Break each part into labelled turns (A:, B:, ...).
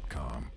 A: PuttituCares.com.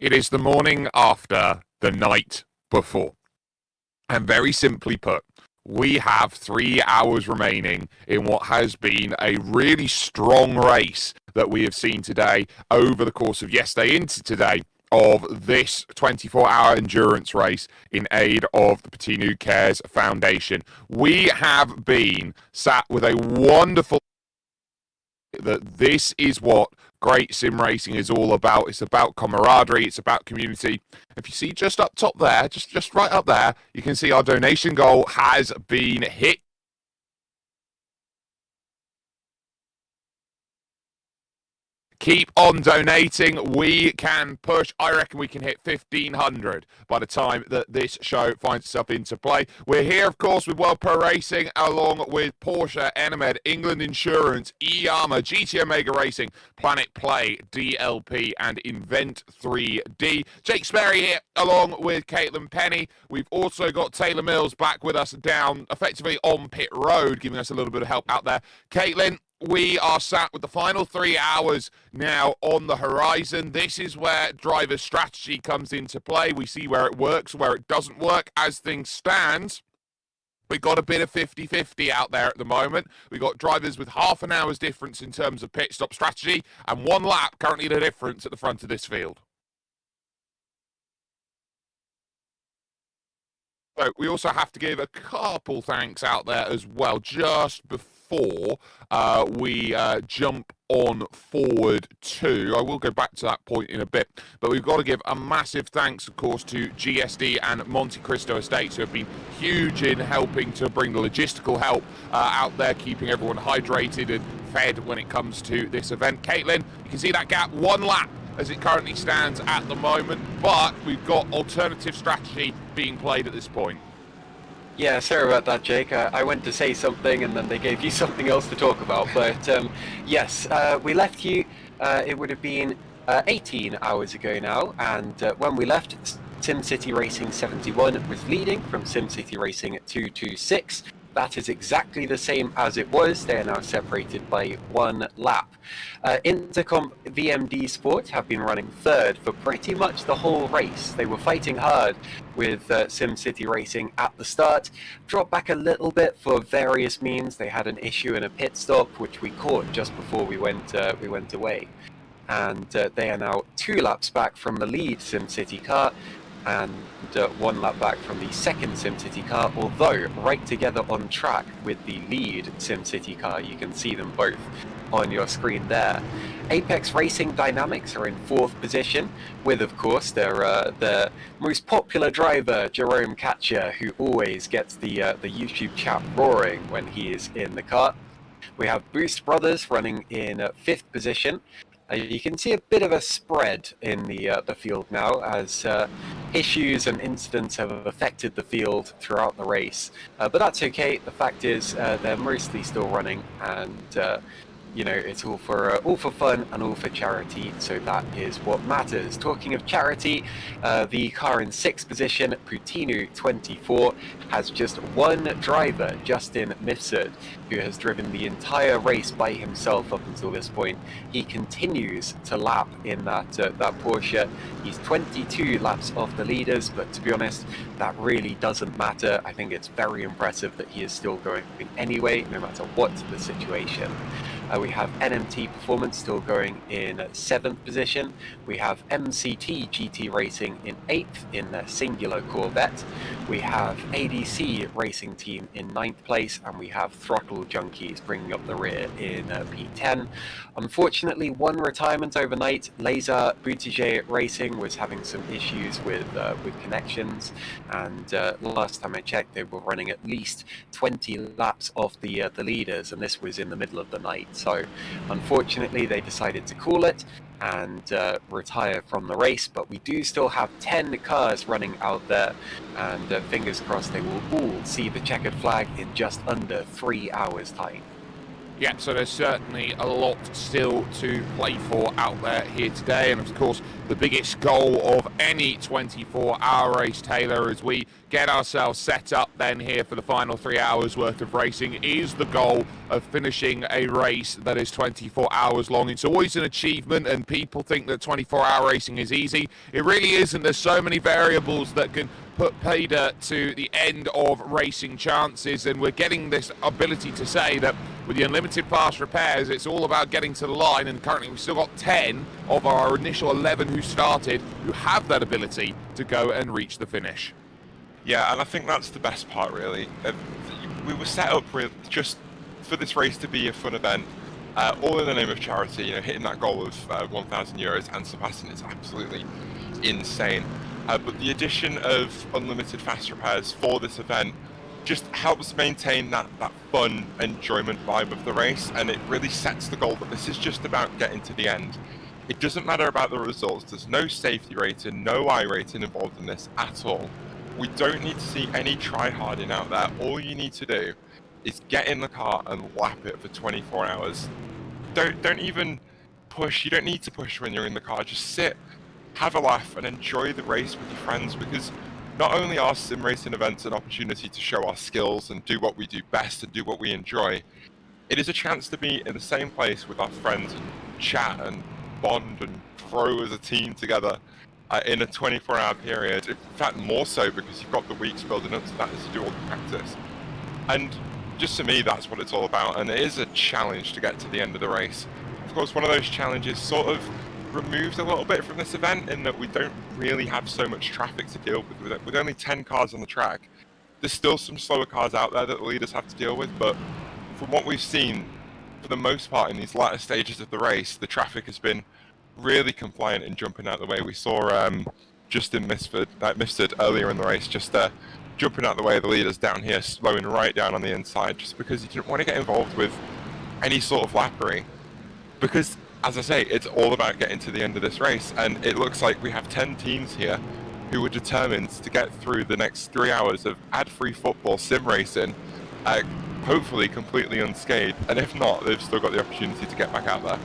A: It is the morning after the night before. And very simply put, we have 3 hours remaining in what has been a really strong race that we have seen today over the course of yesterday into today of this 24-hour endurance race in aid of the Puttinu Cares Foundation. We have been sat with a wonderful that this is what great sim racing is all about. It's about camaraderie, it's about community. If you see just up top there, just right up there, you can see our donation goal has been hit. Keep on donating. We can push. I reckon we can hit 1,500 by the time that this show finds itself into play. We're here, of course, with World Pro Racing, along with Porsche, Enemed, England Insurance, eArmor, GT Omega Racing, Planet Play, DLP, and Invent 3D. Jake Sperry here, along with Caitlin Penny. We've also got Taylor Mills back with us down, effectively on pit road, giving us a little bit of help out there. Caitlin, we are sat with the final 3 hours now on the horizon. This is where driver strategy comes into play. We see where it works, where it doesn't work. As things stand, we've got a bit of 50-50 out there at the moment. We've got drivers with half an hour's difference in terms of pit stop strategy and 1 lap currently the difference at the front of this field. So we also have to give a couple thanks out there as well, just before we jump on forward to. I will go back to that point in a bit, but we've got to give a massive thanks, of course, to GSD and Monte Cristo Estates, who have been huge in helping to bring the logistical help out there, keeping everyone hydrated and fed when it comes to this event. Caitlin, you can see that gap, 1 lap as it currently stands at the moment, but we've got alternative strategy being played at this point.
B: Yeah, sorry about that, Jake. I went to say something and then they gave you something else to talk about. But yes, we left you, it would have been 18 hours ago now. And when we left, SimCity Racing 71 was leading from SimCity Racing 226. That is exactly the same as it was. They are now separated by 1 lap. Intercom VMD Sport have been running third for pretty much the whole race. They were fighting hard with SimCity Racing at the start. Dropped back a little bit for various means. They had an issue in a pit stop, which we caught just before we went away. And they are now 2 laps back from the lead SimCity car, and 1 lap back from the second SimCity car, although right together on track with the lead SimCity car. You can see them both on your screen there. Apex Racing Dynamics are in 4th position, with, of course, their most popular driver, Jerome Katcher, who always gets the YouTube chat roaring when he is in the car. We have Boost Brothers running in 5th position. You can see a bit of a spread in the field now, as issues and incidents have affected the field throughout the race. But that's okay. The fact is, they're mostly still running, and you know, it's all for fun and all for charity, so that is what matters. Talking of charity, the car in 6th position, Puttinu 24, has just 1 driver, Justin Mifsud, who has driven the entire race by himself up until this point. He continues to lap in that Porsche. He's 22 laps off the leaders, but to be honest, that really doesn't matter. I think it's very impressive that he is still going anyway, no matter what the situation. We have NMT Performance still going in 7th position. We have MCT GT Racing in 8th in their singular Corvette. We have ADC Racing Team in 9th place, and we have Throttle Junkies bringing up the rear in P10. Unfortunately, 1 retirement overnight. Laser Boutige Racing was having some issues with connections, and last time I checked, they were running at least 20 laps off the leaders, and this was in the middle of the night. So unfortunately, they decided to call it and retire from the race, but we do still have 10 cars running out there, and fingers crossed they will all see the checkered flag in just under 3 hours time.
A: Yeah, so there's certainly a lot still to play for out there here today, and of course the biggest goal of any 24-hour race, Taylor, as we get ourselves set up then here for the final 3 hours worth of racing, is the goal of finishing a race that is 24 hours long. It's always an achievement, and people think that 24-hour racing is easy. It really isn't. There's so many variables that can put Peter to the end of racing chances, and we're getting this ability to say that with the unlimited fast repairs, it's all about getting to the line, and currently we've still got 10 of our initial 11 who started who have that ability to go and reach the finish.
C: Yeah, and I think that's the best part, really. We were set up just for this race to be a fun event, all in the name of charity. You know, hitting that goal of 1,000 euros and surpassing it's absolutely insane. But the addition of unlimited fast repairs for this event just helps maintain that fun enjoyment vibe of the race, and it really sets the goal that this is just about getting to the end. It doesn't matter about the results. There's no safety rating, no I rating involved in this at all. We don't need to see any try-harding out there. All you need to do is get in the car and lap it for 24 hours. Don't even push. You don't need to push when you're in the car. Just sit, have a laugh, and enjoy the race with your friends, because not only are sim racing events an opportunity to show our skills and do what we do best and do what we enjoy, it is a chance to be in the same place with our friends and chat and bond and grow as a team together in a 24-hour period. In fact, more so, because you've got the weeks building up to that as you do all the practice. And just for me, that's what it's all about, and it is a challenge to get to the end of the race. Of course, one of those challenges sort of removed a little bit from this event in that we don't really have so much traffic to deal with only 10 cars on the track. There's still some slower cars out there that the leaders have to deal with, but from what we've seen, for the most part in these latter stages of the race, the traffic has been really compliant in jumping out of the way. We saw Justin Mifsud earlier in the race just jumping out of the way of the leaders down here, slowing right down on the inside, just because he didn't want to get involved with any sort of lappery. Because, as I say, it's all about getting to the end of this race, and it looks like we have 10 teams here who are determined to get through the next 3 hours of ad-free football sim racing, hopefully completely unscathed, and if not, they've still got the opportunity to get back out there.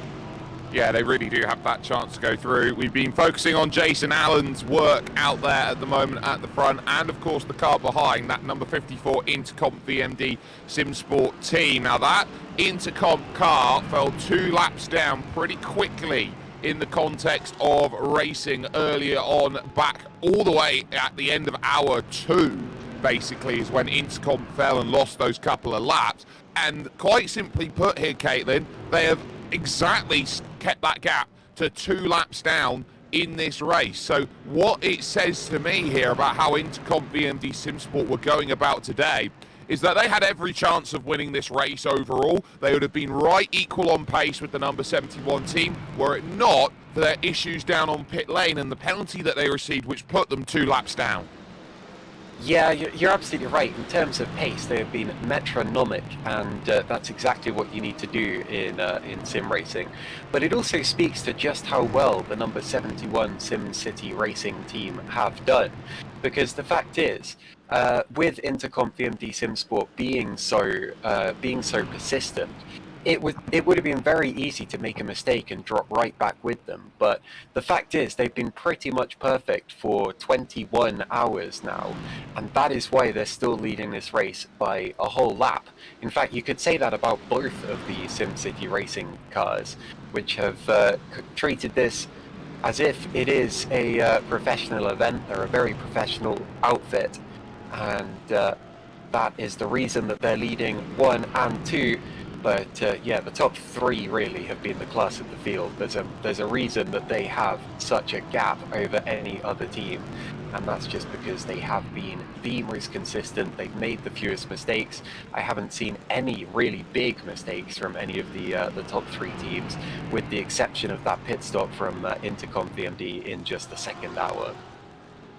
A: Yeah, they really do have that chance to go through. We've been focusing on Jason Allen's work out there at the moment at the front, and of course the car behind, that number 54 Intercom VMD SimSport team. Now that Intercom car fell 2 laps down pretty quickly in the context of racing earlier on, back all the way at the end of hour 2, basically, is when Intercom fell and lost those couple of laps. And quite simply put here, Caitlin, they have exactly kept that gap to 2 laps down in this race. So what it says to me here about how Intercom VMD SimSport were going about today is that they had every chance of winning this race overall. They would have been right equal on pace with the number 71 team, were it not for their issues down on pit lane and the penalty that they received, which put them 2 laps down.
B: Yeah, you're absolutely right. In terms of pace, they have been metronomic, and that's exactly what you need to do in sim racing. But it also speaks to just how well the number 71 SimCity racing team have done, because the fact is, with Intercom VMD SimSport being so persistent, it would have been very easy to make a mistake and drop right back with them. But the fact is, they've been pretty much perfect for 21 hours now, and that is why they're still leading this race by a whole lap. In fact, you could say that about both of the SimCity racing cars, which have treated this as if it is a professional event. They're a very professional outfit, and that is the reason that they're leading 1 and 2. But yeah, the top 3 really have been the class of the field. There's a reason that they have such a gap over any other team, and that's just because they have been the most consistent. They've made the fewest mistakes. I haven't seen any really big mistakes from any of the top 3 teams, with the exception of that pit stop from Intercom VMD in just the 2nd hour.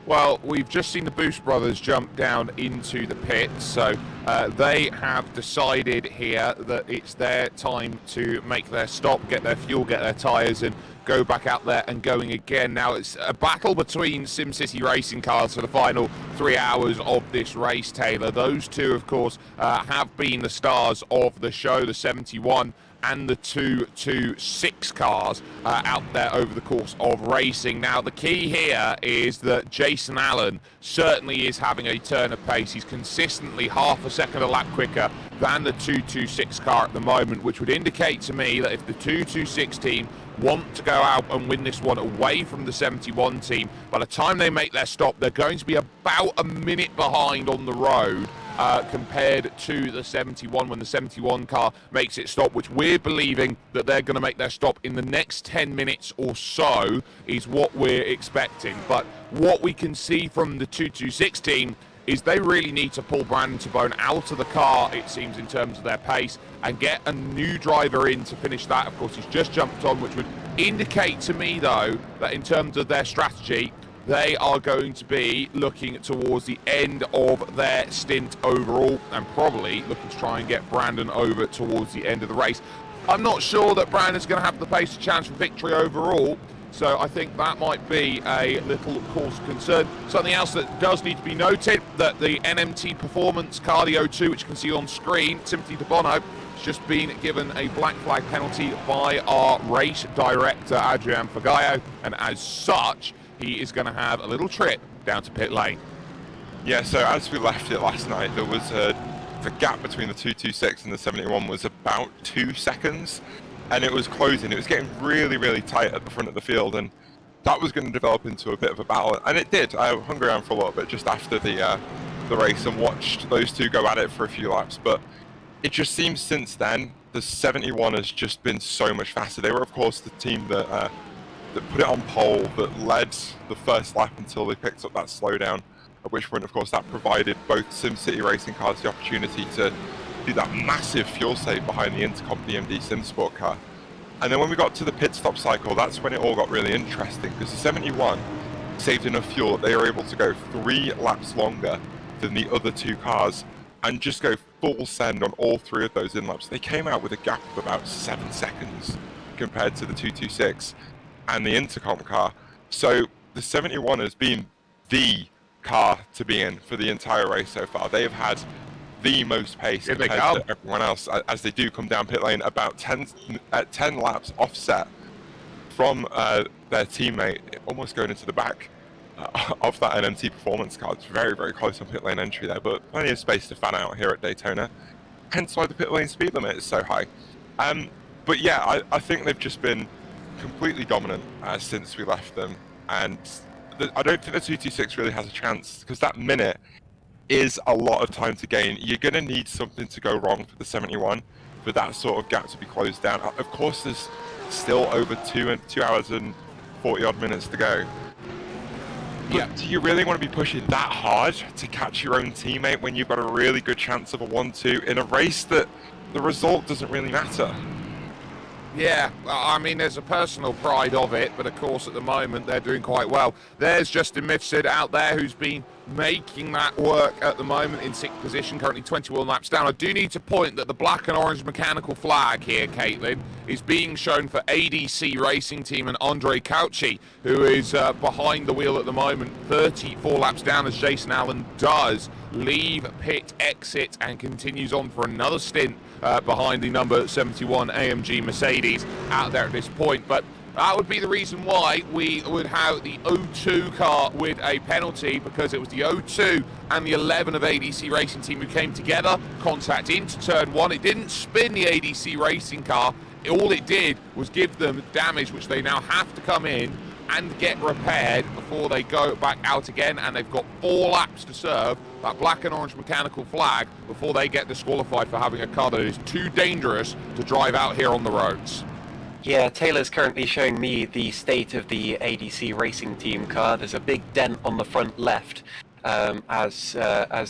A: Well, we've just seen the Boost brothers jump down into the pits, so They have decided here that it's their time to make their stop, get their fuel, get their tyres, and go back out there and going again. Now it's a battle between SimCity racing cars for the final 3 hours of this race, Taylor. Those two, of course, have been the stars of the show, the 71 and the 226 cars out there over the course of racing. Now, the key here is that Jason Allen certainly is having a turn of pace. He's consistently half a second a lap quicker than the 226 car at the moment, which would indicate to me that if the 226 team want to go out and win this one away from the 71 team, by the time they make their stop, they're going to be about a minute behind on the road compared to the 71 when the 71 car makes its stop, which we're believing that they're going to make their stop in the next 10 minutes or so is what we're expecting. But what we can see from the 226 team is they really need to pull Brandon Tabone out of the car, it seems, in terms of their pace, and get a new driver in to finish that. Of course, he's just jumped on, which would indicate to me, though, that in terms of their strategy, they are going to be looking towards the end of their stint overall and probably looking to try and get Brandon over towards the end of the race. I'm not sure that Brandon's going to have the pace to challenge for victory overall, so I think that might be a little cause of concern. Something else that does need to be noted, that the NMT Performance car, the O2, which you can see on screen, Timothy DeBono, has just been given a black flag penalty by our race director, Adrian Fagayo, and as such, he is going to have a little trip down to pit lane.
C: Yeah, so as we left it last night, there was the gap between the 226 and the 71 was about 2 seconds, and it was closing. It was getting really, really tight at the front of the field, and that was going to develop into a bit of a battle, and it did. I hung around for a little bit just after the race and watched those two go at it for a few laps, but it just seems since then the 71 has just been so much faster. They were, of course, the team that put it on pole, that led the first lap until they picked up that slowdown, at which point, of course, that provided both SimCity racing cars the opportunity to do that massive fuel save behind the Intercom BMD SimSport car. And then when we got to the pit stop cycle, that's when it all got really interesting, because the 71 saved enough fuel that they were able to go 3 laps longer than the other two cars and just go full send on all 3 of those in-laps. They came out with a gap of about 7 seconds compared to the 226 and the Intercom car. So the 71 has been the car to be in for the entire race so far. They have had the most pace compared to everyone else as they do come down pit lane about 10 laps offset from their teammate, almost going into the back of that NMT Performance car. It's very, very close on pit lane entry there, but plenty of space to fan out here at Daytona, hence why the pit lane speed limit is so high. But yeah, I think they've just been completely dominant since we left them, and I don't think the 226 really has a chance, because that minute is a lot of time to gain. You're going to need something to go wrong for the 71 for that sort of gap to be closed down. Of course, there's still over 2 hours and 40 odd minutes to go. But yeah, do you really want to be pushing that hard to catch your own teammate when you've got a really good chance of a 1-2 in a race that the result doesn't really matter?
A: Yeah, I mean, there's a personal pride of it, but of course at the moment they're doing quite well. There's Justin Mifsud out there who's been making that work at the moment in 6th position, currently 21 laps down. I do need to point that the black and orange mechanical flag here, Caitlin, is being shown for ADC Racing Team and Andre Cauchy, who is behind the wheel at the moment, 34 laps down, as Jason Allen does leave pit exit and continues on for another stint behind the number 71 AMG Mercedes out there at this point. But that would be the reason why we would have the O2 car with a penalty, because it was the O2 and the 11 of ADC Racing Team who came together, contact into turn 1. It didn't spin the ADC Racing car. All it did was give them damage, which they now have to come in and get repaired before they go back out again, and they've got 4 laps to serve that black and orange mechanical flag before they get disqualified for having a car that is too dangerous to drive out here on the roads.
B: Yeah, Taylor's currently showing me the state of the ADC Racing Team car. There's a big dent on the front left, as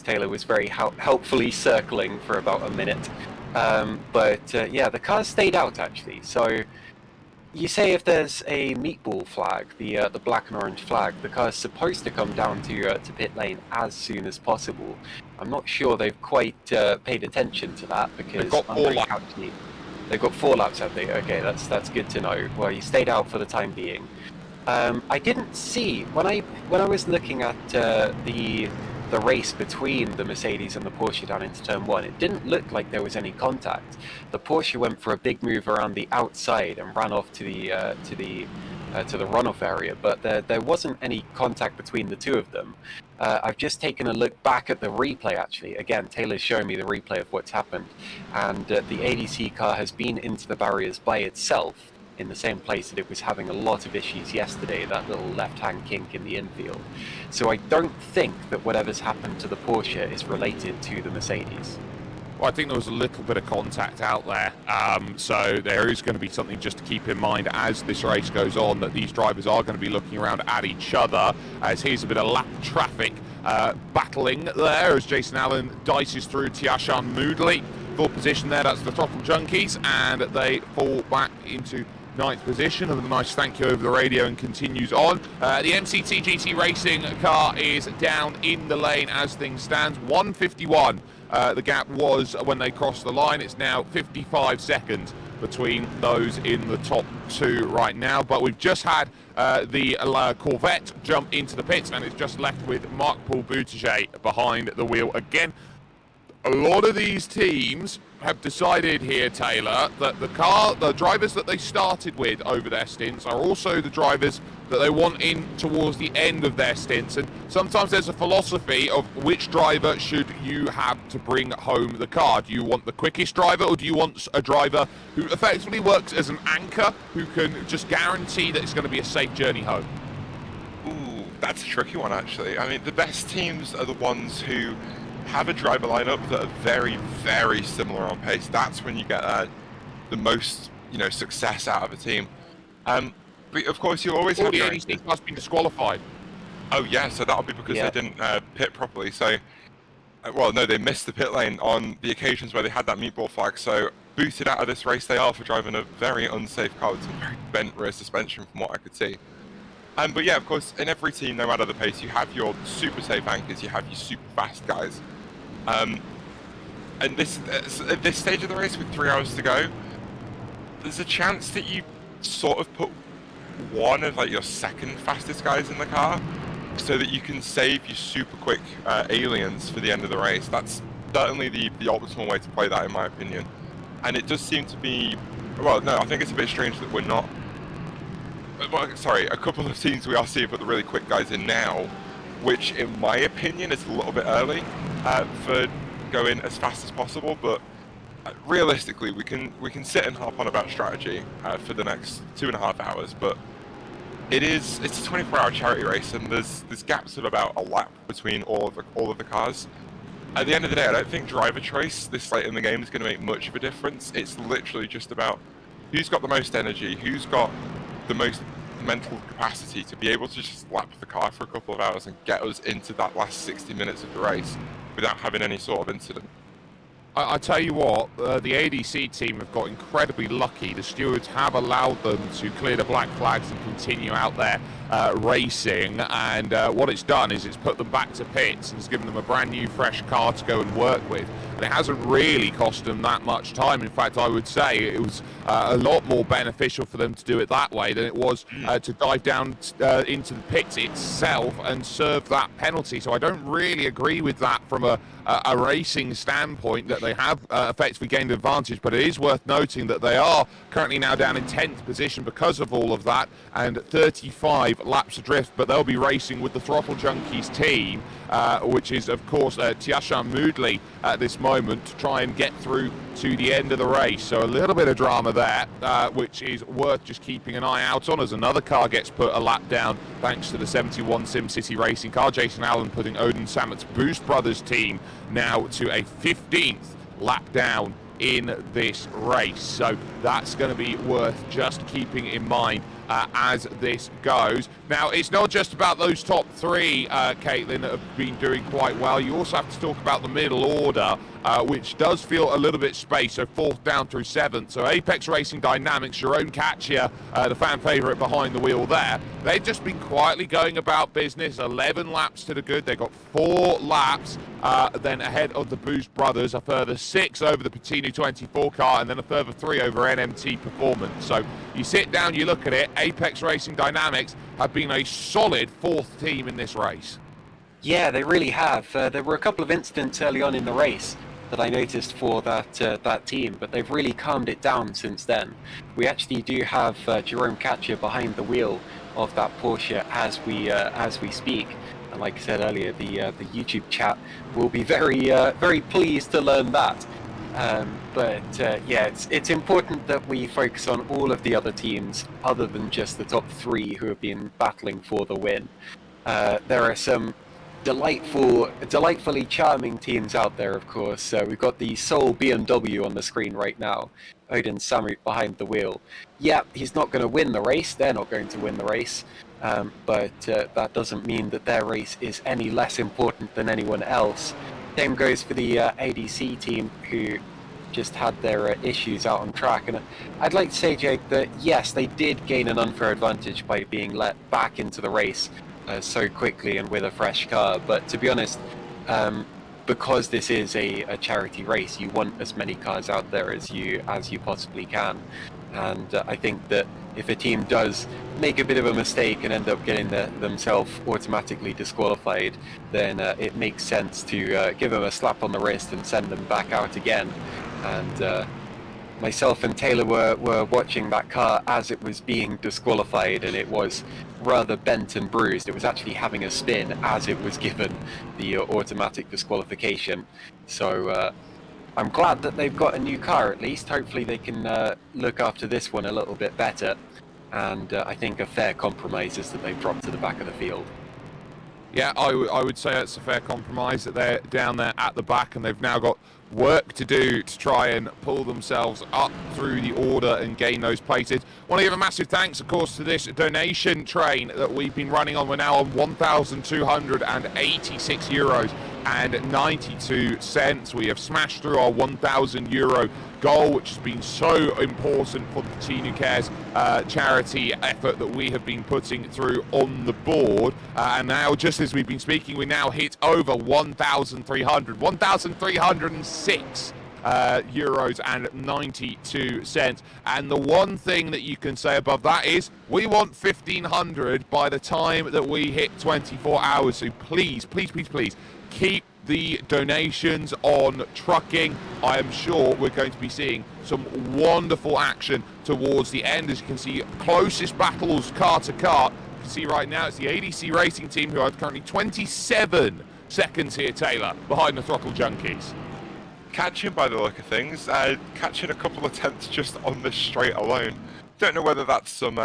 B: Taylor was very helpfully circling for about a minute. Yeah, the car's stayed out actually, so You say if there's a meatball flag, the black and orange flag, the car's supposed to come down to pit lane as soon as possible. I'm not sure they've quite paid attention to that because
A: They've got 4 laps.
B: They've got 4 laps, have they? Okay, that's good to know. Well, you stayed out for the time being. I didn't see when I was looking at the race between the Mercedes and the Porsche down into turn 1, it didn't look like there was any contact. The Porsche went for a big move around the outside and ran off to the runoff area, but there wasn't any contact between the two of them. I've just taken a look back at the replay, actually. Again, Taylor's showing me the replay of what's happened, and the ADC car has been into the barriers by itself in the same place that it was having a lot of issues yesterday, that little left-hand kink in the infield. So I don't think that whatever's happened to the Porsche is related to the Mercedes.
A: Well, I think there was a little bit of contact out there, so there is going to be something just to keep in mind as this race goes on, that these drivers are going to be looking around at each other, as here's a bit of lap traffic battling there as Jason Allen dices through Tiashan Moodley. Full position there, that's the Throttle Junkies, and they fall back into 9th position, and a nice thank you over the radio, and continues on. The MCT GT Racing car is down in the lane as things stand. 1:51 the gap was when they crossed the line. It's now 55 seconds between those in the top 2 right now, but we've just had the Corvette jump into the pits, and it's just left with Marc-Paul Buttigieg behind the wheel again. A lot of these teams have decided here, Taylor, that the drivers that they started with over their stints are also the drivers that they want in towards the end of their stints. And sometimes there's a philosophy of which driver should you have to bring home the car. Do you want the quickest driver, or do you want a driver who effectively works as an anchor, who can just guarantee that it's going to be a safe journey home?
C: Ooh, that's a tricky one, actually. I mean, the best teams are the ones who have a driver lineup that are very, very similar on pace. That's when you get the most, success out of a team. But of course, you'll always have
A: the
C: your
A: ADC has been disqualified.
C: Oh yeah, so that'll be because they didn't pit properly. So, well, no, they missed the pit lane on the occasions where they had that meatball flag. So booted out of this race they are for driving a very unsafe car with some very bent rear suspension, from what I could see. But yeah, of course, in every team, no matter the pace, you have your super safe anchors, you have your super fast guys. And at this stage of the race, with 3 hours to go, there's a chance that you sort of put one of your second fastest guys in the car, so that you can save your super quick aliens for the end of the race. That's certainly the optimal way to play that, in my opinion. And it does seem to be, well, no, I think it's a bit strange that we're not. Well, sorry, a couple of teams we are seeing put the really quick guys in now, which in my opinion is a little bit early for going as fast as possible, but realistically we can sit and harp on about strategy for the next 2.5 hours, but it's a 24-hour charity race, and there's gaps of about a lap between all of the cars. At the end of the day, I don't think driver choice this late in the game is going to make much of a difference. It's literally just about who's got the most energy, who's got the most mental capacity to be able to just lap the car for a couple of hours and get us into that last 60 minutes of the race without having any sort of incident.
A: I tell you what, the ADC team have got incredibly lucky. The stewards have allowed them to clear the black flags and continue out there racing, and what it's done is it's put them back to pits and it's given them a brand new fresh car to go and work with, and it hasn't really cost them that much time. In fact, I would say it was a lot more beneficial for them to do it that way than it was to dive down into the pits itself and serve that penalty. So I don't really agree with that from a racing standpoint, that they have effectively gained advantage, but it is worth noting that they are currently now down in 10th position because of all of that, and 35 laps adrift, but they'll be racing with the Throttle Junkies team, which is of course Tiashan Moodley at this moment, to try and get through to the end of the race. So a little bit of drama there, which is worth just keeping an eye out on, as another car gets put a lap down thanks to the 71 SimCity Racing car. Jason Allen putting Odin Sammet's Boost Brothers team now to a 15th lap down in this race. So that's going to be worth just keeping in mind as this goes. Now, it's not just about those top three, Caitlin, that have been doing quite well. You also have to talk about the middle order, which does feel a little bit spaced, so 4th down through 7th. So Apex Racing Dynamics, Jerome Katchia, the fan favourite behind the wheel there, they've just been quietly going about business. 11 laps to the good. They've got 4 laps then ahead of the Boost Brothers, a further 6 over the Puttinu 24 car, and then a further 3 over NMT Performance. So you sit down, you look at it, Apex Racing Dynamics have been a solid 4th team in this race.
B: Yeah, they really have. There were a couple of incidents early on in the race that I noticed for that team, but they've really calmed it down since then. We actually do have Jerome Katcher behind the wheel of that Porsche as we speak. And like I said earlier, the YouTube chat will be very pleased to learn that. Yeah, it's important that we focus on all of the other teams other than just the top 3 who have been battling for the win. There are some delightfully charming teams out there, of course. We've got the Seoul BMW on the screen right now. Odin Samut behind the wheel. Yeah, he's not going to win the race. They're not going to win the race. But that doesn't mean that their race is any less important than anyone else. Same goes for the ADC team, who just had their issues out on track. And I'd like to say, Jake, that yes, they did gain an unfair advantage by being let back into the race so quickly and with a fresh car. But to be honest, because this is a charity race, you want as many cars out there as you possibly can. And I think that if a team does make a bit of a mistake and end up getting themselves automatically disqualified, then it makes sense to give them a slap on the wrist and send them back out again. And myself and Taylor were watching that car as it was being disqualified, and it was rather bent and bruised. It was actually having a spin as it was given the automatic disqualification. So I'm glad that they've got a new car at least. Hopefully they can look after this one a little bit better. And I think a fair compromise is that they've dropped to the back of the field.
A: Yeah, I would say it's a fair compromise that they're down there at the back, and they've now got work to do to try and pull themselves up through the order and gain those places. Want to give a massive thanks, of course, to this donation train that we've been running on. We're now on €1,286.92. We have smashed through our €1,000 goal, which has been so important for the Puttinu Cares charity effort that we have been putting through on the board. And now, just as we've been speaking, we now hit over 1,306 euros and 92 cents. And the one thing that you can say above that is we want 1,500 by the time that we hit 24 hours. So please keep the donations on trucking. I am sure we're going to be seeing some wonderful action towards the end. As you can see, closest battles car to car. You can see right now it's the ADC Racing team, who are currently 27 seconds here, Taylor, behind the Throttle Junkies.
C: Catching by the look of things, catching a couple of tenths just on this straight alone. Don't know whether that's some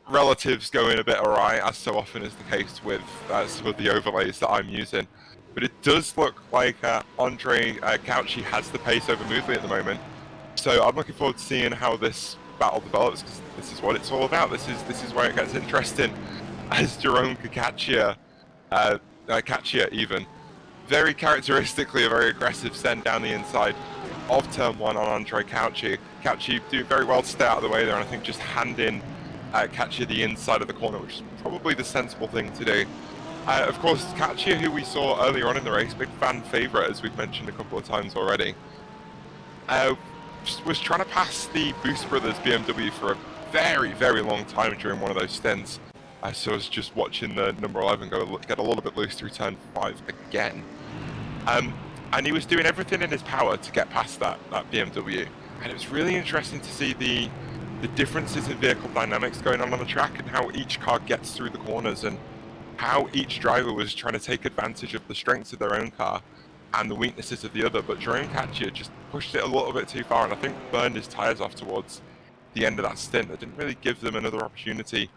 C: relatives going a bit awry, as so often is the case with some of the overlays that I'm using. But it does look like Andre Cauchy has the pace over Moodley at the moment. So I'm looking forward to seeing how this battle develops, because this is what it's all about. This is where it gets interesting. As Jerome Katchia even, very characteristically a very aggressive send down the inside of turn 1 on Andre Cauchy. Cauchy do very well to stay out of the way there, and I think just hand in Katchia the inside of the corner, which is probably the sensible thing to do. Of course, Katchia, who we saw earlier on in the race, big fan favourite, as we've mentioned a couple of times already, was trying to pass the Boost Brothers BMW for a very long time during one of those stints. So I was just watching the number 11 get a little bit loose through turn 5 again. And he was doing everything in his power to get past that BMW. And it was really interesting to see the differences in vehicle dynamics going on the track, and how each car gets through the corners, and how each driver was trying to take advantage of the strengths of their own car and the weaknesses of the other. But Jerome Katchia just pushed it a little bit too far, and I think burned his tyres off towards the end of that stint. That didn't really give them another opportunity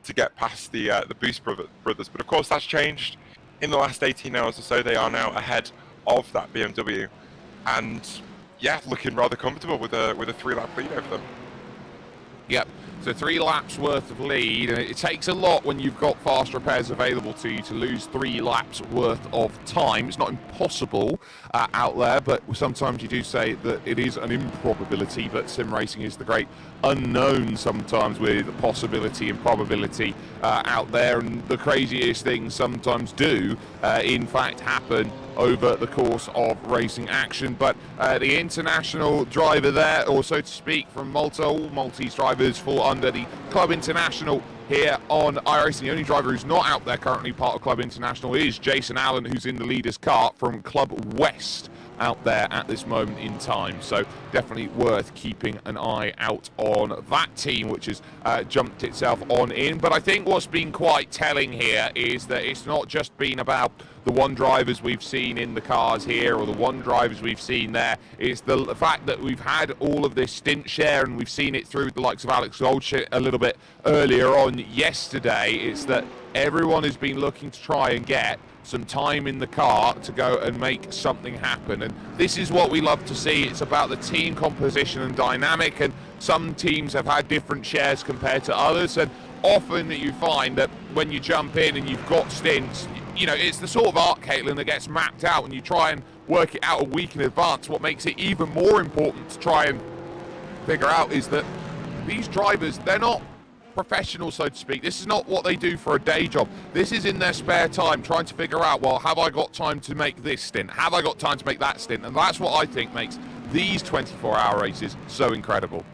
C: to get past the Boost Brothers. But of course that's changed in the last 18 hours or so. They are now ahead of that BMW, and yeah, looking rather comfortable with a 3-lap lead over them.
A: Yep. So 3 laps worth of lead, and it takes a lot when you've got fast repairs available to you to lose 3 laps worth of time. It's not impossible out there, but sometimes you do say that it is an improbability, but sim racing is the great unknown sometimes, with possibility and probability out there, and the craziest things sometimes do in fact happen over the course of racing action. But the international driver there, or so to speak, from Malta, all Maltese drivers fall under the Club International here on iRacing. The only driver who's not out there currently part of Club International is Jason Allen, who's in the leader's car from Club West out there at this moment in time. So definitely worth keeping an eye out on that team, which has jumped itself on in. But I think what's been quite telling here is that it's not just been about the one drivers we've seen in the cars here, or the one drivers we've seen there. It's the fact that we've had all of this stint share, and we've seen it through the likes of Alex Goldshit a little bit earlier on yesterday. It's that everyone has been looking to try and get some time in the car to go and make something happen, and this is what we love to see. It's about the team composition and dynamic, and some teams have had different shares compared to others, and often you find that when you jump in and you've got stints, you know, it's the sort of art, Caitlin, that gets mapped out and you try and work it out a week in advance. What makes it even more important to try and figure out is that these drivers, they're not professionals, so to speak. This is not what they do for a day job. This is in their spare time trying to figure out, well, have I got time to make this stint? Have I got time to make that stint? And that's what I think makes these 24-hour races so incredible.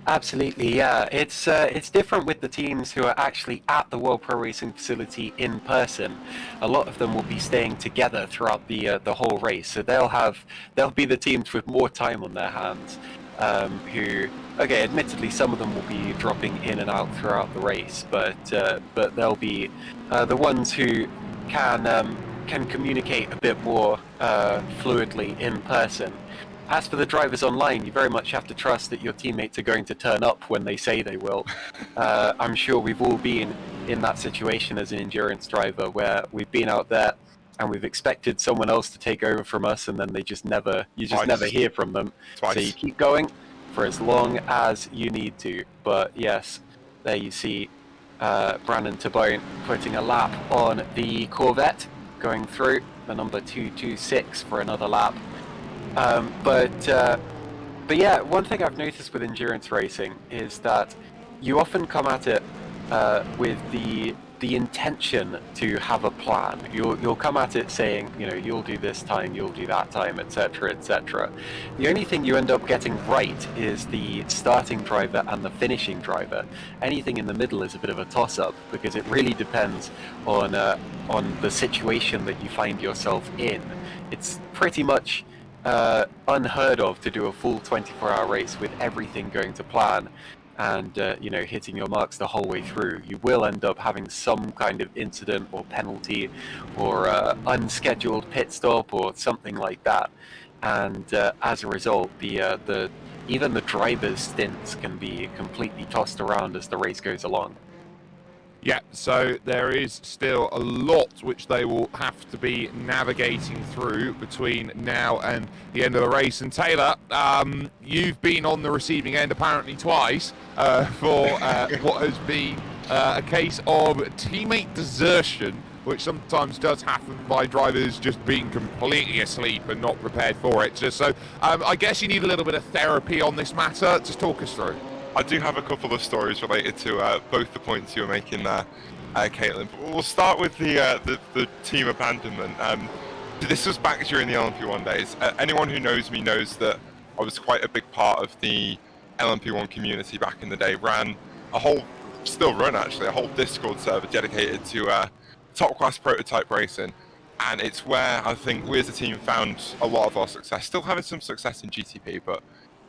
B: Absolutely, yeah. It's different with the teams who are actually at the World Pro Racing facility in person. A lot of them will be staying together throughout the whole race, so they'll be the teams with more time on their hands. Who, okay, admittedly, some of them will be dropping in and out throughout the race, but they'll be the ones who can communicate a bit more fluidly in person. As for the drivers online, you very much have to trust that your teammates are going to turn up when they say they will. I'm sure we've all been in that situation as an endurance driver, where we've been out there and we've expected someone else to take over from us, and then you just never hear from them.
C: Twice.
B: So you keep going for as long as you need to. But yes, there you see Brandon Tabone putting a lap on the Corvette, going through the number 226 for another lap. But yeah, one thing I've noticed with endurance racing is that you often come at it with the intention to have a plan. You'll come at it saying, you know, you'll do this time, you'll do that time, etc., etc. The only thing you end up getting right is the starting driver and the finishing driver. Anything in the middle is a bit of a toss-up, because it really depends on the situation that you find yourself in. It's pretty much unheard of to do a full 24-hour race with everything going to plan and you know, hitting your marks the whole way through. You will end up having some kind of incident or penalty or unscheduled pit stop or something like that, and as a result, even the drivers' stints can be completely tossed around as the race goes along.
A: Yeah, so there is still a lot which they will have to be navigating through between now and the end of the race. And Taylor, you've been on the receiving end apparently twice for what has been a case of teammate desertion, which sometimes does happen by drivers just being completely asleep and not prepared for it. So I guess you need a little bit of therapy on this matter. Just talk us through.
C: I do have a couple of stories related to both the points you were making there, Caitlin. But we'll start with the team abandonment. This was back during the LMP1 days. Anyone who knows me knows that I was quite a big part of the LMP1 community back in the day. Still run actually, a whole Discord server dedicated to top class prototype racing. And it's where I think we as a team found a lot of our success. Still having some success in GTP, but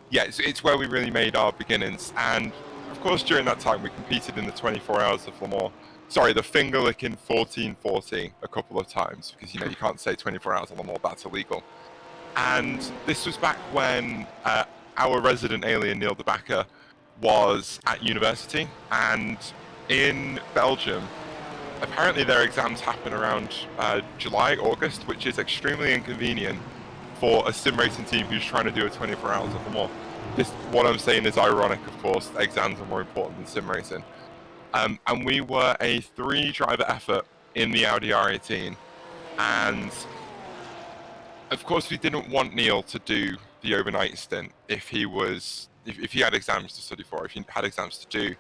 C: yeah, it's where we really made our beginnings. And of course, during that time, we competed in the 24 Hours of Le Mans. Sorry, the finger-licking 1440 a couple of times, because, you know, you can't say 24 Hours of Le Mans, that's illegal. And this was back when our resident alien, Neil de Backer, was at university. And in Belgium, apparently their exams happen around July, August, which is extremely inconvenient for a sim racing team who's trying to do a 24 Hours of Le Mans. what I'm saying is ironic, of course. Exams are more important than sim racing. And we were a 3-driver effort in the Audi R18, and of course we didn't want Neil to do the overnight stint if he had exams to study for, if he had exams to do,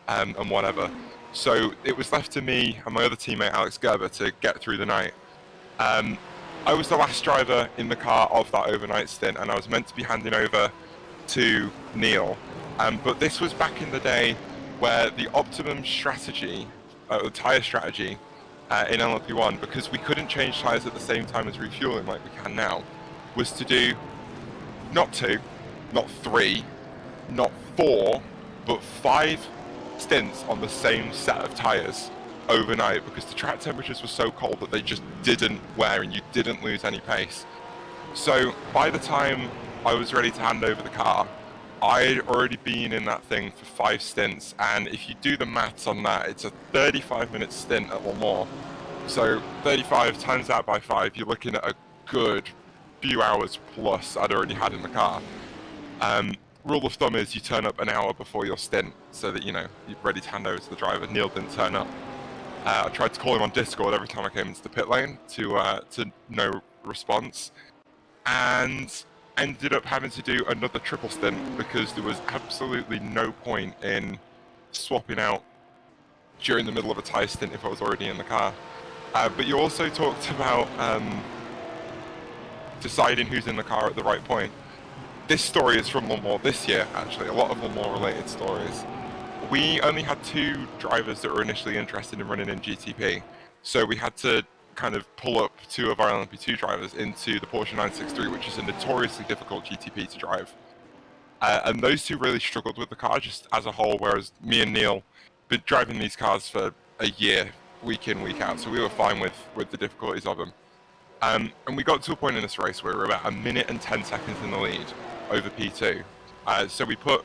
C: and whatever. So it was left to me and my other teammate Alex Gerber to get through the night. I was the last driver in the car of that overnight stint, and I was meant to be handing over to Neil. But this was back in the day where the optimum strategy, the tyre strategy in LMP1, because we couldn't change tyres at the same time as refueling like we can now, was to do not 2, not 3, not 4, but 5 stints on the same set of tyres overnight, because the track temperatures were so cold that they just didn't wear and you didn't lose any pace. So by the time I was ready to hand over the car, I'd already been in that thing for 5 stints, and if you do the maths on that, it's a 35-minute stint at Le Mans. So 35 times that by 5, you're looking at a good few hours plus I'd already had in the car. Rule of thumb is you turn up an hour before your stint so that, you know, you're ready to hand over to the driver. Neil didn't turn up. I tried to call him on Discord every time I came into the pit lane to no response, and ended up having to do another triple stint because there was absolutely no point in swapping out during the middle of a tyre stint if I was already in the car. But you also talked about deciding who's in the car at the right point. This story is from Le Mans this year, actually, a lot of Le Mans related stories. We only had 2 drivers that were initially interested in running in GTP, so we had to kind of pull up 2 of our LMP2 drivers into the Porsche 963, which is a notoriously difficult GTP to drive. And those 2 really struggled with the car just as a whole, whereas me and Neil been driving these cars for a year, week in, week out, so we were fine with the difficulties of them. And we got to a point in this race where we were about 1 minute and 10 seconds in the lead over P2. So we put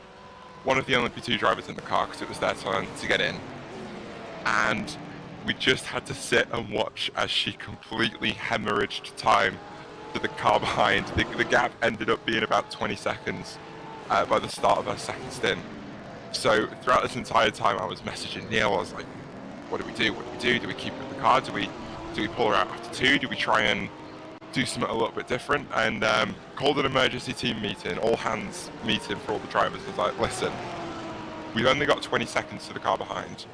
C: one of the LMP2 drivers in the car because it was their turn to get in. And we just had to sit and watch as she completely hemorrhaged time to the car behind. The gap ended up being about 20 seconds by the start of her second stint. So throughout this entire time I was messaging Neil. I was like, what do we do? What do we do? Do we keep her in the car? Do we pull her out after 2? Do we try and do something a little bit different? And called an emergency team meeting, all hands meeting for all the drivers. I was like, listen, we've only got 20 seconds to the car behind.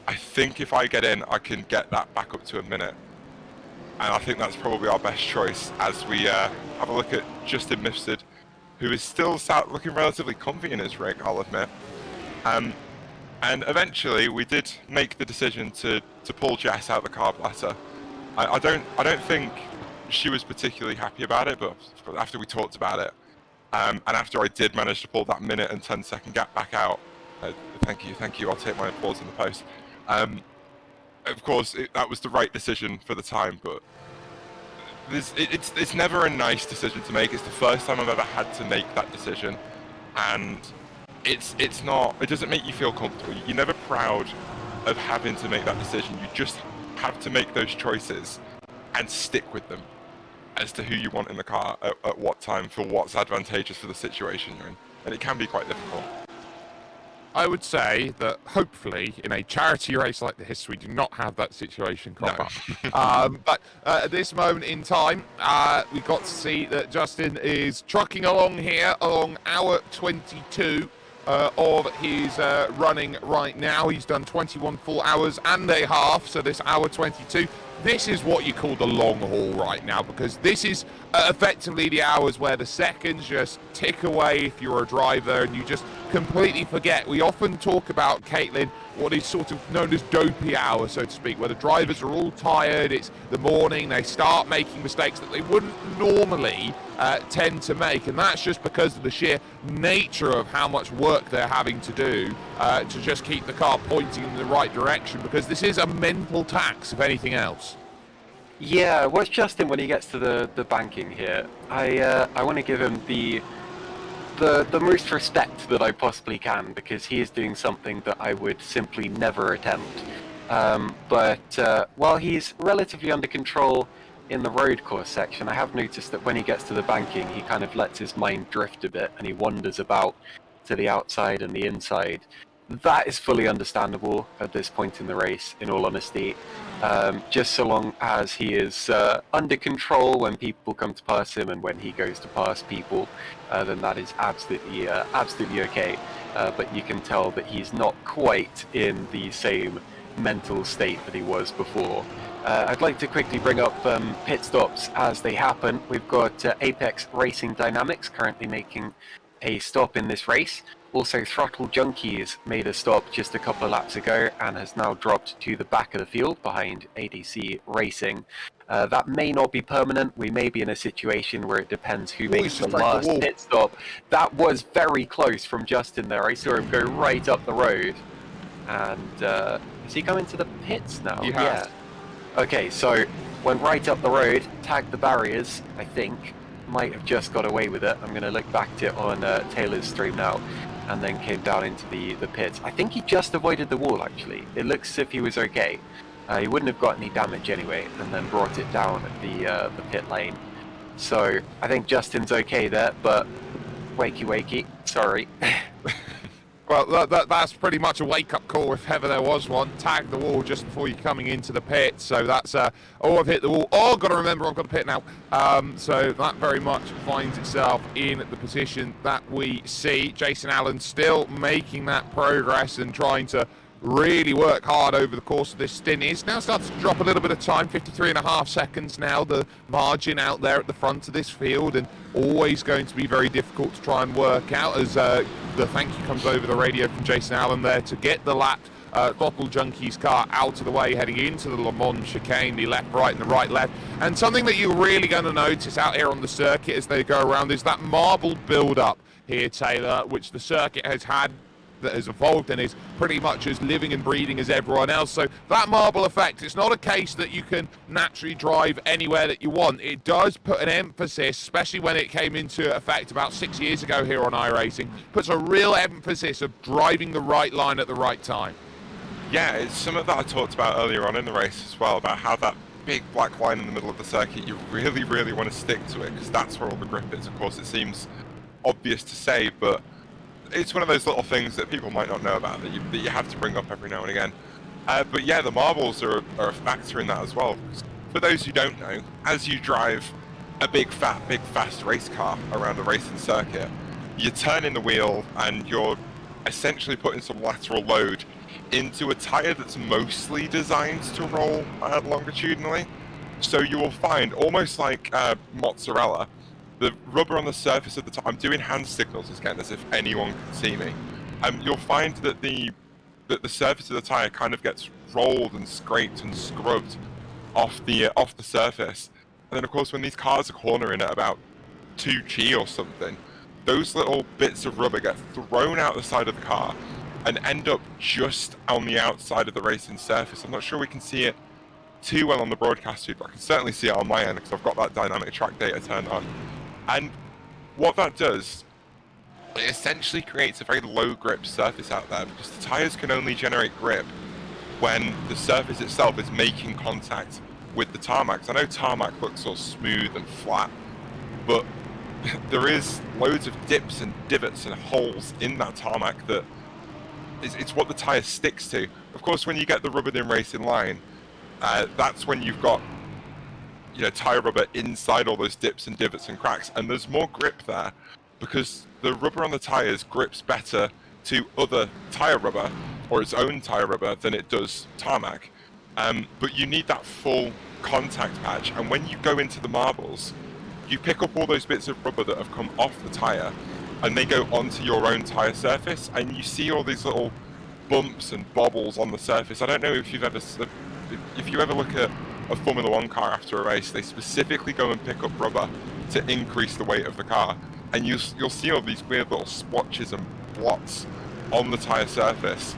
C: I think if I get in, I can get that back up to 1 minute. And I think that's probably our best choice as we have a look at Justin Mifsud, who is still looking relatively comfy in his rig, I'll admit. And eventually we did make the decision to pull Jess out of the car, bless her. I don't think she was particularly happy about it, but after we talked about it, and after I did manage to pull that 1 minute and 10 second gap back out, thank you, I'll take my applause in the post. Of course, that was the right decision for the time, but it's never a nice decision to make. It's the first time I've ever had to make that decision, and it doesn't make you feel comfortable. You're never proud of having to make that decision. You just have to make those choices and stick with them as to who you want in the car at what time for what's advantageous for the situation you're in, and it can be quite difficult.
A: I would say that hopefully in a charity race like this, we do not have that situation crop up. But at this moment in time, we got to see that Justin is trucking along here along hour 22 of his running right now. He's done 21 full hours and a half, so this hour 22. This is what you call the long haul right now, because this is effectively the hours where the seconds just tick away if you're a driver and you just completely forget. We often talk about, Caitlin, what is sort of known as dopey hour, so to speak, where the drivers are all tired, it's the morning, they start making mistakes that they wouldn't normally tend to make, and that's just because of the sheer nature of how much work they're having to do to just keep the car pointing in the right direction, because this is a mental tax, if anything else.
B: Yeah, watch Justin when he gets to the banking here. I want to give him the most respect that I possibly can, because he is doing something that I would simply never attempt. But while he's relatively under control in the road course section, I have noticed that when he gets to the banking, he kind of lets his mind drift a bit and he wanders about to the outside and the inside. That is fully understandable at this point in the race, in all honesty. Just so long as he is under control when people come to pass him and when he goes to pass people, then that is absolutely okay. But you can tell that he's not quite in the same mental state that he was before. I'd like to quickly bring up pit stops as they happen. We've got Apex Racing Dynamics currently making a stop in this race. Also, Throttle Junkies made a stop just a couple of laps ago and has now dropped to the back of the field behind ADC Racing. That may not be permanent. We may be in a situation where it depends who makes the last pit stop. That was very close from Justin there. I saw him go right up the road. And is he going to the pits now?
A: Yeah.
B: Okay, so went right up the road, tagged the barriers, I think. Might have just got away with it. I'm going to look back to it on Taylor's stream now, and then came down into the pits. I think he just avoided the wall, actually. It looks as if he was okay. He wouldn't have got any damage anyway, and then brought it down at the pit lane. So I think Justin's okay there, but wakey, sorry.
A: Well, that's pretty much a wake-up call if ever there was one. Tag the wall just before you're coming into the pit. So that's, oh, I've hit the wall. Oh, I've got to remember I've got a pit now. So that very much finds itself in the position that we see. Jason Allen still making that progress and trying to really work hard over the course of this stint. He's now starting to drop a little bit of time, 53.5 seconds now, the margin out there at the front of this field, and always going to be very difficult to try and work out as the thank you comes over the radio from Jason Allen there to get the lap Throttle Junkie's car out of the way heading into the Le Mans chicane, the left, right and the right, left. And something that you're really going to notice out here on the circuit as they go around is that marble build-up here, Taylor, which the circuit has had, that has evolved and is pretty much as living and breathing as everyone else. So that marble effect, it's not a case that you can naturally drive anywhere that you want. It does put an emphasis, especially when it came into effect about 6 years ago here on iRacing, puts a real emphasis of driving the right line at the right time.
C: Yeah, it's something that I talked about earlier on in the race as well, about how that big black line in the middle of the circuit, you really want to stick to it, because that's where all the grip is. Of course, it seems obvious to say, but it's one of those little things that people might not know about that you have to bring up every now and again. But yeah, the marbles are a factor in that as well. For those who don't know, as you drive a big fast race car around a racing circuit, you're turning the wheel and you're essentially putting some lateral load into a tyre that's mostly designed to roll longitudinally. So you will find, almost like mozzarella, the rubber on the surface of the tyre, I'm doing hand signals again as if anyone can see me. You'll find that the surface of the tyre kind of gets rolled and scraped and scrubbed off the surface. And then of course when these cars are cornering at about 2G or something, those little bits of rubber get thrown out the side of the car and end up just on the outside of the racing surface. I'm not sure we can see it too well on the broadcast feed, but I can certainly see it on my end because I've got that dynamic track data turned on. And what that does, it essentially creates a very low grip surface out there, because the tyres can only generate grip when the surface itself is making contact with the tarmac. I know tarmac looks all smooth and flat, but there is loads of dips and divots and holes in that tarmac that it's what the tyre sticks to. Of course, when you get the rubbered in racing line, that's when you've got tyre rubber inside all those dips and divots and cracks, and there's more grip there because the rubber on the tyres grips better to other tyre rubber or its own tyre rubber than it does tarmac. But you need that full contact patch, and when you go into the marbles, you pick up all those bits of rubber that have come off the tyre and they go onto your own tyre surface, and you see all these little bumps and bobbles on the surface. I don't know if you ever look at a Formula 1 car after a race, they specifically go and pick up rubber to increase the weight of the car, and you'll see all these weird little splotches and blots on the tyre surface,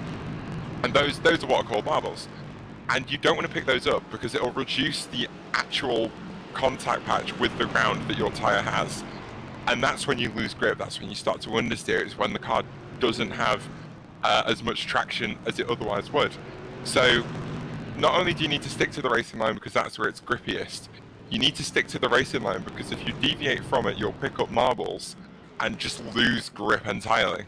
C: and those are what are called marbles. And you don't want to pick those up because it'll reduce the actual contact patch with the ground that your tyre has, and that's when you lose grip. That's when you start to understeer. It's when the car doesn't have as much traction as it otherwise would. So not only do you need to stick to the racing line because that's where it's grippiest, you need to stick to the racing line, because if you deviate from it, you'll pick up marbles and just lose grip entirely.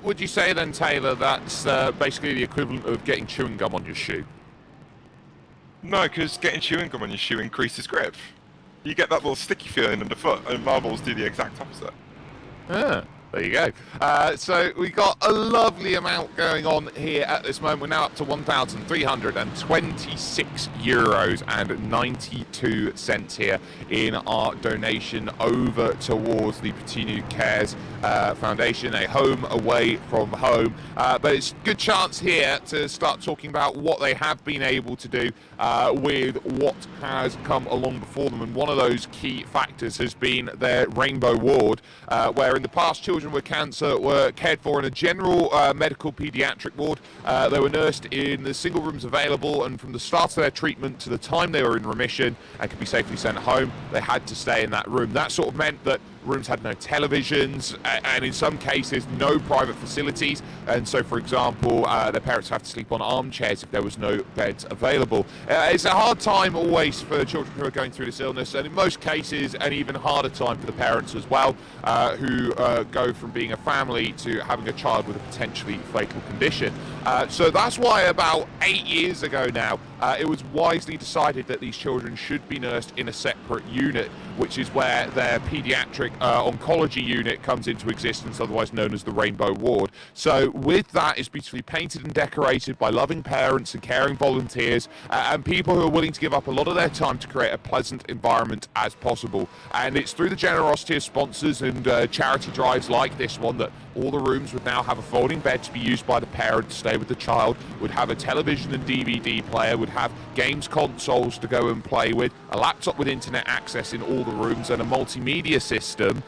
A: Would you say then, Taylor, that's basically the equivalent of getting chewing gum on your shoe?
C: No, because getting chewing gum on your shoe increases grip. You get that little sticky feeling underfoot, and marbles do the exact opposite.
A: Ah, there you go. So we got a lovely amount going on here at this moment. We're now up to €1,326.92 here in our donation over towards the Puttinu Cares Foundation, a home away from home. But it's a good chance here to start talking about what they have been able to do with what has come along before them. And one of those key factors has been their Rainbow Ward, where in the past children with cancer were cared for in a general medical paediatric ward. They were nursed in the single rooms available, and from the start of their treatment to the time they were in remission and could be safely sent home, they had to stay in that room. That sort of meant that rooms had no televisions, and in some cases no private facilities, and so for example their parents have to sleep on armchairs if there was no beds available. It's a hard time always for children who are going through this illness, and in most cases an even harder time for the parents as well, who go from being a family to having a child with a potentially fatal condition. So that's why about 8 years ago now it was wisely decided that these children should be nursed in a separate unit, which is where their paediatric oncology unit comes into existence, otherwise known as the Rainbow Ward. So with that, it's beautifully painted and decorated by loving parents and caring volunteers, and people who are willing to give up a lot of their time to create a pleasant environment as possible. And it's through the generosity of sponsors and charity drives like this one that all the rooms would now have a folding bed to be used by the parent to stay with the child, would have a television and DVD player, would have games consoles to go and play with, a laptop with internet access in all the rooms, and a multimedia system,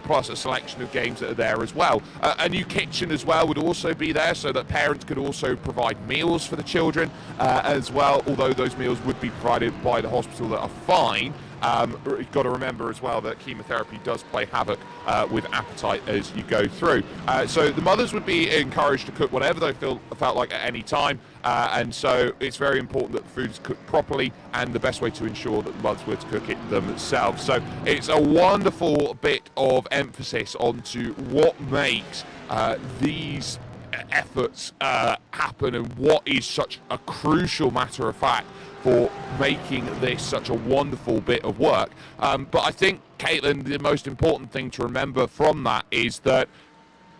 A: plus a selection of games that are there as well. A new kitchen as well would also be there, so that parents could also provide meals for the children as well, although those meals would be provided by the hospital that are fine. You've got to remember as well that chemotherapy does play havoc with appetite as you go through. So the mothers would be encouraged to cook whatever they felt like at any time, and so it's very important that the food is cooked properly, and the best way to ensure that the mothers were to cook it themselves. So it's a wonderful bit of emphasis onto what makes these efforts happen, and what is such a crucial matter of fact for making this such a wonderful bit of work. But I think, Caitlin, the most important thing to remember from that is that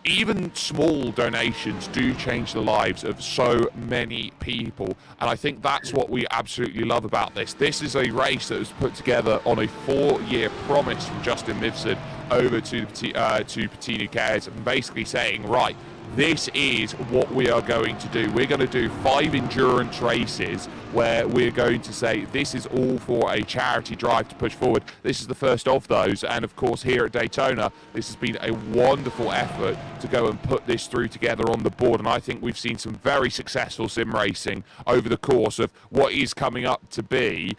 A: even small donations do change the lives of so many people, and I think that's what we absolutely love about this. This is a race that was put together on a 4-year promise from Justin Mifsud over to Puttinu Cares, and basically saying, right, this is what we are going to do. We're going to do 5 endurance races where we're going to say this is all for a charity drive to push forward. This is the first of those, and of course here at Daytona this has been a wonderful effort to go and put this through together on the board, and I think we've seen some very successful sim racing over the course of what is coming up to be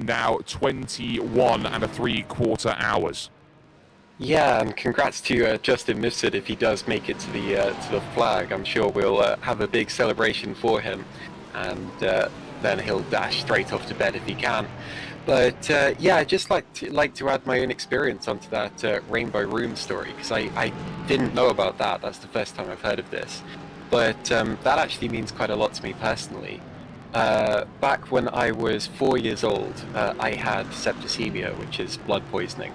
A: now 21 and 3/4 hours.
B: Yeah, and congrats to Justin Mifsud if he does make it to the flag. I'm sure we'll have a big celebration for him, and then he'll dash straight off to bed if he can. But yeah, I'd just like to add my own experience onto that Rainbow Room story, because I didn't know about that. That's the first time I've heard of this. But that actually means quite a lot to me personally. Back when I was 4 years old, I had septicemia, which is blood poisoning.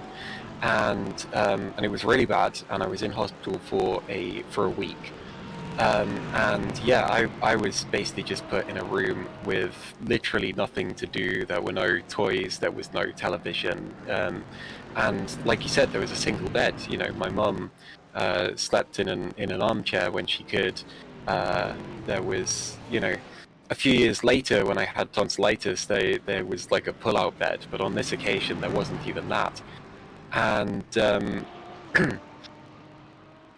B: And it was really bad, and I was in hospital for a week. And yeah, I was basically just put in a room with literally nothing to do. There were no toys, there was no television, and like you said, there was a single bed. You know, my mum slept in an armchair when she could. There was, you know, a few years later when I had tonsillitis, there was like a pull-out bed, but on this occasion there wasn't even that. And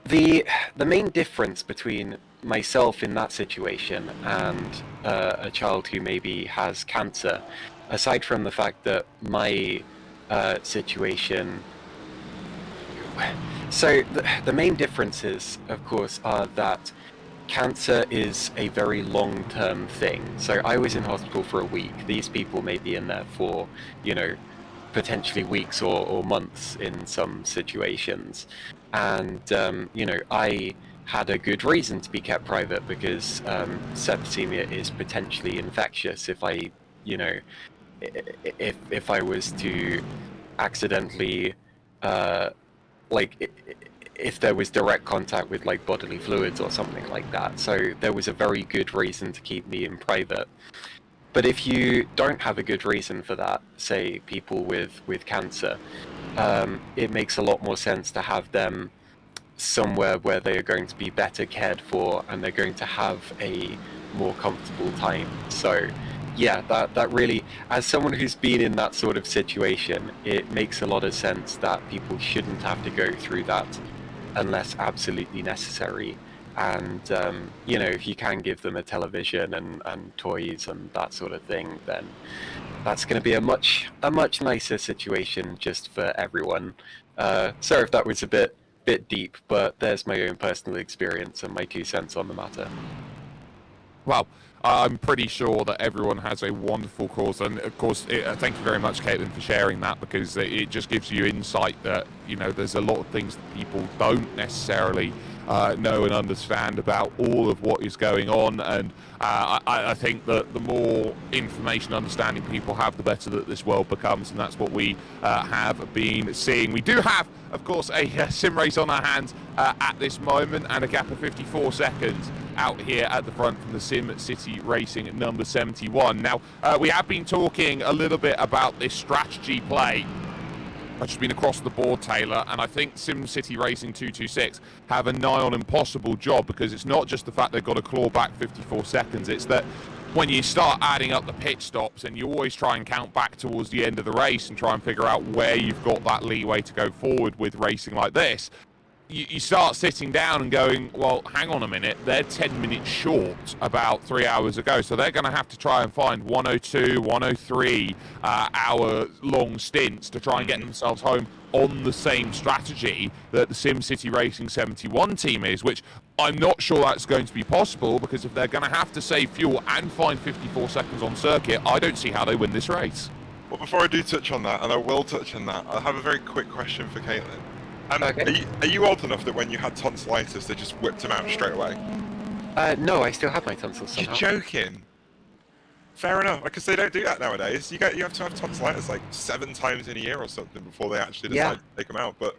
B: the main difference between myself in that situation and a child who maybe has cancer, aside from the fact that my situation, so the main differences, of course, are that cancer is a very long-term thing. So I was in hospital for a week. These people may be in there for, potentially weeks or months in some situations. And, I had a good reason to be kept private because septicemia is potentially infectious if I, if I was to accidentally, like, if there was direct contact with like bodily fluids or something like that. So there was a very good reason to keep me in private. But if you don't have a good reason for that, say people with cancer, it makes a lot more sense to have them somewhere where they are going to be better cared for and they're going to have a more comfortable time. So yeah, that really, as someone who's been in that sort of situation, it makes a lot of sense that people shouldn't have to go through that unless absolutely necessary. And if you can give them a television and toys and that sort of thing, then that's going to be a much nicer situation just for everyone. Sorry if that was a bit deep, but there's my own personal experience and my 2 cents on the matter.
A: Well, I'm pretty sure that everyone has a wonderful cause, and of course, thank you very much, Caitlin, for sharing that, because it just gives you insight that there's a lot of things that people don't necessarily know and understand about all of what is going on, and I think that the more information, understanding people have, the better that this world becomes, and that's what we have been seeing. We do have, of course, a sim race on our hands at this moment, and a gap of 54 seconds out here at the front from the Sim City Racing number 71. Now, we have been talking a little bit about this strategy play, which has been across the board, Taylor, and I think Sim City Racing 226 have a nigh on impossible job, because it's not just the fact they've got to claw back 54 seconds, it's that when you start adding up the pit stops, and you always try and count back towards the end of the race and try and figure out where you've got that leeway to go forward with racing like this, you start sitting down and going, well, hang on a minute, they're 10 minutes short about 3 hours ago, so they're going to have to try and find 102, 103 hour long stints to try and get themselves home on the same strategy that the SimCity Racing 71 team is, which I'm not sure that's going to be possible, because if they're going to have to save fuel and find 54 seconds on circuit, I don't see how they win this race.
C: Well, before I do touch on that, and I will touch on that, I have a very quick question for Caitlin.
B: Okay.
C: Are you old enough that when you had tonsillitis, they just whipped them out straight away?
B: No, I still have my tonsils somehow.
C: You're joking. Fair enough, because they don't do that nowadays. You have to have tonsillitis like 7 times in a year or something before they actually decide to take them out. But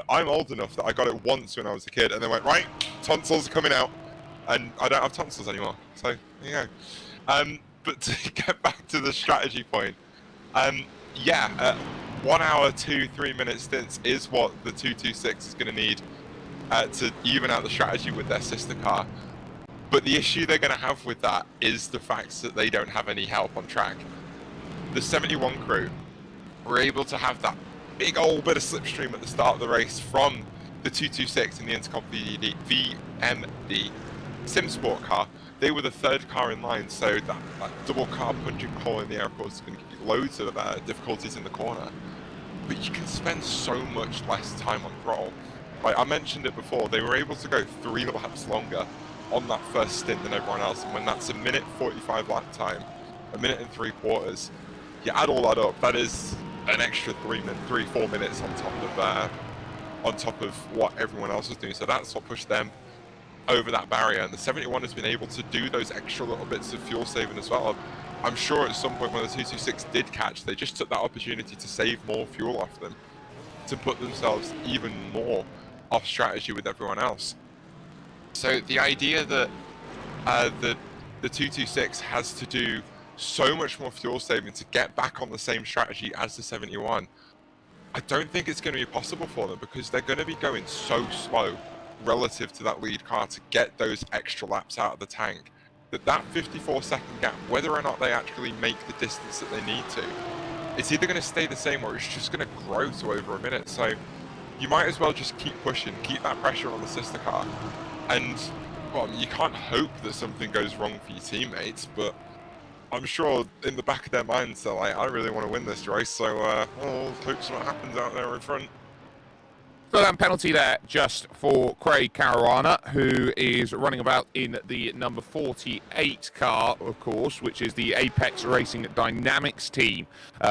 C: I'm old enough that I got it once when I was a kid, and they went, right, tonsils are coming out, and I don't have tonsils anymore. So there you go. But to get back to the strategy point, 1 hour, 2-3 minute stints is what the 226 is going to need to even out the strategy with their sister car. But the issue they're going to have with that is the fact that they don't have any help on track. The 71 crew were able to have that big old bit of slipstream at the start of the race from the 226 in the Intercom VMD Sim Sport car. They were the 3rd car in line, so that double car punching hole in the air, of course, is going to give you loads of difficulties in the corner. But you can spend so much less time on throttle. Like I mentioned it before, they were able to go 3 laps longer on that first stint than everyone else, and when that's a minute 45 lap time, a minute and 3/4, you add all that up, that is an extra 3-4 minutes on top of what everyone else was doing. So that's what pushed them over that barrier, and the 71 has been able to do those extra little bits of fuel saving as well. I'm sure at some point when the 226 did catch, they just took that opportunity to save more fuel off them, to put themselves even more off strategy with everyone else. So the idea that the 226 has to do so much more fuel saving to get back on the same strategy as the 71, I don't think it's going to be possible for them, because they're going to be going so slow relative to that lead car to get those extra laps out of the tank, that 54 second gap, whether or not they actually make the distance that they need to, it's either going to stay the same or it's just going to grow to over a minute. So you might as well just keep pushing, keep that pressure on the sister car, and well, you can't hope that something goes wrong for your teammates, but I'm sure in the back of their minds they're like, I really want to win this race, so I'll hope something happens out there in front.
A: Slowdown penalty there just for Craig Caruana, who is running about in the number 48 car, of course, which is the Apex Racing Dynamics team,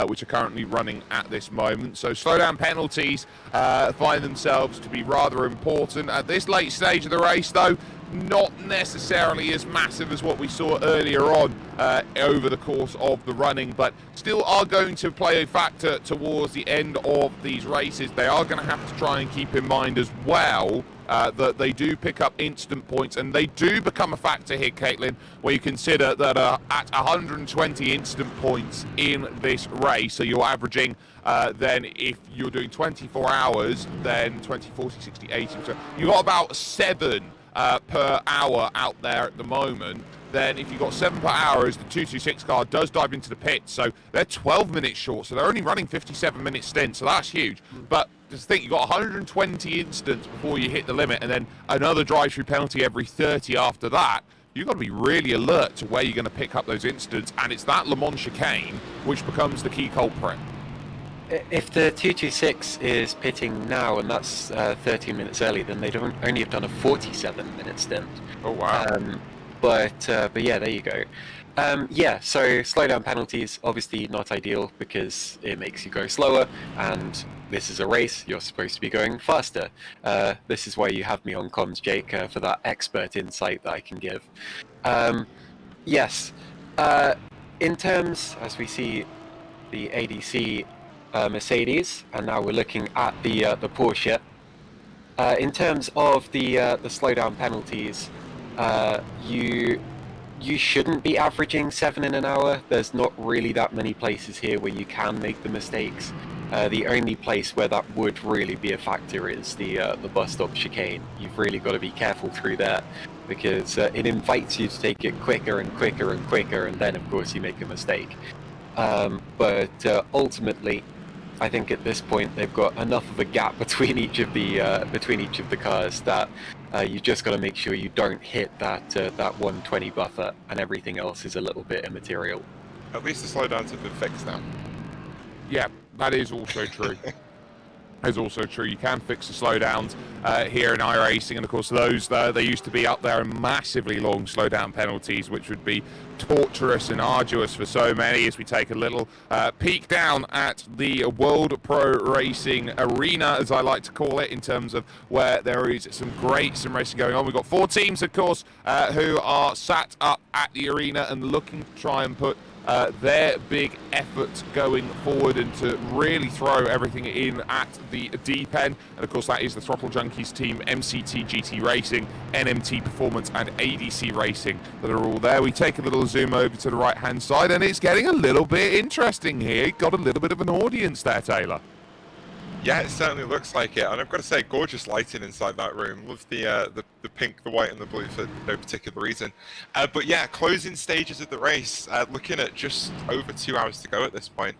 A: which are currently running at this moment. So slowdown penalties find themselves to be rather important. At this late stage of the race, though, not necessarily as massive as what we saw earlier on over the course of the running, but still are going to play a factor towards the end of these races. They are going to have to try and keep in mind as well that they do pick up instant points, and they do become a factor here, Caitlin, where you consider that at 120 instant points in this race, so you're averaging then if you're doing 24 hours, then 20, 40, 60, 80, so you've got about 7 per hour out there at the moment. Then if you've got 7 per hour as the 226 car does dive into the pits, so they're 12 minutes short, so they're only running 57-minute stints, so that's huge. But just think, you've got 120 instants before you hit the limit, and then another drive-through penalty every 30 after that. You've got to be really alert to where you're going to pick up those instants, and it's that Le Mans chicane which becomes the key culprit.
B: If the 226 is pitting now, and that's 13 minutes early, then they'd only have done a 47-minute stint.
A: Oh, wow.
B: But yeah, there you go. Yeah, so slowdown penalties, obviously not ideal because it makes you go slower, and this is a race, you're supposed to be going faster. This is why you have me on comms, Jake, for that expert insight that I can give. Yes, in terms, as we see the ADC Mercedes, and now we're looking at the Porsche. In terms of the slowdown penalties, you shouldn't be averaging 7 in an hour. There's not really that many places here where you can make the mistakes. The only place where that would really be a factor is the bus stop chicane. You've really got to be careful through there, because it invites you to take it quicker and quicker and quicker, and then of course you make a mistake. But ultimately, I think at this point they've got enough of a gap between each of the cars that you just got to make sure you don't hit that 120 buffer, and everything else is a little bit immaterial.
C: At least the slowdowns have been fixed now.
A: Yeah, that is also true. Is also true. You can fix the slowdowns here in iRacing, and of course those they used to be up there in massively long slowdown penalties, which would be torturous and arduous for so many. As we take a little peek down at the World Pro Racing arena, as I like to call it, in terms of where there is some great sim racing going on. We've got 4 teams, of course, who are sat up at the arena and looking to try and put their big efforts going forward and to really throw everything in at the deep end. And of course that is the Throttle Junkies team, MCT GT Racing, NMT Performance and ADC Racing that are all there. We take a little zoom over to the right hand side, and it's getting a little bit interesting here. Got a little bit of an audience there, Taylor.
C: Yeah, it certainly looks like it, and I've got to say, gorgeous lighting inside that room. Love the pink, the white, and the blue for no particular reason. But yeah, closing stages of the race, looking at just over 2 hours to go at this point,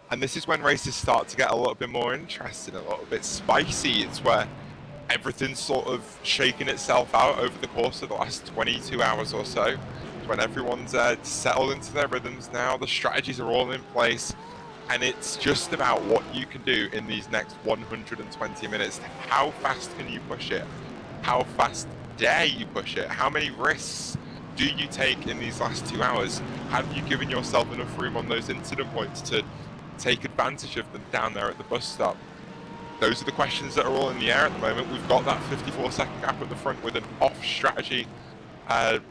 C: and this is when races start to get a little bit more interesting, a little bit spicy. It's where everything's sort of shaking itself out over the course of the last 22 hours or so. It's when everyone's settled into their rhythms now. The strategies are all in place. And it's just about what you can do in these next 120 minutes. How fast can you push it? How fast dare you push it? How many risks do you take in these last 2 hours? Have you given yourself enough room on those incident points to take advantage of them down there at the bus stop? Those are the questions that are all in the air at the moment. We've got that 54-second gap at the front with an off strategy,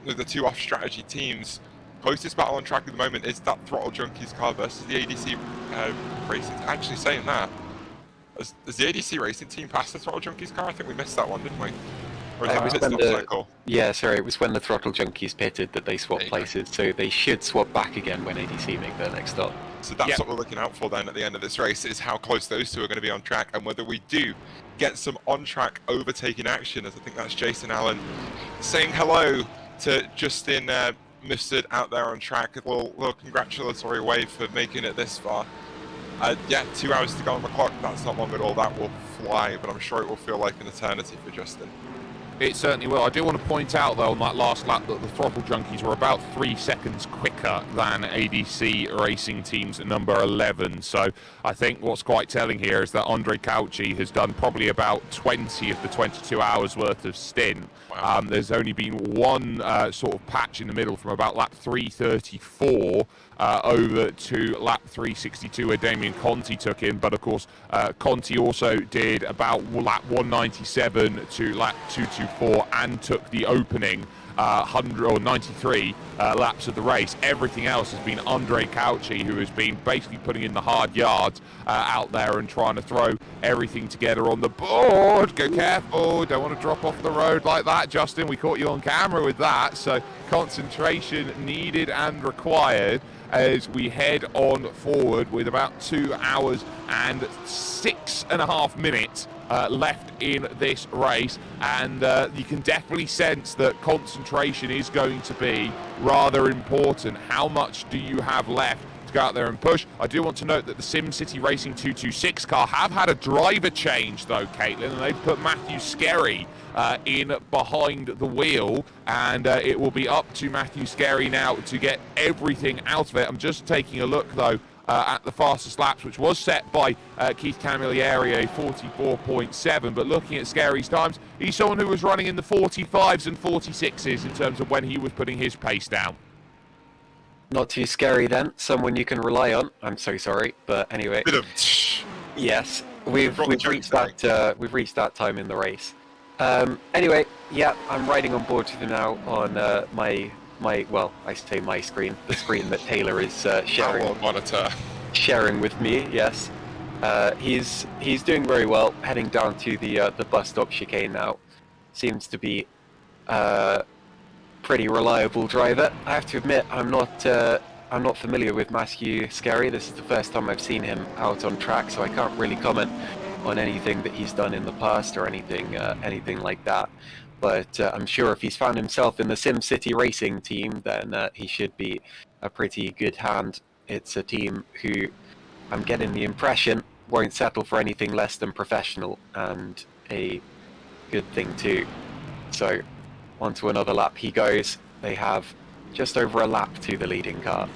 C: with the 2 off strategy teams. Closest battle on track at the moment is that Throttle Junkies car versus the ADC Racing. Actually, saying that, has the ADC Racing team passed the Throttle Junkies car? I think we missed that one, didn't we? Or is that pit stop cycle?
B: Yeah, sorry, it was when the Throttle Junkies pitted that they swapped places, so they should swap back again when ADC make their next stop.
C: So that's what we're looking out for then at the end of this race, is how close those 2 are going to be on track, and whether we do get some on-track overtaking action, as I think that's Jason Allen saying hello to Justin Mifsud out there on track. A little congratulatory wave for making it this far. Yeah, 2 hours to go on the clock. That's not long at all. That will fly, but I'm sure it will feel like an eternity for Justin.
A: It certainly will. I do want to point out, though, on that last lap that the Throttle Junkies were about 3 seconds quicker than ADC Racing Team's number 11. So I think what's quite telling here is that Andre Cauchy has done probably about 20 of the 22 hours worth of stint.
C: Wow.
A: There's only been one sort of patch in the middle from about lap 334 over to lap 362 where Damien Conti took in, but of course Conti also did about lap 197 to lap 224 and took the opening 100 or 93 laps of the race. Everything else has been Andre Cauchy, who has been basically putting in the hard yards out there and trying to throw everything together on the board. Go careful, don't want to drop off the road like that, Justin. We caught you on camera with that, so concentration needed and required as we head on forward with about 2 hours and 6.5 minutes left in this race, and you can definitely sense that concentration is going to be rather important. How much do you have left to go out there and push? I do want to note that the SimCity Racing 226 car have had a driver change though, Caitlin, and they've put Matthew Skerry in behind the wheel, and it will be up to Matthew Skerry now to get everything out of it. I'm just taking a look though at the fastest laps, which was set by Keith Camilleri, 44.7, but looking at Skerry's times, he's someone who was running in the 45s and 46s in terms of when he was putting his pace down.
B: Not too scary then, someone you can rely on. I'm so sorry, but anyway. Yes, we've reached that time in the race. Anyway, yeah, I'm riding on board with you now on my well, I say my screen, the screen that Taylor is sharing.
C: Monitor.
B: Sharing with me, yes. He's doing very well, heading down to the bus stop chicane now. Seems to be pretty reliable driver. I have to admit, I'm not familiar with Matthew Skerry. This is the first time I've seen him out on track, so I can't really comment on anything that he's done in the past or anything like that. But I'm sure if he's found himself in the SimCity Racing team, then he should be a pretty good hand. It's a team who, I'm getting the impression, won't settle for anything less than professional, and a good thing too. So, on to another lap he goes. They have just over a lap to the leading car.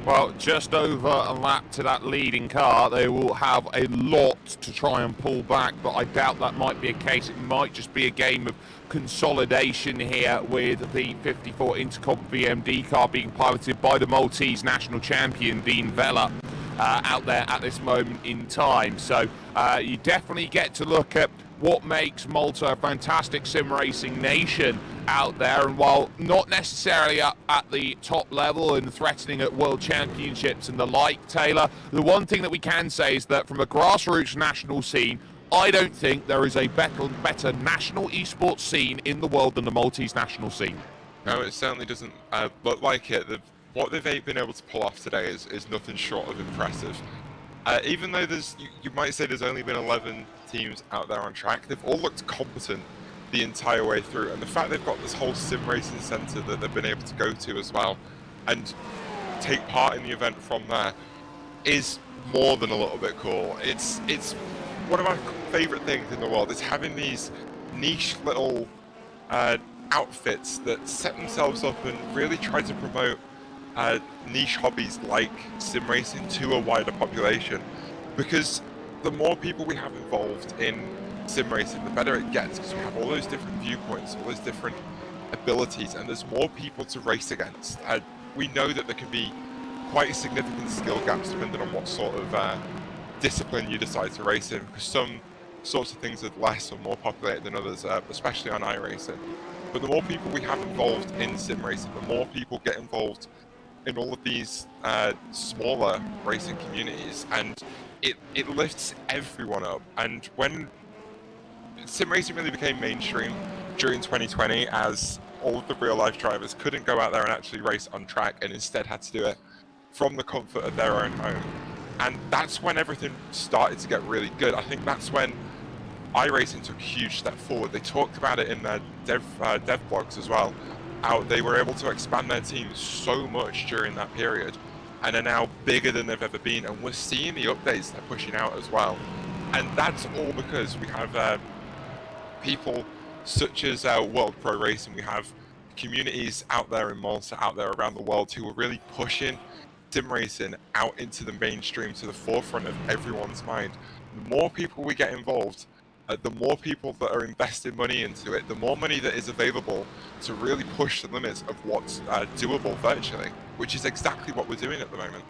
A: Well, just over a lap to that leading car. They will have a lot to try and pull back, but I doubt that might be a case. It might just be a game of consolidation here with the 54 Intercom VMD car being piloted by the Maltese national champion Dean Vella out there at this moment in time. So you definitely get to look at what makes Malta a fantastic sim racing nation out there, and while not necessarily at the top level and threatening at world championships and the like, Taylor, the one thing that we can say is that from a grassroots national scene, I don't think there is a better national esports scene in the world than the Maltese national scene.
C: No, it certainly doesn't look like it. What they've been able to pull off today is nothing short of impressive. Even though you might say there's only been 11 teams out there on track, they've all looked competent the entire way through, and the fact they've got this whole sim racing centre that they've been able to go to as well and take part in the event from there is more than a little bit cool. It's one of my favourite things in the world is having these niche little outfits that set themselves up and really try to promote niche hobbies like sim racing to a wider population, because the more people we have involved in sim racing, the better it gets, because we have all those different viewpoints, all those different abilities, and there's more people to race against. We know that there can be quite significant skill gaps depending on what sort of discipline you decide to race in, because some sorts of things are less or more populated than others, especially on iRacing. But the more people we have involved in sim racing, the more people get involved in all of these smaller racing communities, and it lifts everyone up. And when sim racing really became mainstream during 2020, as all of the real life drivers couldn't go out there and actually race on track and instead had to do it from the comfort of their own home, and that's when everything started to get really good. I think that's when iRacing took a huge step forward. They talked about it in their dev blogs as well, how they were able to expand their team so much during that period and are now bigger than they've ever been, and we're seeing the updates they're pushing out as well. And that's all because we have people such as World Pro Racing. We have communities out there in Malta, out there around the world, who are really pushing sim racing out into the mainstream, to the forefront of everyone's mind. The more people we get involved, the more people that are investing money into it, the more money that is available to really push the limits of what's doable virtually, which is exactly what we're doing at the moment.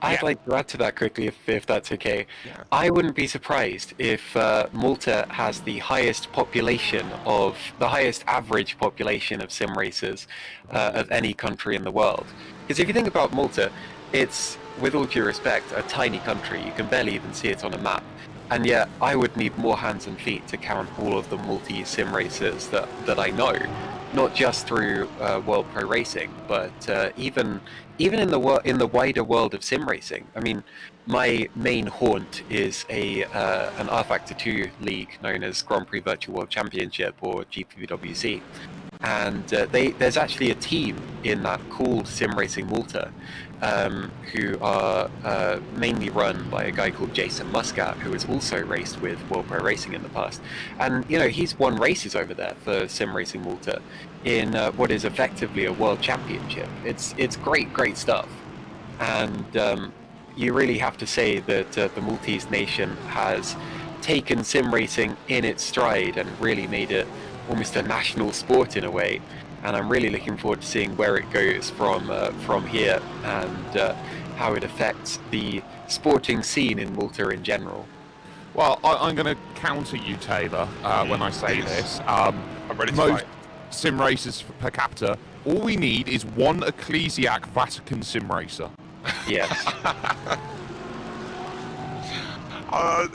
B: I'd like to add to that quickly, if that's okay.
C: Yeah.
B: I wouldn't be surprised if Malta has the highest average population of sim racers of any country in the world. Because if you think about Malta, it's, with all due respect, a tiny country. You can barely even see it on a map. And yet, I would need more hands and feet to count all of the multi sim racers that I know, not just through World Pro Racing, but even in the wider world of sim racing. I mean, my main haunt is an R Factor 2 league known as Grand Prix Virtual World Championship, or GPWC. And there's actually a team in that called Sim Racing Malta, who are mainly run by a guy called Jason Muscat, who has also raced with World Pro Racing in the past. And, he's won races over there for Sim Racing Malta in what is effectively a world championship. It's great stuff. And you really have to say that the Maltese nation has taken sim racing in its stride and really made it almost a national sport in a way. And I'm really looking forward to seeing where it goes from here, and how it affects the sporting scene in Malta in general.
A: Well, I'm going to counter you, Taylor, when I say this.
C: I'm ready to
A: Most
C: fight.
A: sim racers per capita, all we need is one ecclesiac Vatican sim racer.
B: Yes.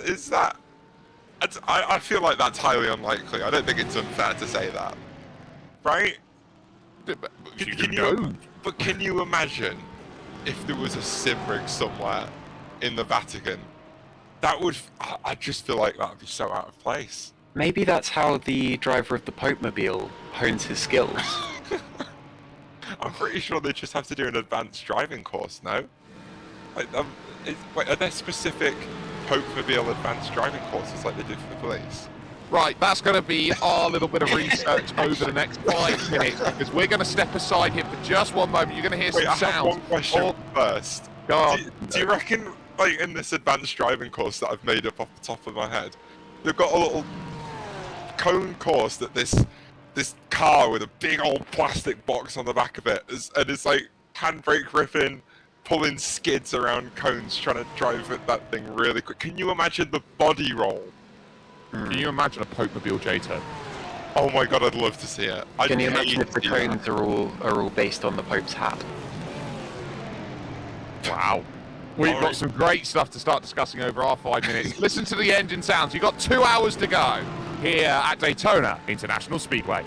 C: Is that... I feel like that's highly unlikely. I don't think it's unfair to say that. Right? Can you imagine if there was a sim rig somewhere in the Vatican? I just feel like that would be so out of place.
B: Maybe that's how the driver of the Pope-mobile hones his skills.
C: I'm pretty sure they just have to do an advanced driving course, no? Wait, are there specific Pope-mobile advanced driving courses like they do for the police?
A: Right, that's going to be our little bit of research over the next 5 minutes, because we're going to step aside here for just one moment. You're going to hear some
C: I
A: sounds.
C: have one question first.
A: Go on.
C: Do you reckon, like, in this advanced driving course that I've made up off the top of my head, they've got a little cone course that this car with a big old plastic box on the back of it and it's like handbrake ripping, pulling skids around cones, trying to drive that thing really quick? Can you imagine the body roll?
A: Can you imagine a Pope-mobile J-Turn?
C: Oh my god, I'd love to see it.
B: Can you imagine if the cones are all based on the Pope's hat?
A: Wow. We've got some great stuff to start discussing over our 5 minutes. Listen to the engine sounds. You've got 2 hours to go here at Daytona International Speedway.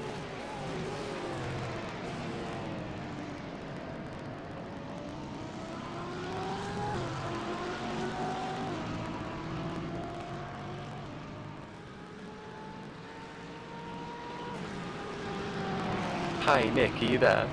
B: Hi, Nick, are you there?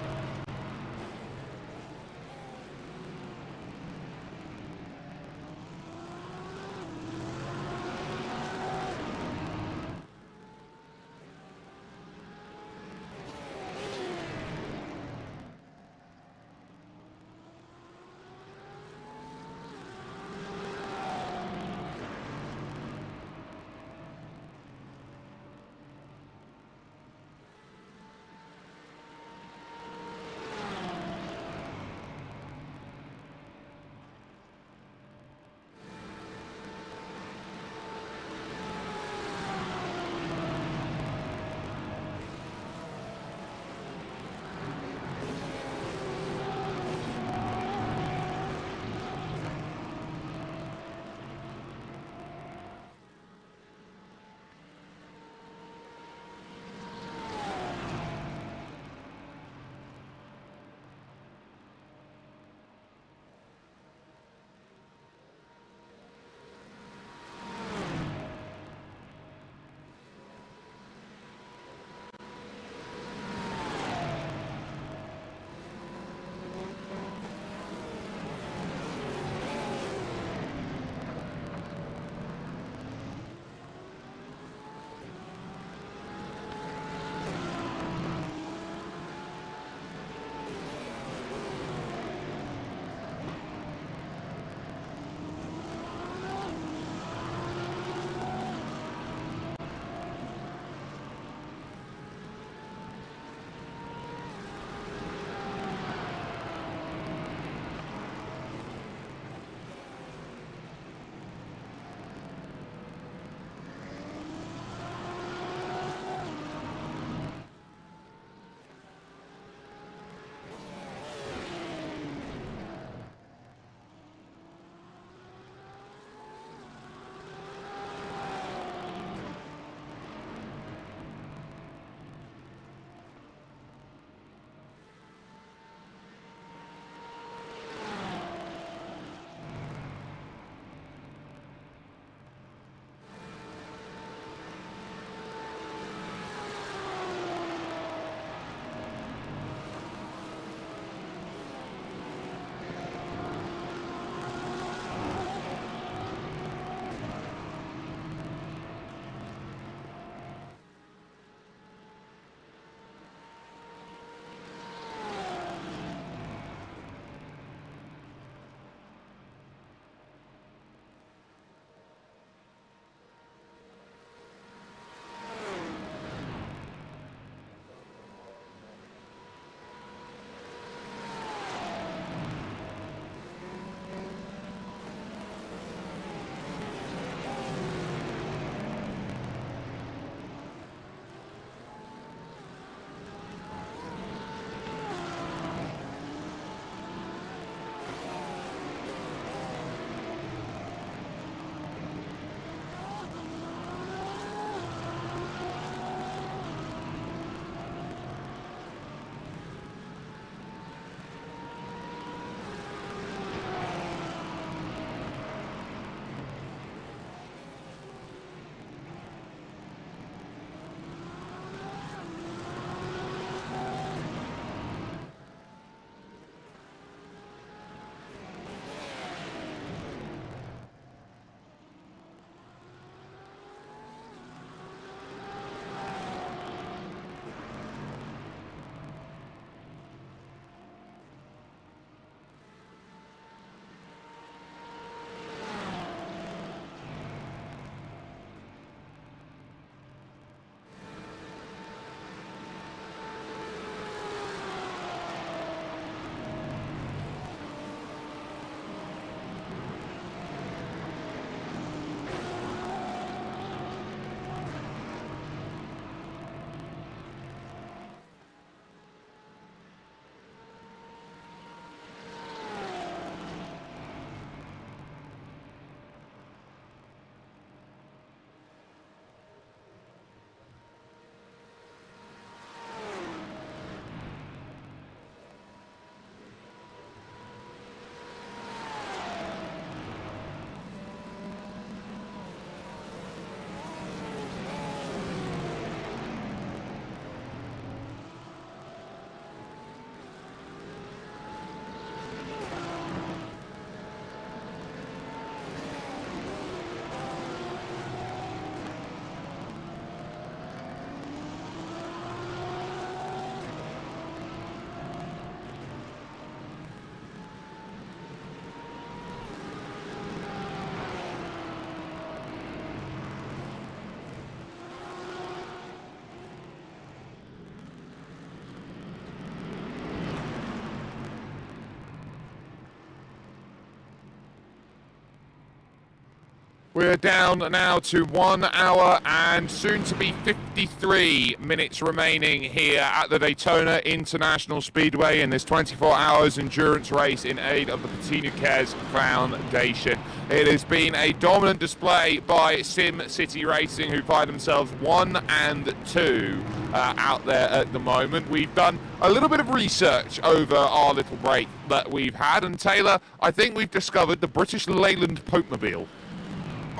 A: We're down now to 1 hour and soon to be 53 minutes remaining here at the Daytona International Speedway in this 24 hours endurance race in aid of the Puttinu Cares Foundation. It has been a dominant display by Sim City Racing, who find themselves 1 and 2 out there at the moment. We've done a little bit of research over our little break that we've had, and Taylor, I think we've discovered the British Leyland Popemobile.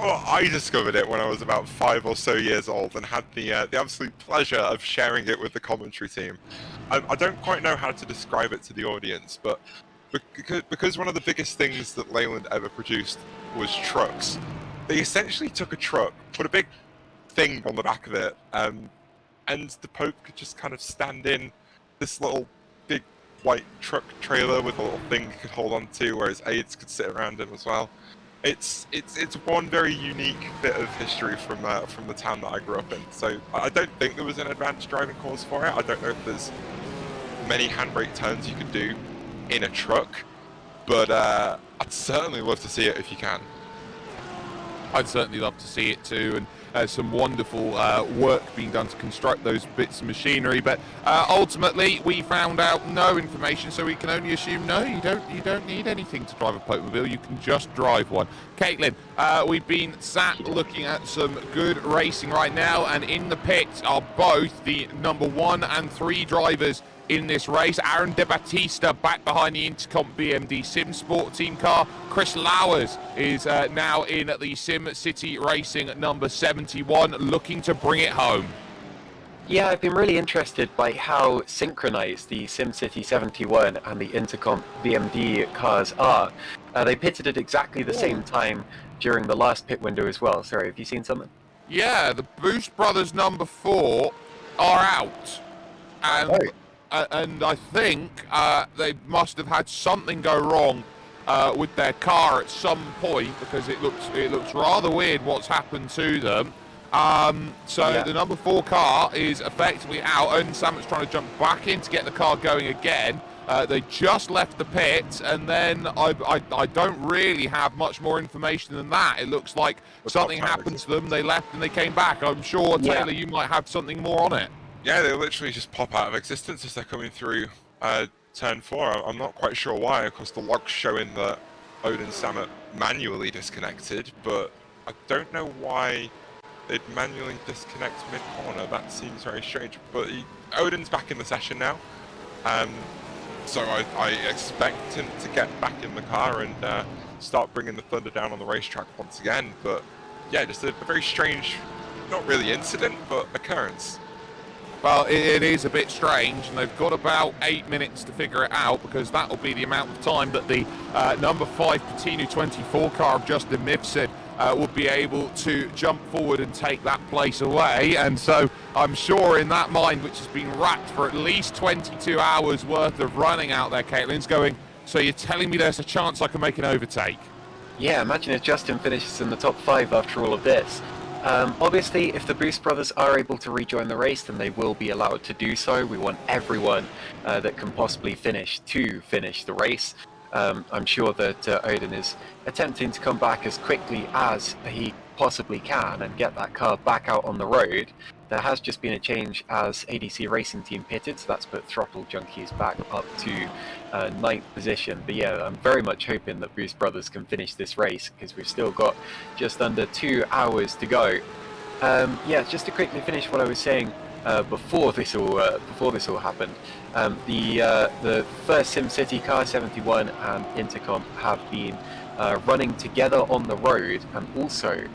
C: Oh, I discovered it when I was about 5 or so years old and had the absolute pleasure of sharing it with the commentary team. I don't quite know how to describe it to the audience, but because one of the biggest things that Leyland ever produced was trucks, they essentially took a truck, put a big thing on the back of it, and the Pope could just kind of stand in this little big white truck trailer with a little thing he could hold on to, where his aides could sit around him as well. It's one very unique bit of history from the town that I grew up in. So I don't think there was an advanced driving course for it. I don't know if there's many handbrake turns you could do in a truck, but I'd certainly love to see it if you can.
A: I'd certainly love to see it too, and some wonderful work being done to construct those bits of machinery. But ultimately, we found out no information, so we can only assume no, you don't need anything to drive a Popemobile. You can just drive one. Caitlin, we've been sat looking at some good racing right now, and in the pits are both the number 1 and 3 drivers in this race. Aaron De Battista back behind the Intercom BMD Sim Sport Team car. Chris Lowers is now in the Sim City Racing number 71, looking to bring it home.
B: Yeah, I've been really interested by how synchronized the SimCity 71 and the Intercom VMD cars are. They pitted at exactly the same time during the last pit window as well. Sorry, have you seen something?
A: Yeah, the Boost Brothers number 4 are out. And I think they must have had something go wrong with their car at some point, because it looks rather weird what's happened to them. The number 4 car is effectively out, and Sam's trying to jump back in to get the car going again. They just left the pit, and then I don't really have much more information than that. It looks like something happened to them, they left and they came back. I'm sure, Taylor, you might have something more on it.
C: Yeah, they literally just pop out of existence as they're coming through turn 4. I'm not quite sure why. Of course, the log's showing that Odin Samet manually disconnected, but I don't know why they'd manually disconnect mid-corner. That seems very strange. But Odin's back in the session now, so I expect him to get back in the car and start bringing the thunder down on the racetrack once again. But yeah, just a very strange, not really incident, but occurrence.
A: Well, it is a bit strange, and they've got about 8 minutes to figure it out, because that will be the amount of time that the number 5 Puttinu 24 car of Justin Mifsud will be able to jump forward and take that place away. And so I'm sure in that mind, which has been racked for at least 22 hours worth of running out there, Caitlin's going, so you're telling me there's a chance I can make an overtake?
B: Yeah, imagine if Justin finishes in the top 5 after all of this. Obviously, if the Boost Brothers are able to rejoin the race, then they will be allowed to do so. We want everyone that can possibly finish to finish the race. I'm sure that Odin is attempting to come back as quickly as he possibly can and get that car back out on the road. There has just been a change as ADC Racing Team pitted, so that's put Throttle Junkies back up to 9th position. But yeah, I'm very much hoping that Boost Brothers can finish this race, because we've still got just under 2 hours to go. Yeah, just to quickly finish what I was saying before this all happened. The first SimCity car 71 and Intercom have been running together on the road, and also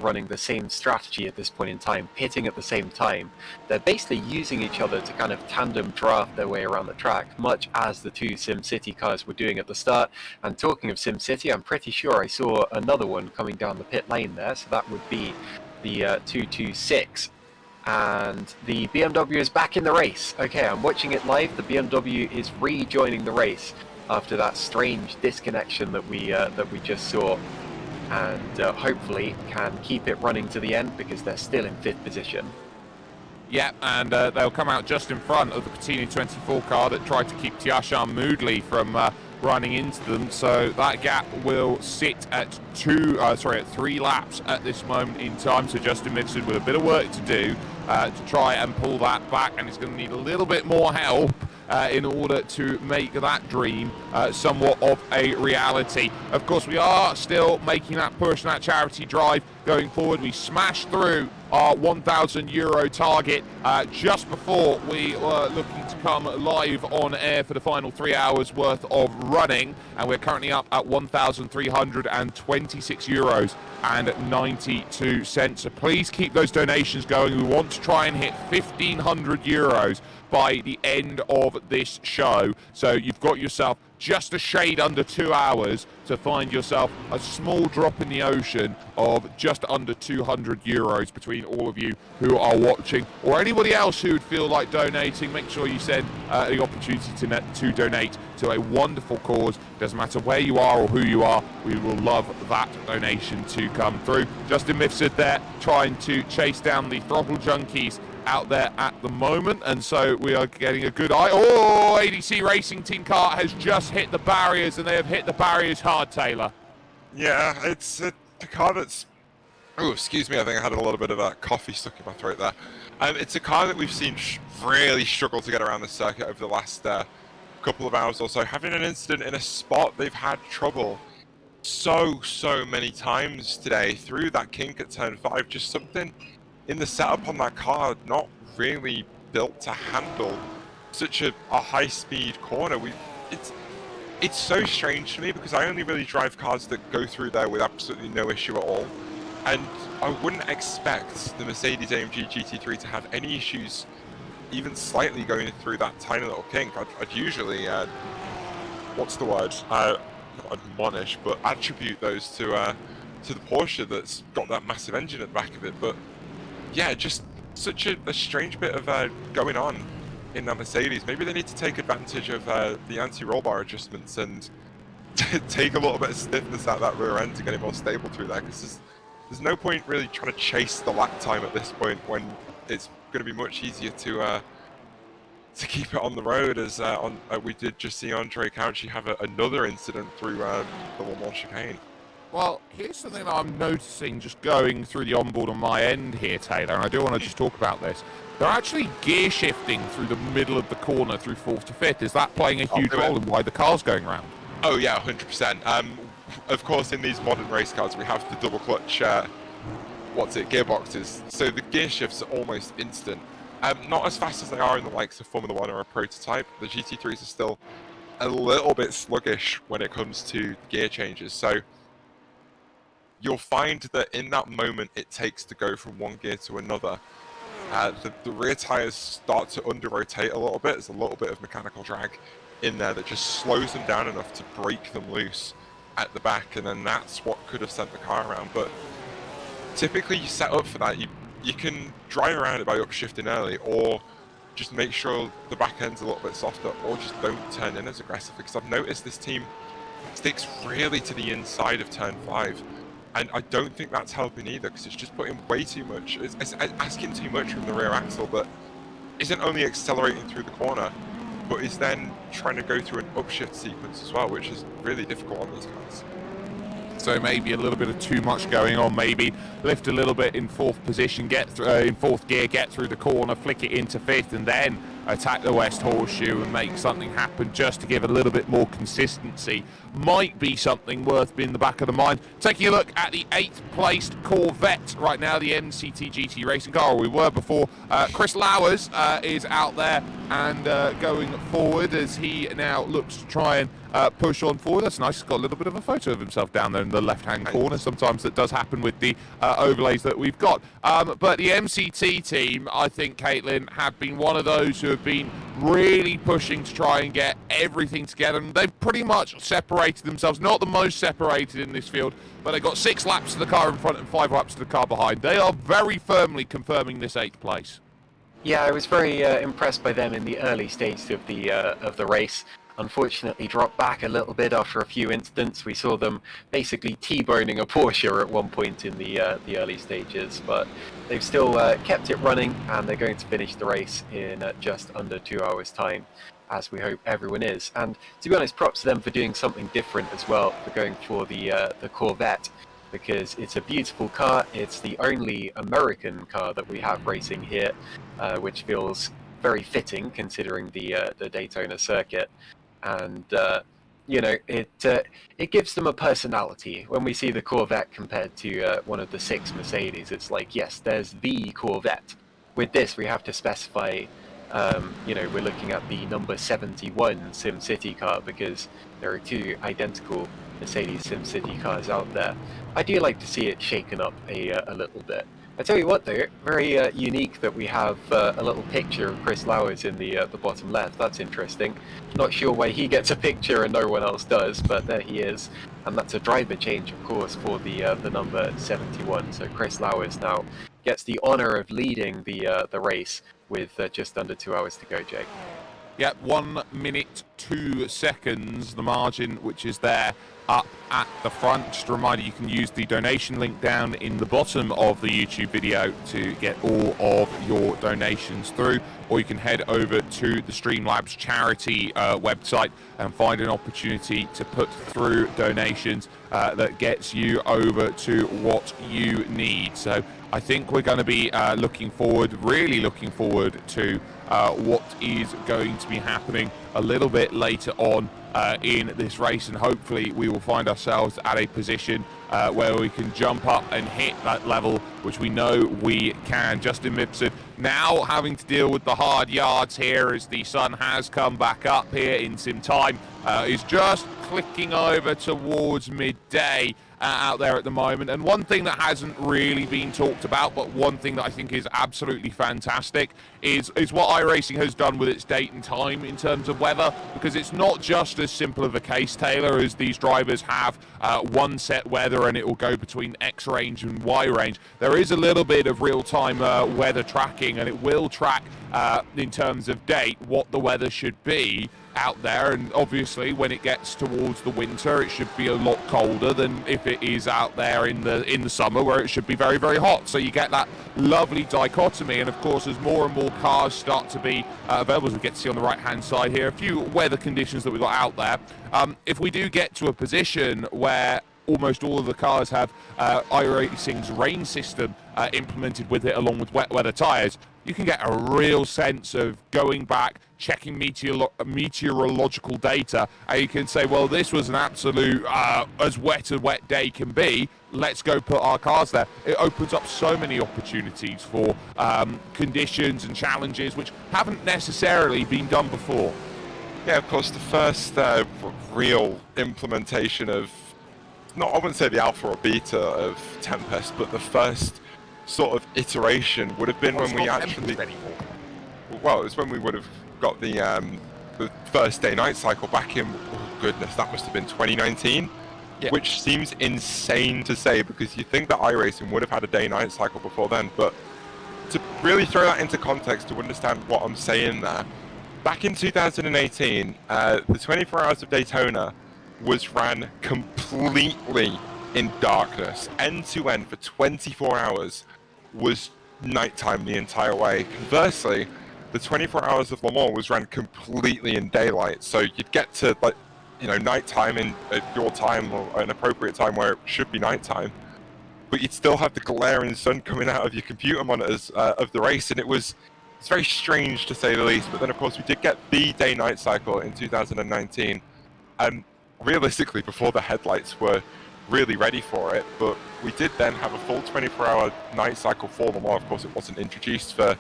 B: running the same strategy at this point in time, pitting at the same time. They're basically using each other to kind of tandem draft their way around the track, much as the 2 SimCity cars were doing at the start. And talking of SimCity, I'm pretty sure I saw another one coming down the pit lane there, so that would be the 226. And the BMW is back in the race. Okay, I'm watching it live. The BMW is rejoining the race after that strange disconnection that we just saw, and hopefully can keep it running to the end, because they're still in 5th position.
A: Yeah, and they'll come out just in front of the Puttinu 24 car that tried to keep Tiashan Moodley from running into them. So that gap will sit at 3 laps at this moment in time. So Justin Mifsud with a bit of work to do to try and pull that back, and he's going to need a little bit more help in order to make that dream somewhat of a reality. Of course, we are still making that push and that charity drive going forward. We smashed through our €1,000 target just before we were looking to come live on air for the final 3 hours worth of running, and we're currently up at €1,326.92. So please keep those donations going. We want to try and hit €1,500 by the end of this show. So you've got yourself just a shade under 2 hours to find yourself a small drop in the ocean of just under €200 between all of you who are watching, or anybody else who would feel like donating. Make sure you send the opportunity to donate to a wonderful cause. Doesn't matter where you are or who you are, we will love that donation to come through. Justin Mifsud there trying to chase down the throttle junkies out there at the moment, and so we are getting a good eye. Oh, ADC Racing Team car has just hit the barriers, and they have hit the barriers hard, Taylor.
C: Yeah, it's a car that's... Oh, excuse me, I think I had a little bit of coffee stuck in my throat there. It's a car that we've seen really struggle to get around the circuit over the last couple of hours or so. Having an incident in a spot they've had trouble so many times today through that kink at turn 5, just something in the setup on that car not really built to handle such a high-speed corner. It's so strange to me, because I only really drive cars that go through there with absolutely no issue at all, and I wouldn't expect the Mercedes-AMG GT3 to have any issues even slightly going through that tiny little kink. I'd usually what's the word, not admonish, but attribute those to the Porsche that's got that massive engine at the back of it. But yeah, just such a strange bit of going on in that Mercedes. Maybe they need to take advantage of the anti-roll bar adjustments and take a little bit of stiffness out of that rear end to get it more stable through there, because there's no point really trying to chase the lap time at this point when it's going to be much easier to keep it on the road, as we did just see Andre Cauchy have another incident through the Le Mans chicane.
A: Well, here's something that I'm noticing just going through the onboard on my end here, Taylor, and I do want to just talk about this. They're actually gear shifting through the middle of the corner through 4th to 5th. Is that playing a huge role in why the car's going around?
C: Oh yeah, 100%. Of course, in these modern race cars, we have the double clutch, gearboxes. So the gear shifts are almost instant. Not as fast as they are in the likes of Formula 1 or a prototype. The GT3s are still a little bit sluggish when it comes to gear changes. So you'll find that in that moment it takes to go from one gear to another, the rear tyres start to under-rotate a little bit. There's a little bit of mechanical drag in there that just slows them down enough to break them loose at the back, and then that's what could have sent the car around. But typically you set up for that. You can drive around it by upshifting early, or just make sure the back end's a little bit softer, or just don't turn in as aggressive, because I've noticed this team sticks really to the inside of turn 5. And I don't think that's helping either, because it's just putting way too much, it's asking too much from the rear axle that isn't only accelerating through the corner, but is then trying to go through an upshift sequence as well, which is really difficult on these cars.
A: So maybe a little bit of too much going on. Maybe lift a little bit in 4th position, get through, in 4th gear, get through the corner, flick it into 5th, and then attack the West Horseshoe and make something happen just to give a little bit more consistency. Might be something worth being in the back of the mind. Taking a look at the 8th placed Corvette right now, the NCT GT racing car we were before. Chris Lowers is out there and going forward as he now looks to try and push on forward. That's nice. He's got a little bit of a photo of himself down there in the left-hand corner. Sometimes that does happen with the overlays that we've got. But the MCT team, I think, Caitlin, have been one of those who have been really pushing to try and get everything together. And they've pretty much separated themselves. Not the most separated in this field, but they've got 6 laps to the car in front and 5 laps to the car behind. They are very firmly confirming this 8th place.
B: Yeah, I was very impressed by them in the early stages of the race. Unfortunately dropped back a little bit after a few incidents. We saw them basically T-boning a Porsche at one point in the early stages, but they've still kept it running, and they're going to finish the race in just under 2 hours' time. as we hope everyone is. And to be honest, props to them for doing something different as well, for going for the Corvette, because it's a beautiful car. It's the only American car that we have racing here, which feels very fitting considering the Daytona circuit. And you know, it gives them a personality. When we see the Corvette compared to one of the 6 Mercedes, it's like, yes, there's the Corvette. With this, we have to specify, you know, we're looking at the number 71 SimCity car, because there are 2 identical Mercedes SimCity cars out there. I do like to see it shaken up a little bit. I tell you what though, very unique that we have a little picture of Chris Lowers in the bottom left. That's interesting. Not sure why he gets a picture and no one else does, but there he is. And that's a driver change, of course, for the number 71. So Chris Lowers now gets the honour of leading the race with just under 2 hours to go, Jake.
A: Yep, 1 minute 2 seconds, the margin which is there up at the front. Just a reminder, you can use the donation link down in the bottom of the YouTube video to get all of your donations through, or you can head over to the Streamlabs charity website and find an opportunity to put through donations that gets you over to what you need. So I think we're going to be really looking forward to what is going to be happening a little bit later on in this race, and hopefully we will find ourselves at a position where we can jump up and hit that level, which we know we can. Justin Mifsud now having to deal with the hard yards here as the sun has come back up here in sim time, is just clicking over towards midday out there at the moment. And one thing that hasn't really been talked about, but one thing that I think is absolutely fantastic, is what iRacing has done with its date and time in terms of weather, because it's not just as simple of a case, Taylor, as these drivers have one set weather and it will go between X range and Y range. There is a little bit of real-time weather tracking, and it will track in terms of date what the weather should be out there. And obviously when it gets towards the winter, it should be a lot colder than if it is out there in the summer, where it should be very, very hot. So you get that lovely dichotomy. And of course, as more and more cars start to be available, as we get to see on the right hand side here, a few weather conditions that we've got out there. If we do get to a position where almost all of the cars have iRacing's rain system implemented with it, along with wet weather tyres, you can get a real sense of going back, checking meteorological data, and you can say, well, this was an absolute as wet a wet day can be, let's go put our cars there. It opens up so many opportunities for conditions and challenges which haven't necessarily been done before.
C: Yeah, of course, the first real implementation of, I wouldn't say the alpha or beta of Tempest, but the first sort of iteration would have been when we actually... Well, it was when we would have got the first day-night cycle back in, oh goodness, that must have been 2019, yeah. Which seems insane to say, because you think that iRacing would have had a day-night cycle before then, but to really throw that into context to understand what I'm saying there, back in 2018, the 24 Hours of Daytona was ran completely in darkness. End to end for 24 hours was nighttime the entire way. Conversely, the 24 Hours of Le Mans was ran completely in daylight. So you'd get to, like, you know, nighttime in your time, or an appropriate time where it should be nighttime, but you'd still have the glaring sun coming out of your computer monitors of the race, and it's very strange to say the least. But then, of course, we did get the day-night cycle in 2019, and realistically, before the headlights were really ready for it, but we did then have a full 24-hour night cycle for Le Mans. Of course, it wasn't introduced for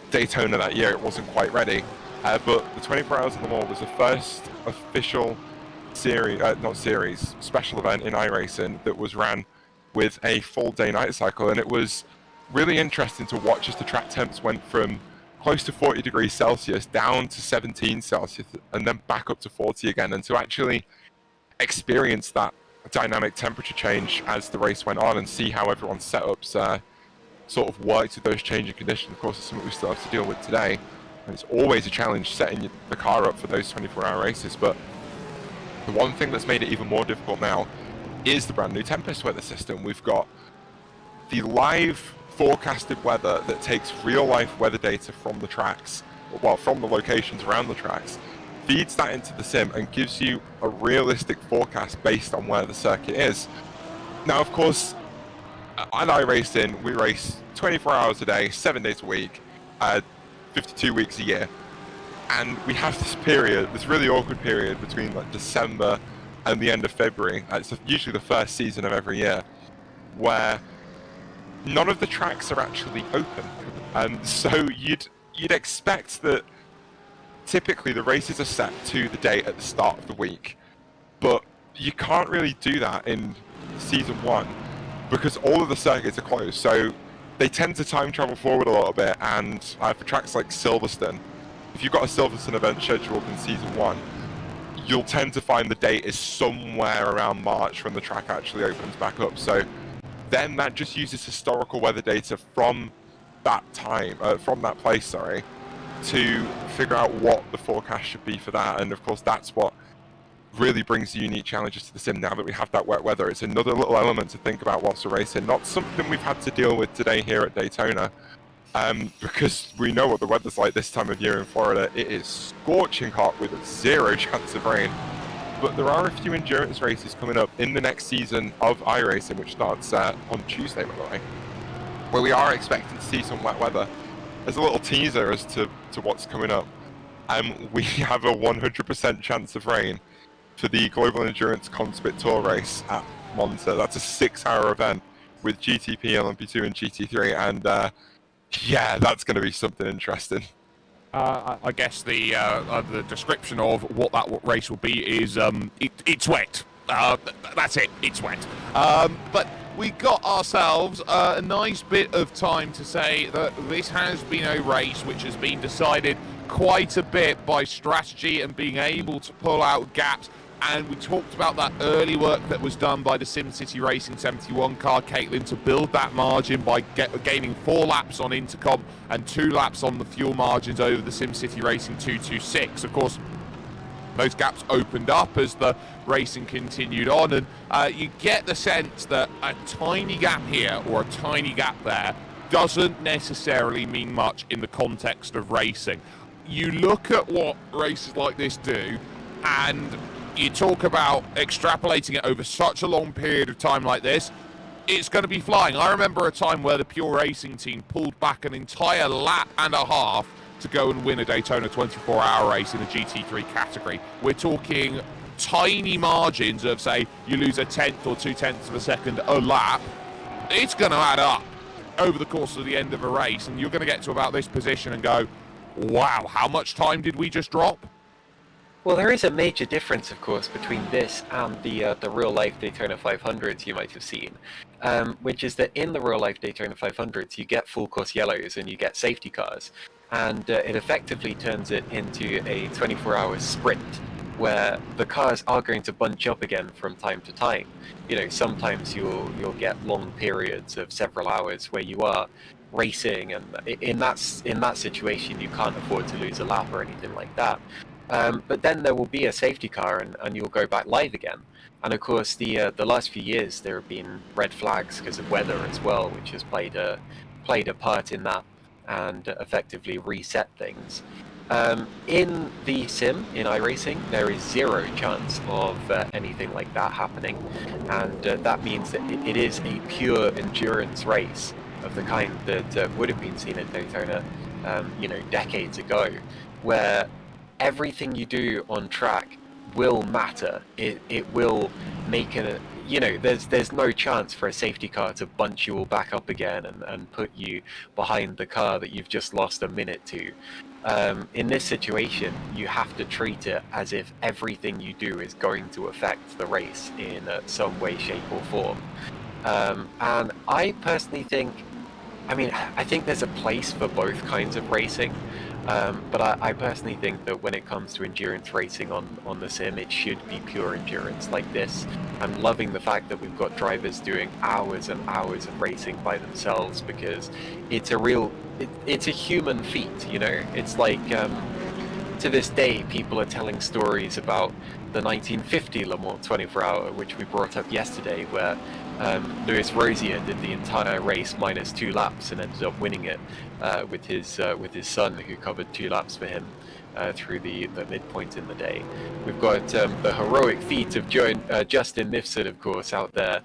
C: Daytona that year, it wasn't quite ready, but the 24 Hours of Le Mans was the first official special event in iRacing that was ran with a full day-night cycle, and it was really interesting to watch as the track temps went from close to 40 degrees Celsius down to 17 Celsius and then back up to 40 again, and to actually experience that dynamic temperature change as the race went on and see how everyone's setups sort of worked with those changing conditions. Of course, it's something we still have to deal with today, and it's always a challenge setting the car up for those 24-hour races. But the one thing that's made it even more difficult now is the brand new Tempest weather system. We've got the live forecasted weather that takes real life weather data from the tracks, well, from the locations around the tracks, feeds that into the sim and gives you a realistic forecast based on where the circuit is. Now, of course, at iRacing, we race 24 hours a day, 7 days a week, 52 weeks a year. And we have this period, this really awkward period between like December and the end of February. It's usually the first season of every year, where none of the tracks are actually open. So you'd expect that typically the races are set to the date at the start of the week, but you can't really do that in season 1 because all of the circuits are closed. So they tend to time travel forward a little bit, and for tracks like Silverstone, if you've got a Silverstone event scheduled in season 1, you'll tend to find the date is somewhere around March when the track actually opens back up. So then that just uses historical weather data from that time, from that place, sorry, to figure out what the forecast should be for that. And of course, that's what really brings the unique challenges to the sim now that we have that wet weather. It's another little element to think about whilst we're racing. Not something we've had to deal with today here at Daytona, because we know what the weather's like this time of year in Florida. It is scorching hot with zero chance of rain. But there are a few endurance races coming up in the next season of iRacing, which starts on Tuesday, by the way, where we are expecting to see some wet weather. As a little teaser as to what's coming up, we have a 100% chance of rain for the Global Endurance Conspit Tour race at Monza. That's a 6-hour event with GTP, LMP2 and GT3, and yeah, that's going to be something interesting.
A: I guess the description of what that race will be is it's wet. That's it, it's wet. But we got ourselves a nice bit of time to say that this has been a race which has been decided quite a bit by strategy and being able to pull out gaps. And we talked about that early work that was done by the SimCity Racing 71 car, Caitlin, to build that margin by gaining 4 laps on Intercom and 2 laps on the fuel margins over the SimCity Racing 226. Of course, those gaps opened up as the racing continued on, and you get the sense that a tiny gap here or a tiny gap there doesn't necessarily mean much in the context of racing. You look at what races like this do, and you talk about extrapolating it over such a long period of time like this, it's going to be flying. I remember a time where the Pure Racing team pulled back an entire lap and a half to go and win a Daytona 24-hour race in the GT3 category. We're talking tiny margins of, say, you lose a tenth or 2/10 of a second a lap. It's going to add up over the course of the end of a race, and you're going to get to about this position and go, wow, how much time did we just drop?
B: Well, there is a major difference, of course, between this and the real-life Daytona 500s you might have seen, which is that in the real-life Daytona 500s, you get full-course yellows and you get safety cars, and it effectively turns it into a 24-hour sprint, where the cars are going to bunch up again from time to time. You know, sometimes you'll get long periods of several hours where you are racing, and in that situation, you can't afford to lose a lap or anything like that. But then there will be a safety car, and you'll go back live again. And of course, the last few years there have been red flags because of weather as well, which has played a part in that and effectively reset things. In the sim, in iRacing, there is 0 chance of anything like that happening, and that means that it is a pure endurance race of the kind that would have been seen at Daytona, decades ago, where everything you do on track will matter. It will make there's no chance for a safety car to bunch you all back up again and put you behind the car that you've just lost a minute to. In this situation, you have to treat it as if everything you do is going to affect the race in some way, shape or form. And I personally think, I think there's a place for both kinds of racing. But I personally think that when it comes to endurance racing on the sim, it should be pure endurance like this. I'm loving the fact that we've got drivers doing hours and hours of racing by themselves, because it's a human feat, you know? It's like, to this day, people are telling stories about the 1950 Le Mans 24-hour, which we brought up yesterday, where Louis Rosier did the entire race minus 2 laps and ended up winning it with his son, who covered 2 laps for him. through the midpoint in the day. We've got the heroic feat of Justin Mifsud, of course, out there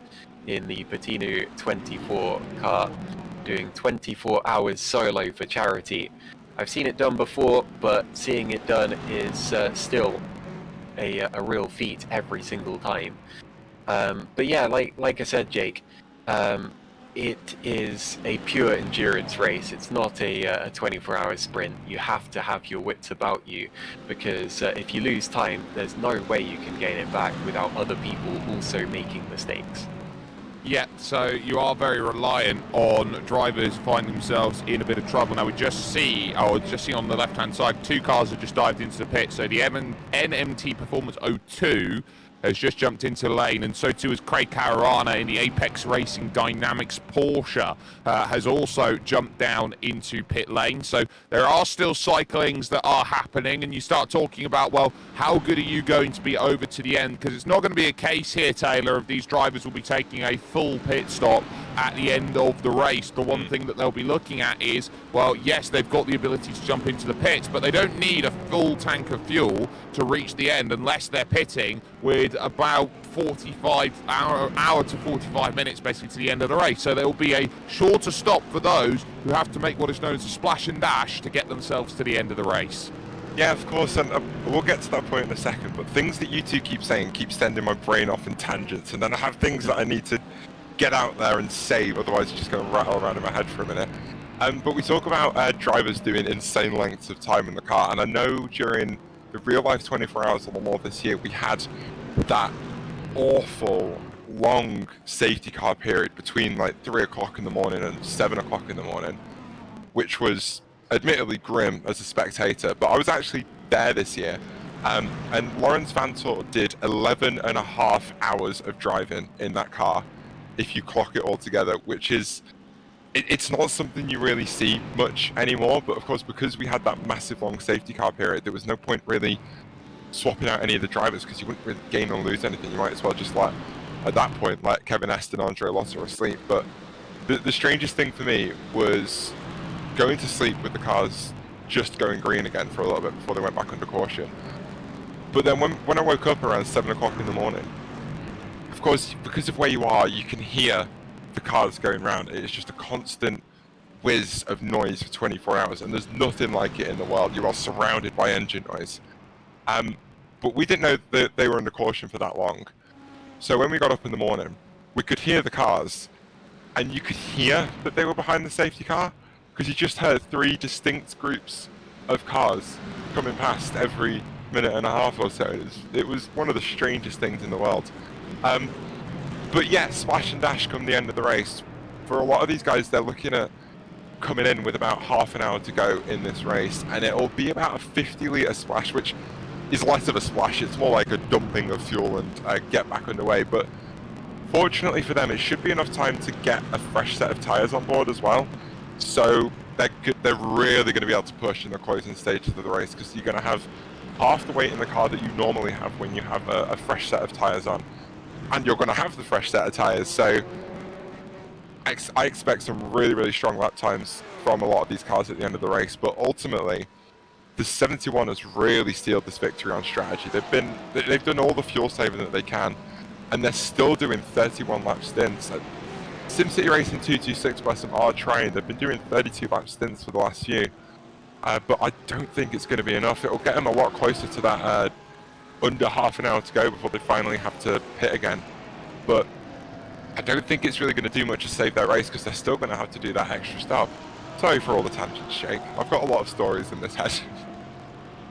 B: in the Puttinu 24 car, doing 24 hours solo for charity. I've seen it done before, but seeing it done is still a real feat every single time. But yeah, like I said, Jake, it is a pure endurance race. It's not a 24-hour sprint. You have to have your wits about you, because if you lose time, there's no way you can gain it back without other people also making mistakes.
A: Yeah, so you are very reliant on drivers finding themselves in a bit of trouble. Now we just see on the left-hand side, 2 cars have just dived into the pit. So the NMT Performance 02 has just jumped into lane, and so too has Craig Caruana in the Apex Racing Dynamics Porsche has also jumped down into pit lane. So there are still cyclings that are happening, and you start talking about, well, how good are you going to be over to the end? Because it's not going to be a case here, Taylor, of these drivers will be taking a full pit stop at the end of the race. The one thing that they'll be looking at is, well, yes, they've got the ability to jump into the pits, but they don't need a full tank of fuel to reach the end unless they're pitting with about 45 hour to 45 minutes basically to the end of the race. So there will be a shorter stop for those who have to make what is known as a splash and dash to get themselves to the end of the race.
C: Yeah, of course, and we'll get to that point in a second, but things that you two keep saying keep sending my brain off in tangents, and then I have things that I need to get out there and save, otherwise it's just going to rattle around in my head for a minute. But we talk about drivers doing insane lengths of time in the car, and I know during the real life 24 hours on the law this year, we had that awful long safety car period between like 3 o'clock in the morning and 7 o'clock in the morning, which was admittedly grim as a spectator, but I was actually there this year. And Lawrence Vantor did 11 and a half hours of driving in that car, if you clock it all together, which is, it's not something you really see much anymore, but of course, because we had that massive long safety car period, there was no point really swapping out any of the drivers, because you wouldn't really gain or lose anything. You might as well just at that point, let Kevin Est and Andre Lotto asleep. But the strangest thing for me was going to sleep with the cars just going green again for a little bit before they went back under caution. But then when I woke up around 7 o'clock in the morning, of course, because of where you are, you can hear the cars going round. It's just a constant whiz of noise for 24 hours, and there's nothing like it in the world. You are surrounded by engine noise. But we didn't know that they were under caution for that long. So when we got up in the morning, we could hear the cars, and you could hear that they were behind the safety car, because you just heard 3 distinct groups of cars coming past every minute and a half or so. It was one of the strangest things in the world. But yeah, splash and dash come the end of the race. For a lot of these guys, they're looking at coming in with about half an hour to go in this race, and it'll be about a 50-litre splash, which is less of a splash. It's more like a dumping of fuel and get back underway. But fortunately for them, it should be enough time to get a fresh set of tyres on board as well. So they're really going to be able to push in the closing stages of the race, because you're going to have half the weight in the car that you normally have when you have a fresh set of tyres on. And you're going to have the fresh set of tyres. So I expect some really, really strong lap times from a lot of these cars at the end of the race. But ultimately, the 71 has really sealed this victory on strategy. They've done all the fuel saving that they can, and they're still doing 31 lap stints. SimCity Racing 226 by some are trying. They've been doing 32 lap stints for the last few, but I don't think it's going to be enough. It'll get them a lot closer to that under half an hour to go before they finally have to pit again. But I don't think it's really going to do much to save their race, because they're still going to have to do that extra stop. Sorry for all the tangents, Jake. I've got a lot of stories in this head.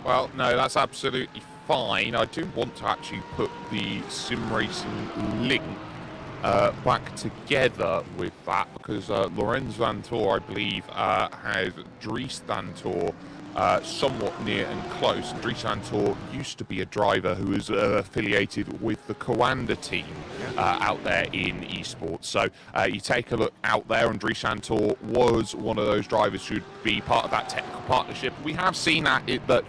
A: Well, no, that's absolutely fine. I do want to actually put the sim racing link back together with that, because Lorenz Vantor, I believe, has Dries Vantor somewhat near and close. Dries Vantor used to be a driver who was affiliated with the Coanda team out there in esports. So you take a look out there, and Dries Vantor was one of those drivers who'd be part of that technical partnership. We have seen that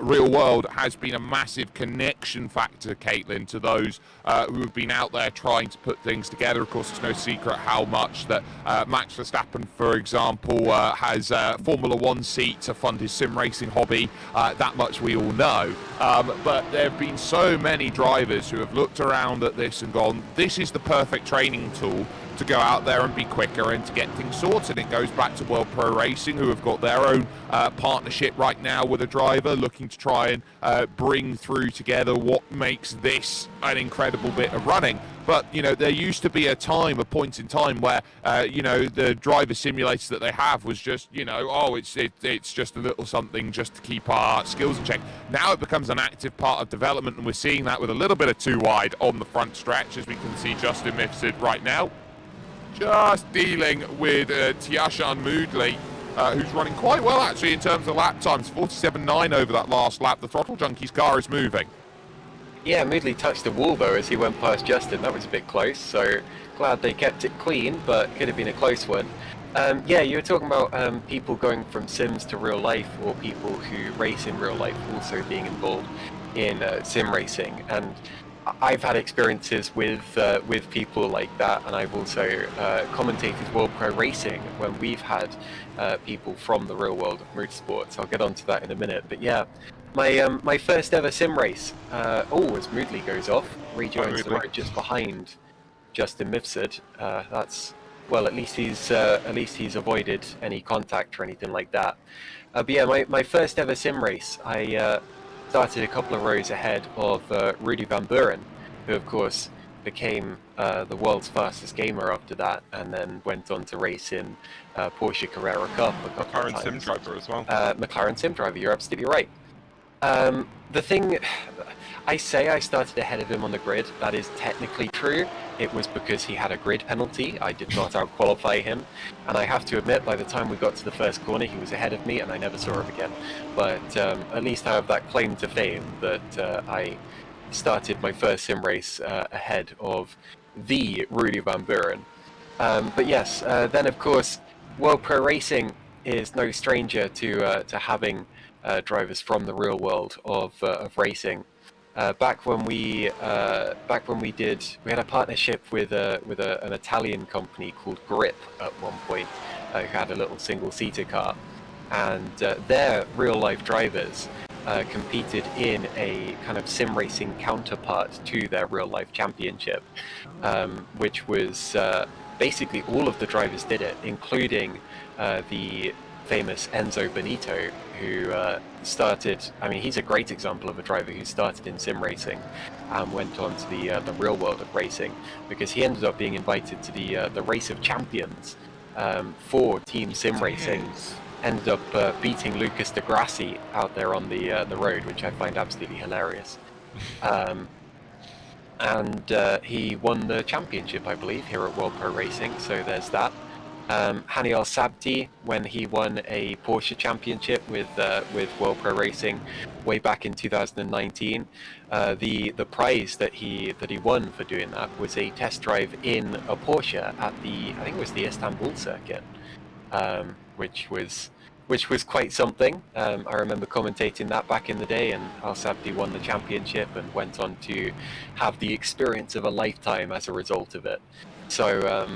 A: Real World has been a massive connection factor, Caitlin, to those who have been out there trying to put things together. Of course, it's no secret how much that Max Verstappen, for example, has Formula One seat to fund his sim racing hobby. That much we all know. But there have been so many drivers who have looked around at this and gone, this is the perfect training tool to go out there and be quicker and to get things sorted. It goes back to World Pro Racing, who have got their own partnership right now with a driver, looking to try and bring through together what makes this an incredible bit of running. But, you know, there used to be a point in time where, you know, the driver simulators that they have was just, you know, oh, it's just a little something just to keep our skills in check. Now it becomes an active part of development, and we're seeing that with a little bit of too wide on the front stretch, as we can see Justin Mifsud right now, just dealing with Tiashan Moodley, who's running quite well, actually, in terms of lap times. 47.9 over that last lap. The Throttle Junkie's car is moving.
B: Yeah, Moodley touched the wall, though, as he went past Justin. That was a bit close, so glad they kept it clean, but could have been a close one. Yeah, you were talking about people going from sims to real life, or people who race in real life also being involved in sim racing. And I've had experiences with people like that, and I've also commentated World Pro Racing when we've had people from the real world of motorsports. I'll get onto that in a minute, but yeah, my first ever sim race. As Moodley goes off, rejoins the road just behind Justin Mifsud. That's well, at least he's avoided any contact or anything like that. But yeah, my first ever sim race, I started a couple of rows ahead of Rudy Van Buren, who of course became the world's fastest gamer after that, and then went on to race in Porsche Carrera Cup a couple of times.
C: McLaren sim driver as well.
B: McLaren sim driver, you're absolutely right. The thing, I say I started ahead of him on the grid, that is technically true. It was because he had a grid penalty. I did not out-qualify him, and I have to admit, by the time we got to the first corner, he was ahead of me, and I never saw him again. But at least I have that claim to fame that I started my first sim race ahead of the Rudy Van Buren. But yes, then of course, World Pro Racing is no stranger to having drivers from the real world of racing. Back when we had a partnership with an Italian company called Grip at one point, who had a little single-seater car, and their real-life drivers competed in a kind of sim racing counterpart to their real-life championship, which was basically all of the drivers did it, including the famous Enzo Benito, who started, I mean, he's a great example of a driver who started in sim racing and went on to the real world of racing, because he ended up being invited to the Race of Champions for Team Sim Racing. Ended up beating Lucas de Grassi out there on the road, which I find absolutely hilarious. And he won the championship, I believe, here at World Pro Racing, so there's that. Haniel Sabti, when he won a Porsche championship with World Pro Racing way back in 2019, the prize that he won for doing that was a test drive in a Porsche at I think it was the Istanbul circuit, which was quite something. I remember commentating that back in the day, and Al Sabti won the championship and went on to have the experience of a lifetime as a result of it. So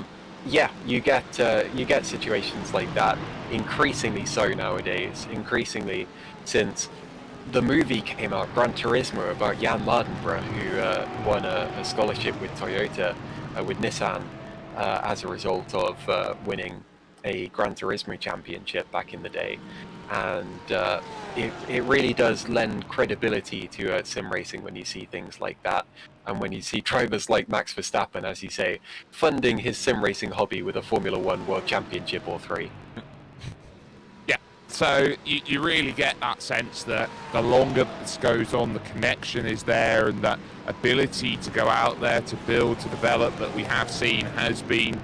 B: yeah, you get situations like that, increasingly so nowadays, increasingly since the movie came out, Gran Turismo, about Jan Mardenborough, who won a scholarship with Toyota, with Nissan, as a result of winning a Gran Turismo championship back in the day. And it really does lend credibility to sim racing when you see things like that, and when you see drivers like Max Verstappen, as you say, funding his sim racing hobby with a Formula One World Championship or three.
A: Yeah, so you really get that sense that the longer this goes on, the connection is there, and that ability to go out there, to build, to develop, that we have seen has been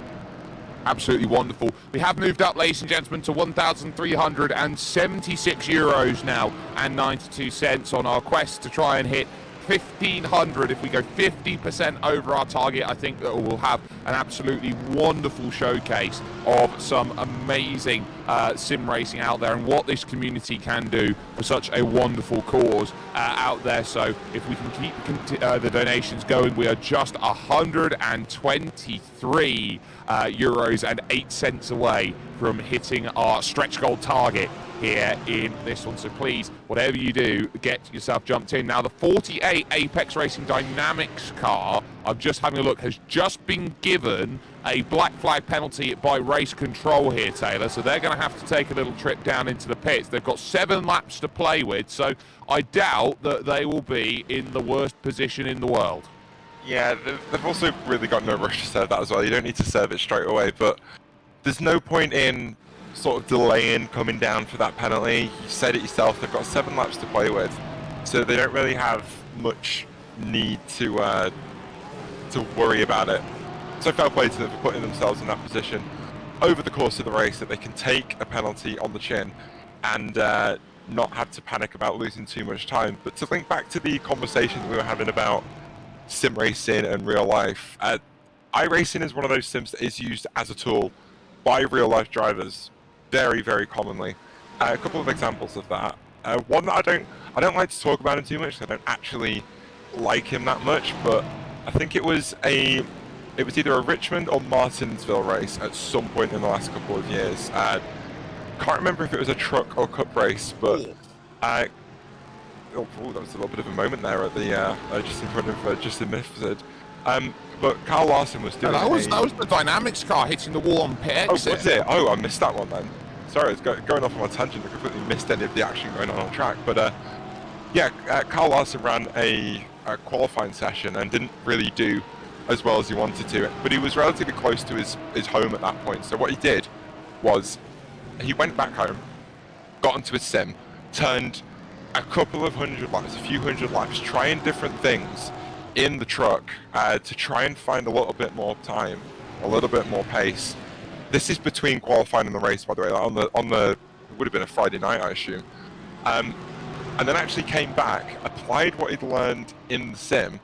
A: absolutely wonderful. We have moved up, ladies and gentlemen, to €1,376 now and 92 cents on our quest to try and hit 1,500. If we go 50% over our target, I think that we'll have an absolutely wonderful showcase of some amazing sim racing out there and what this community can do for such a wonderful cause out there. So if we can keep the donations going, we are just 123 euros and 8 cents away from hitting our stretch goal target here in this one. So please, whatever you do, get yourself jumped in. Now the 48 Apex Racing Dynamics car, I'm just having a look, has just been given a black flag penalty by race control here, Taylor. So they're going to have to take a little trip down into the pits. They've got 7 laps to play with, so I doubt that they will be in the worst position in the world.
C: Yeah, they've also really got no rush to serve that as well. You don't need to serve it straight away, but there's no point in sort of delaying coming down for that penalty. You said it yourself, they've got 7 laps to play with, so they don't really have much need to worry about it. So fair play to them for putting themselves in that position over the course of the race, that they can take a penalty on the chin and not have to panic about losing too much time. But to link back to the conversation that we were having about sim racing and real life, iRacing is one of those sims that is used as a tool by real life drivers very, very commonly. A couple of examples of that. One that I don't like to talk about him too much, because I don't actually like him that much, but I think it was either a Richmond or Martinsville race at some point in the last couple of years. Can't remember if it was a truck or cup race, but that was a little bit of a moment there at the just in front of Justin Mifsud. But Carl Larson was doing.
A: That was the Dynamics car hitting the wall on pit exit.
C: Oh, was it? Oh, I missed that one then. Sorry, I was going off on a tangent. I completely missed any of the action going on track. But yeah, Carl Larson ran a qualifying session and didn't really do as well as he wanted to. But he was relatively close to his home at that point. So what he did was he went back home, got into his sim, turned a couple of hundred laps, a few hundred laps, trying different things in the truck to try and find a little bit more time, a little bit more pace. This is between qualifying and the race, by the way. Like on the it would have been a Friday night, I assume. And then actually came back, applied what he'd learned in the sim,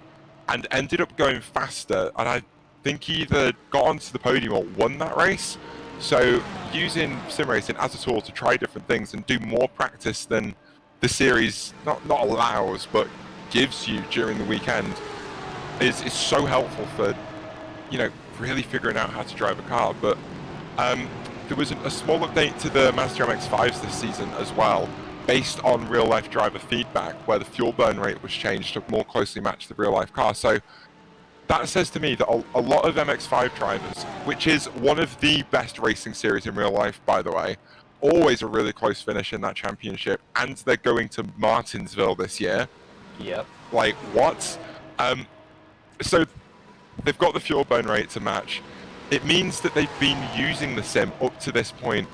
C: and ended up going faster. And I think he either got onto the podium or won that race. So using sim racing as a tool to try different things and do more practice than the series not allows, but gives you during the weekend is so helpful for, really figuring out how to drive a car. But there was a small update to the Mazda MX-5s this season as well, based on real-life driver feedback, where the fuel burn rate was changed to more closely match the real-life car. So that says to me that a lot of MX-5 drivers, which is one of the best racing series in real life, by the way, always a really close finish in that championship, and they're going to Martinsville this year.
B: Yep.
C: Like, what? So they've got the fuel burn rate to match. It means that they've been using the sim up to this point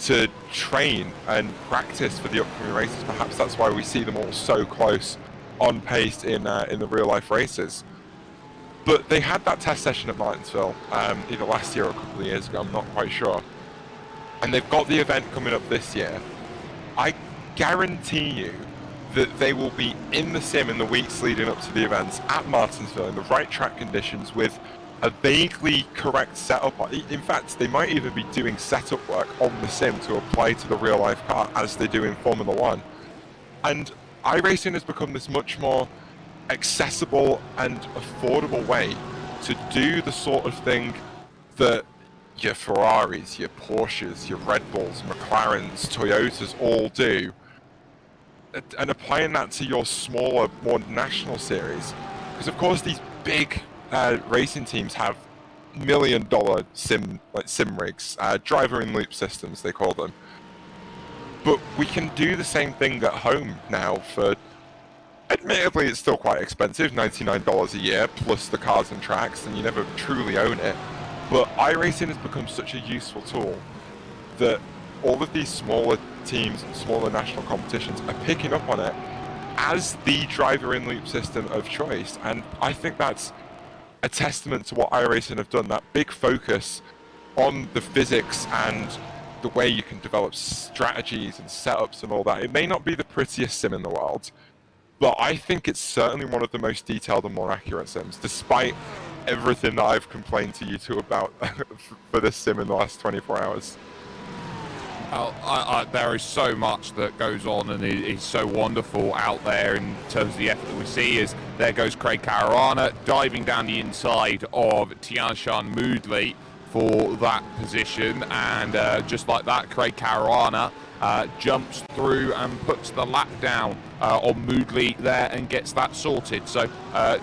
C: to train and practice for the upcoming races. Perhaps that's why we see them all so close on pace in the real life races. But they had that test session at Martinsville either last year or a couple of years ago, I'm not quite sure. And they've got the event coming up this year. I guarantee you that they will be in the sim in the weeks leading up to the events at Martinsville in the right track conditions with a vaguely correct setup. In fact, they might even be doing setup work on the sim to apply to the real life car as they do in Formula One. And iRacing has become this much more accessible and affordable way to do the sort of thing that your Ferraris, your Porsches, your Red Bulls, McLarens, Toyotas all do, and applying that to your smaller, more national series. Because of course these big racing teams have $1 million sim rigs, driver-in-loop systems they call them. But we can do the same thing at home now for, admittedly it's still quite expensive, $99 a year, plus the cars and tracks, and you never truly own it. But iRacing has become such a useful tool that all of these smaller teams and smaller national competitions are picking up on it as the driver-in-loop system of choice. And I think that's a testament to what iRacing have done, that big focus on the physics and the way you can develop strategies and setups and all that. It may not be the prettiest sim in the world, but I think it's certainly one of the most detailed and more accurate sims, despite everything that I've complained to you two about for this sim in the last 24 hours.
A: There is so much that goes on and is so wonderful out there in terms of the effort that we see. As there goes Craig Caruana diving down the inside of Tianshan Moodley for that position, and just like that, Craig Caruana jumps through and puts the lap down on Moodley there and gets that sorted. So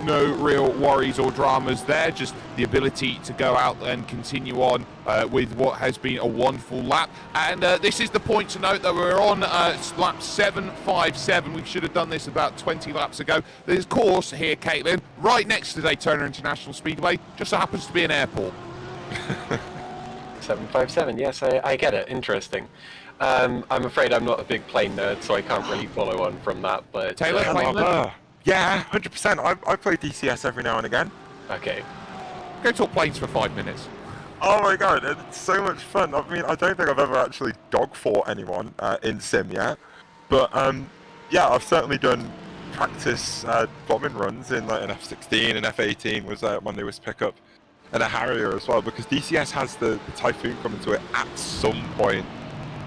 A: no real worries or dramas there, just the ability to go out and continue on with what has been a wonderful lap. And this is the point to note that we're on lap 757. We should have done this about 20 laps ago. There's course here, Caitlin, right next to Daytona International Speedway, just so happens to be an airport.
B: 757, yes, I get it. Interesting. I'm afraid I'm not a big plane nerd, so I can't really follow on from that, but...
A: Taylor, plane nerd?
C: Yeah, 100%. I play DCS every now and again.
B: Okay.
A: Go talk planes for 5 minutes.
C: Oh my god, it's so much fun. I mean, I don't think I've ever actually dogfought anyone in sim yet, but yeah, I've certainly done practice bombing runs in like an F-16 and F-18 was my newest pickup, and a Harrier as well, because DCS has the Typhoon coming to it at some point.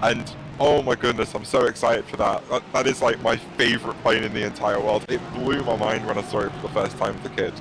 C: And oh my goodness, I'm so excited for that. That is like my favourite plane in the entire world. It blew my mind when I saw it for the first time as a kid.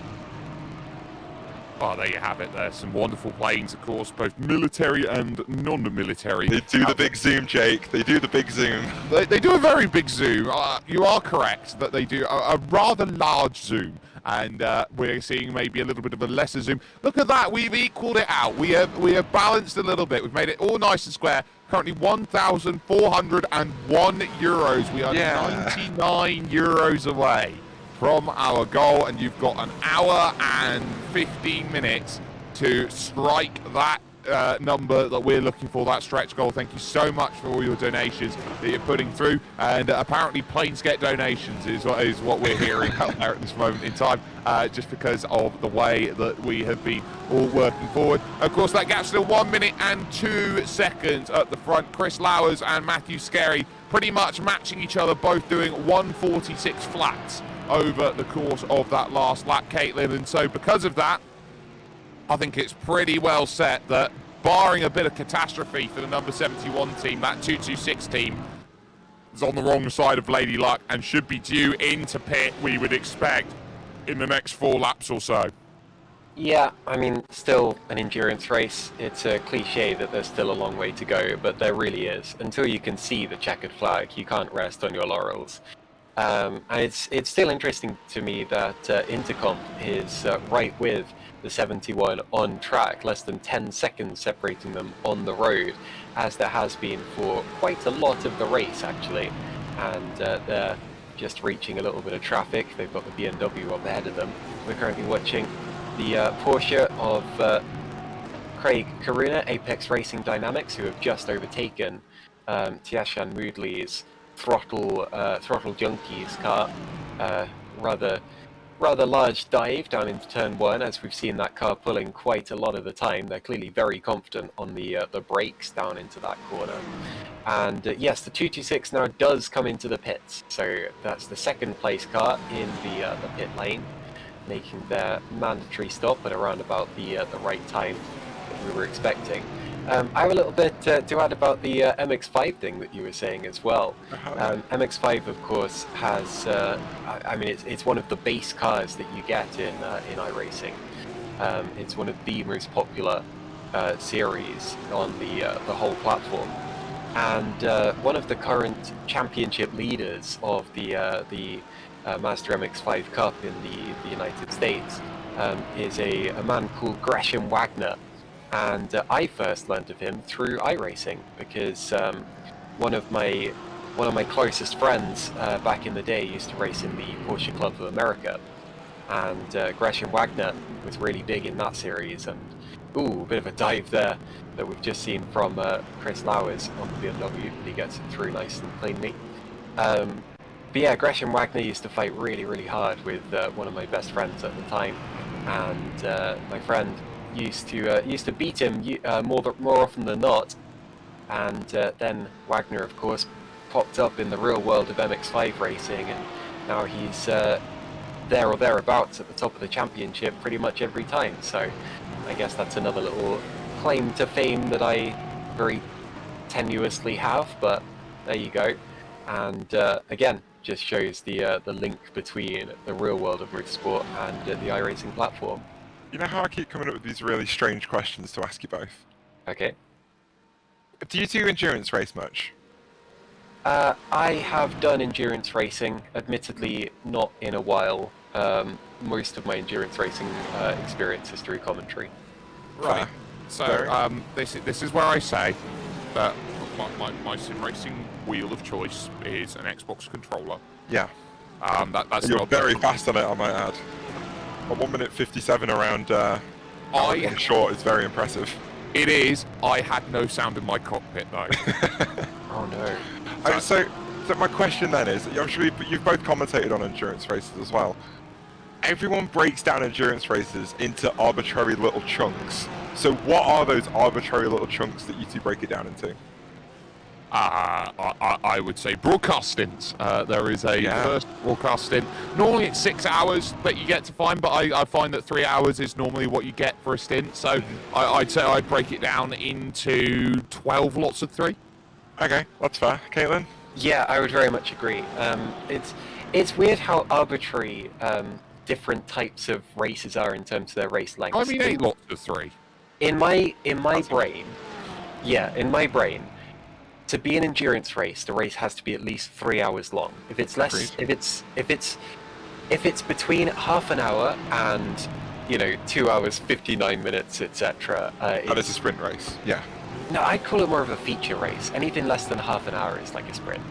A: Well, there you have it. There's some wonderful planes, of course, both military and non-military.
C: They do the big zoom, Jake. They do the big zoom.
A: They do a very big zoom. You are correct that they do a rather large zoom. And we're seeing maybe a little bit of a lesser zoom. Look at that, we've equaled it out. We have balanced a little bit. We've made it all nice and square. Currently 1,401 euros. We are 99 euros away from our goal, and you've got an hour and 15 minutes to strike that number that we're looking for, that stretch goal. Thank you so much for all your donations that you're putting through, and apparently planes get donations is what we're hearing out there at this moment in time, just because of the way that we have been all working forward. Of course, that gap's still 1 minute and 2 seconds at the front. Chris Lowers and Matthew Scarry pretty much matching each other, both doing 146 flats over the course of that last lap, Caitlin, and so because of that, I think it's pretty well set that, barring a bit of catastrophe for the number 71 team, that 226 team is on the wrong side of Lady Luck and should be due into pit, we would expect, in the next 4 laps or so.
B: Yeah, I mean, still an endurance race. It's a cliche that there's still a long way to go, but there really is. Until you can see the checkered flag, you can't rest on your laurels. And it's still interesting to me that Intercomp is right with the 71 on track, less than 10 seconds separating them on the road, as there has been for quite a lot of the race actually. And they're just reaching a little bit of traffic. They've got the BMW up ahead of them. We're currently watching the Porsche of Craig Caruana, Apex Racing Dynamics, who have just overtaken Tiashan Moodley's Throttle Junkies car. Rather large dive down into turn 1, as we've seen that car pulling quite a lot of the time. They're clearly very confident on the brakes down into that corner. And yes, the 226 now does come into the pits, so that's the second place car in the pit lane, making their mandatory stop at around about the right time that we were expecting. I have a little bit to add about the MX-5 thing that you were saying as well. MX-5, of course, has, I mean, it's one of the base cars that you get in iRacing. It's one of the most popular series on the whole platform. And one of the current championship leaders of the Master MX-5 Cup in the United States is a man called Gresham Wagner. And I first learned of him through iRacing, because one of my closest friends back in the day used to race in the Porsche Club of America, and Gresham Wagner was really big in that series. And ooh, a bit of a dive there that we've just seen from Chris Lowers on the BMW. He gets it through nice and cleanly. But yeah, Gresham Wagner used to fight really hard with one of my best friends at the time, and my friend used to beat him more often than not, and then Wagner, of course, popped up in the real world of MX-5 racing, and now he's there or thereabouts at the top of the championship pretty much every time. So I guess that's another little claim to fame that I very tenuously have, but there you go. And again, just shows the link between the real world of motorsport and the iRacing platform.
C: You know how I keep coming up with these really strange questions to ask you both?
B: Okay.
C: Do you do endurance race much?
B: I have done endurance racing, admittedly not in a while. Most of my endurance racing experience is through commentary.
A: Right. So this is where I say that my sim racing wheel of choice is an Xbox controller.
C: Yeah.
A: That's
C: You're
A: not
C: very fast on it, I might add. A 1 minute 57 around one short is very impressive.
A: It is. I had no sound in my cockpit though.
B: Oh no.
C: So my question then is, I'm sure you've both commentated on endurance races as well. Everyone breaks down endurance races into arbitrary little chunks. So what are those arbitrary little chunks that you two break it down into?
A: I would say broadcast stints. There is a first broadcast stint. Normally it's 6 hours that you get to find, but I find that 3 hours is normally what you get for a stint. So I'd say I'd break it down into 12 lots of 3.
C: Okay, that's fair. Caitlin?
B: Yeah, I would very much agree. It's weird how arbitrary different types of races are in terms of their race lengths.
A: I mean 8 lots of 3.
B: In my brain, to be an endurance race, the race has to be at least 3 hours long. If it's less, if it's between half an hour and 2 hours 59 minutes, etc.
C: That is a sprint race. Yeah.
B: No, I'd call it more of a feature race. Anything less than half an hour is like a sprint.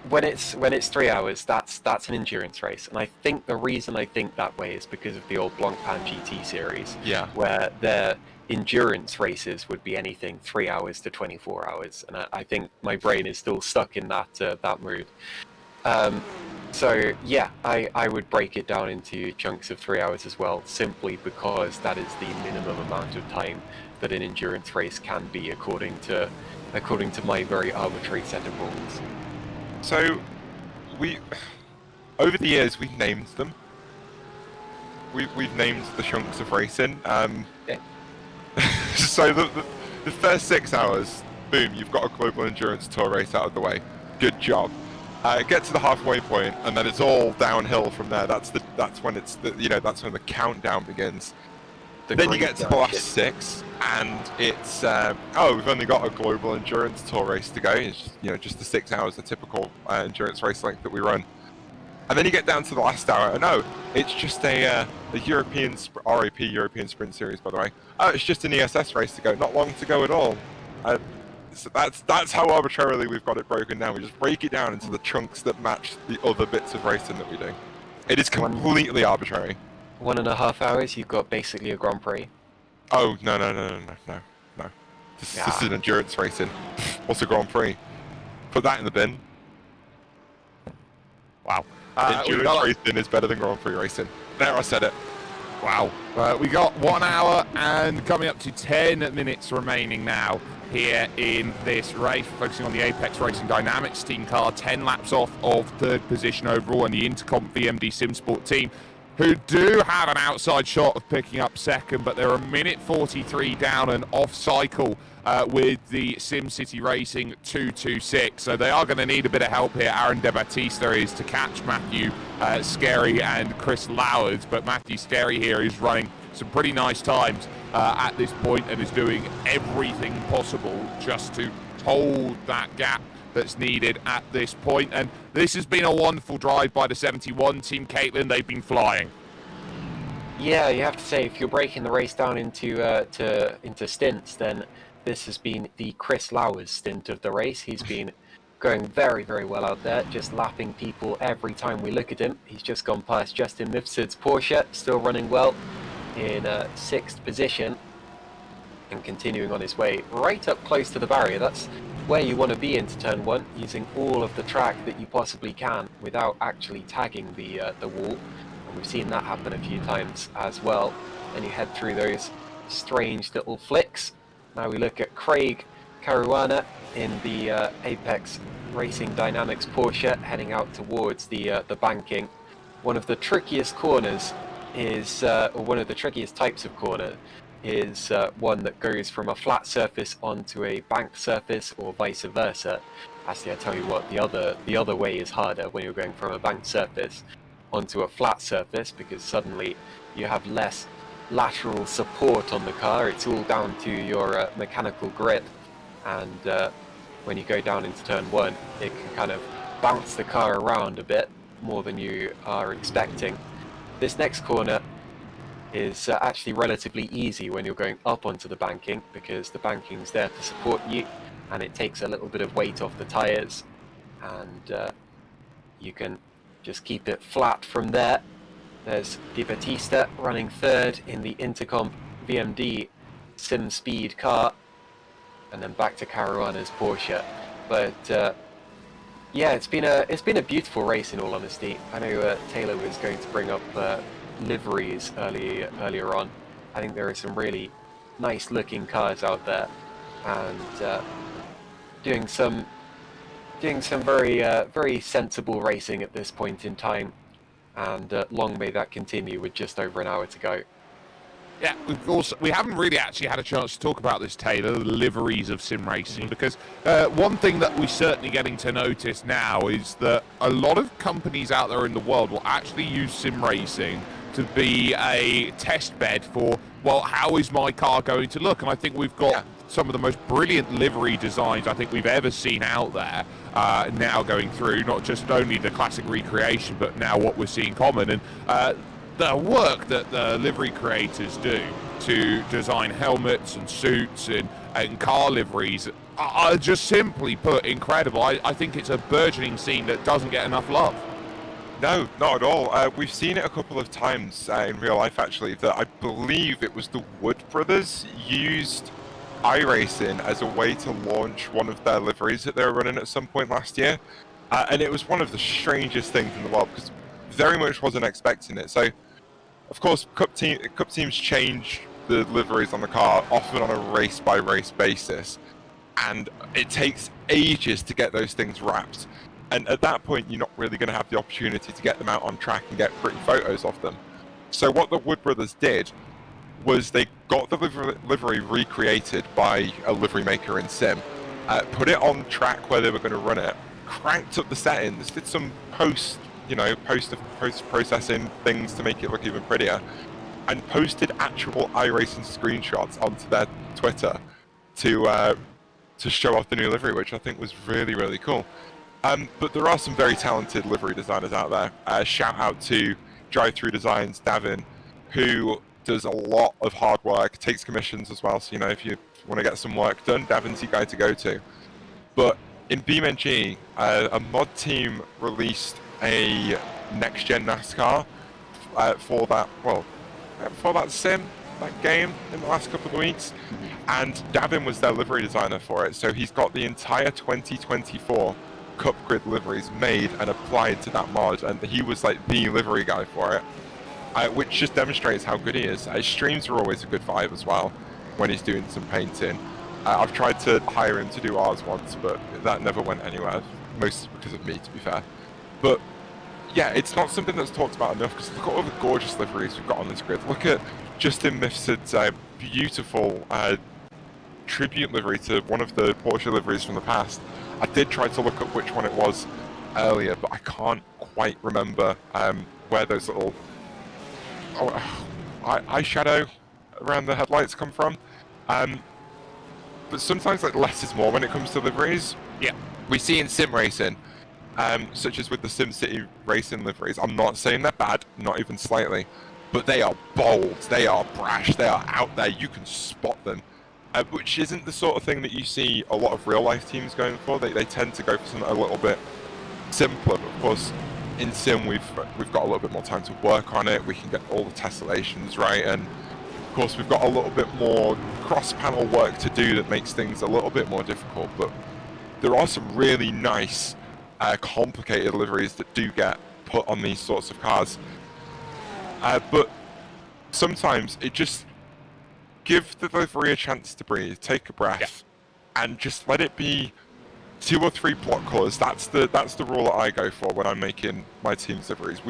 B: When it's 3 hours, that's an endurance race, and I think the reason I think that way is because of the old Blancpain GT series, where their endurance races would be anything 3 hours to 24 hours, and I think my brain is still stuck in that mood. So yeah, I would break it down into chunks of 3 hours as well, simply because that is the minimum amount of time that an endurance race can be according to my very arbitrary set of rules.
C: So, over the years, we've named them. We've named the chunks of racing. So the first 6 hours, boom, you've got a global endurance tour race out of the way. Good job. Get to the halfway point, and then it's all downhill from there. That's when that's when the countdown begins. Then you get to the last 6, and it's we've only got a global endurance tour race to go. It's just the 6 hours, the typical endurance race length that we run. And then you get down to the last hour, and it's just a European RAP European Sprint Series, by the way. It's just an ESS race to go, not long to go at all. So that's how arbitrarily we've got it broken down. We just break it down into the chunks that match the other bits of racing that we do. It is completely arbitrary.
B: 1.5 hours, you've got basically a Grand Prix.
C: Oh, no. This is an endurance racing. What's a Grand Prix? Put that in the bin.
A: Wow.
C: Endurance racing is better than Grand Prix racing. There, I said it.
A: Wow. We got 1 hour and coming up to 10 minutes remaining now here in this race, focusing on the Apex Racing Dynamics team car, 10 laps off of 3rd position overall, and the Intercom VMD SimSport team, who do have an outside shot of picking up 2nd, but they're a minute 43 down and off cycle with the SimCity Racing 226. So they are going to need a bit of help here. Aaron De Battista is to catch Matthew Scarry and Chris Lowers, but Matthew Scarry here is running some pretty nice times at this point and is doing everything possible just to hold that gap that's needed at this point. And this has been a wonderful drive by the 71 team. Caitlin, they've been flying.
B: Yeah, you have to say, if you're breaking the race down into stints, then this has been the Chris Lowers stint of the race. He's been going very, very well out there, just lapping people every time we look at him. He's just gone past Justin Mifsud's Porsche, still running well in 6th position and continuing on his way right up close to the barrier. That's where you want to be into turn 1, using all of the track that you possibly can without actually tagging the wall. And we've seen that happen a few times as well. And you head through those strange little flicks. Now we look at Craig Caruana in the Apex Racing Dynamics Porsche heading out towards the banking. One of the trickiest corners is, or one of the trickiest types of corner is one that goes from a flat surface onto a banked surface, or vice versa. Actually, I tell you what, the other way is harder when you're going from a banked surface onto a flat surface, because suddenly you have less lateral support on the car. It's all down to your mechanical grip, and when you go down into turn one, it can kind of bounce the car around a bit more than you are expecting. This next corner is actually relatively easy when you're going up onto the banking, because the banking's there to support you, and it takes a little bit of weight off the tyres, and you can just keep it flat from there. There's Di Battista running third in the Intercomp VMD Sim Speed car, and then back to Caruana's Porsche. But yeah, it's been a beautiful race, in all honesty. I know Taylor was going to bring up liveries earlier on. I think there are some really nice looking cars out there, and doing some very sensible racing at this point in time, and long may that continue with just over an hour to go.
A: Yeah, we haven't really actually had a chance to talk about this, Taylor, the liveries of sim racing, because one thing that we're certainly getting to notice now is that a lot of companies out there in the world will actually use sim racing to be a test bed for, well, how is my car going to look? And I think we've got some of the most brilliant livery designs I think we've ever seen out there now going through, not just only the classic recreation, but now what we're seeing common. And the work that the livery creators do to design helmets and suits and car liveries are just simply put incredible. I think it's a burgeoning scene that doesn't get enough love.
C: No, not at all. We've seen it a couple of times in real life, actually, that I believe it was the Wood brothers used iRacing as a way to launch one of their liveries that they were running at some point last year. And it was one of the strangest things in the world, because very much wasn't expecting it. So, of course, Cup teams change the liveries on the car often on a race-by-race basis, and it takes ages to get those things wrapped. And at that point, you're not really going to have the opportunity to get them out on track and get pretty photos of them. So what the Wood brothers did was they got the livery recreated by a livery maker in Sim, put it on track where they were going to run it, cranked up the settings, did some post-processing things to make it look even prettier, and posted actual iRacing screenshots onto their Twitter to show off the new livery, which I think was really, really cool. But there are some very talented livery designers out there. Shout out to Drive Through Designs, Davin, who does a lot of hard work, takes commissions as well, so if you want to get some work done, Davin's your guy to go to. But in BeamNG, a mod team released a next-gen NASCAR for that sim, that game, in the last couple of weeks, and Davin was their livery designer for it. So he's got the entire 2024 Cup Grid liveries made and applied to that mod, and he was like the livery guy for it, which just demonstrates how good he is. His streams are always a good vibe as well when he's doing some painting. I've tried to hire him to do ours once, but that never went anywhere, mostly because of me, to be fair. But yeah, it's not something that's talked about enough, because look at all the gorgeous liveries we've got on this grid. Look at Justin Mifsud's beautiful tribute livery to one of the Porsche liveries from the past. I did try to look up which one it was earlier, but I can't quite remember where those little eyeshadow around the headlights come from. But sometimes less is more when it comes to liveries.
A: Yeah.
C: We see in sim racing, such as with the SimCity racing liveries. I'm not saying they're bad, not even slightly, but they are bold, they are brash, they are out there, you can spot them. Which isn't the sort of thing that you see a lot of real-life teams going for. They tend to go for something a little bit simpler, but of course, in Sim, we've got a little bit more time to work on it, we can get all the tessellations right, and of course we've got a little bit more cross-panel work to do that makes things a little bit more difficult, but there are some really nice, complicated liveries that do get put on these sorts of cars. But sometimes it just give the livery a chance to breathe, take a breath, and just let it be 2 or 3 block colours. That's the rule that I go for when I'm making my team's liveries.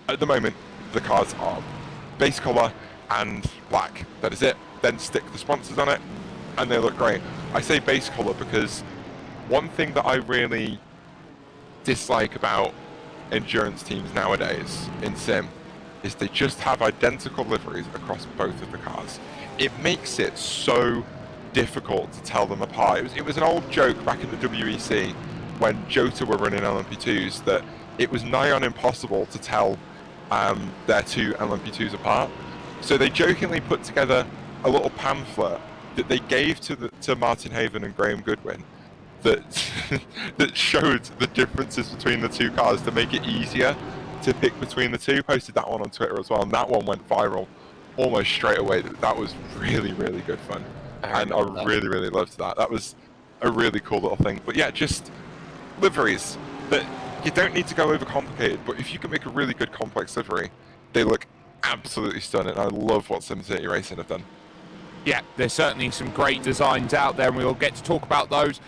C: At the moment, the cars are base colour and black. That is it. Then stick the sponsors on it, and they look great. I say base colour because one thing that I really dislike about endurance teams nowadays in Sim is they just have identical liveries across both of the cars. It makes it so difficult to tell them apart. It was an old joke back in the WEC when Jota were running LMP2s that it was nigh on impossible to tell their 2 LMP2s apart. So they jokingly put together a little pamphlet that they gave to Martin Haven and Graham Goodwin that that showed the differences between the 2 cars to make it easier to pick between the 2. Posted that one on Twitter as well, and that one went viral almost straight away. That was really, really good fun. And I really, really loved that. That was a really cool little thing. But yeah, just liveries that you don't need to go overcomplicated, but if you can make a really good complex livery, they look absolutely stunning. I love what SimCity Racing have done.
A: Yeah, there's certainly some great designs out there, and we'll get to talk about those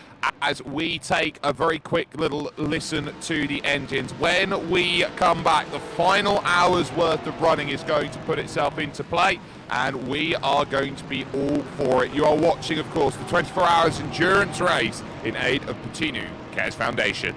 A: as we take a very quick little listen to the engines. When we come back, the final hour's worth of running is going to put itself into play, and we are going to be all for it. You are watching, of course, the 24 Hours Endurance Race in aid of Puttinu Cares Foundation.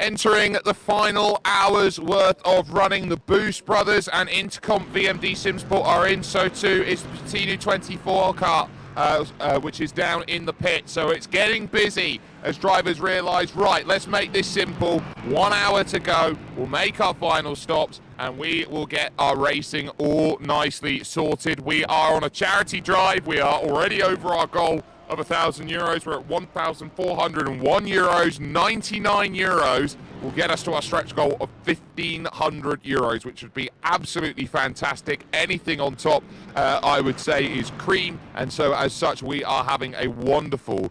A: entering the final hour's worth of running. The Boost Brothers and Intercom VMD Simsport are in, so too is the Puttinu 24 car, which is down in the pit. So it's getting busy as drivers realise, right, let's make this simple. 1 hour to go, we'll make our final stops, and we will get our racing all nicely sorted. We are on a charity drive. We are already over our goal of €1,000. We're at €1,401. 99 euros will get us to our stretch goal of €1,500, which would be absolutely fantastic. Anything on top, I would say, is cream. And so as such, we are having a wonderful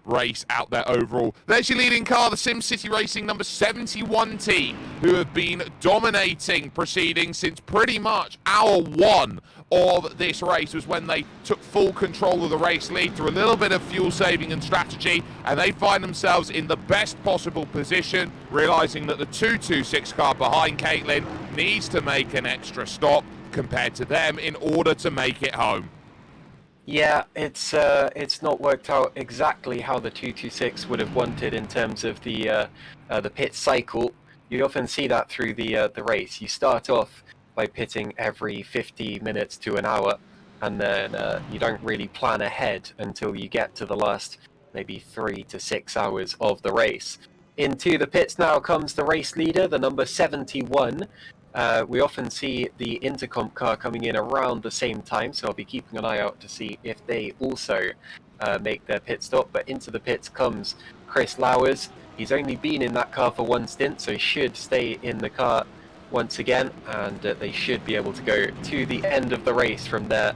A: race out there overall. There's your leading car, the SimCity Racing number 71 team, who have been dominating proceedings since pretty much hour one of this race. Was when they took full control of the race lead through a little bit of fuel saving and strategy, and they find themselves in the best possible position, realizing that the 226 car behind Caitlin needs to make an extra stop compared to them in order to make it home.
B: Yeah, it's not worked out exactly how the 226 would have wanted in terms of the pit cycle. You often see that through the race. You start off by pitting every 50 minutes to an hour, and then you don't really plan ahead until you get to the last maybe 3 to 6 hours of the race. Into the pits now comes the race leader, the number 71. We often see the Intercom car coming in around the same time, so I'll be keeping an eye out to see if they also make their pit stop. But into the pits comes Chris Lowers. He's only been in that car for one stint, so he should stay in the car once again, and they should be able to go to the end of the race from there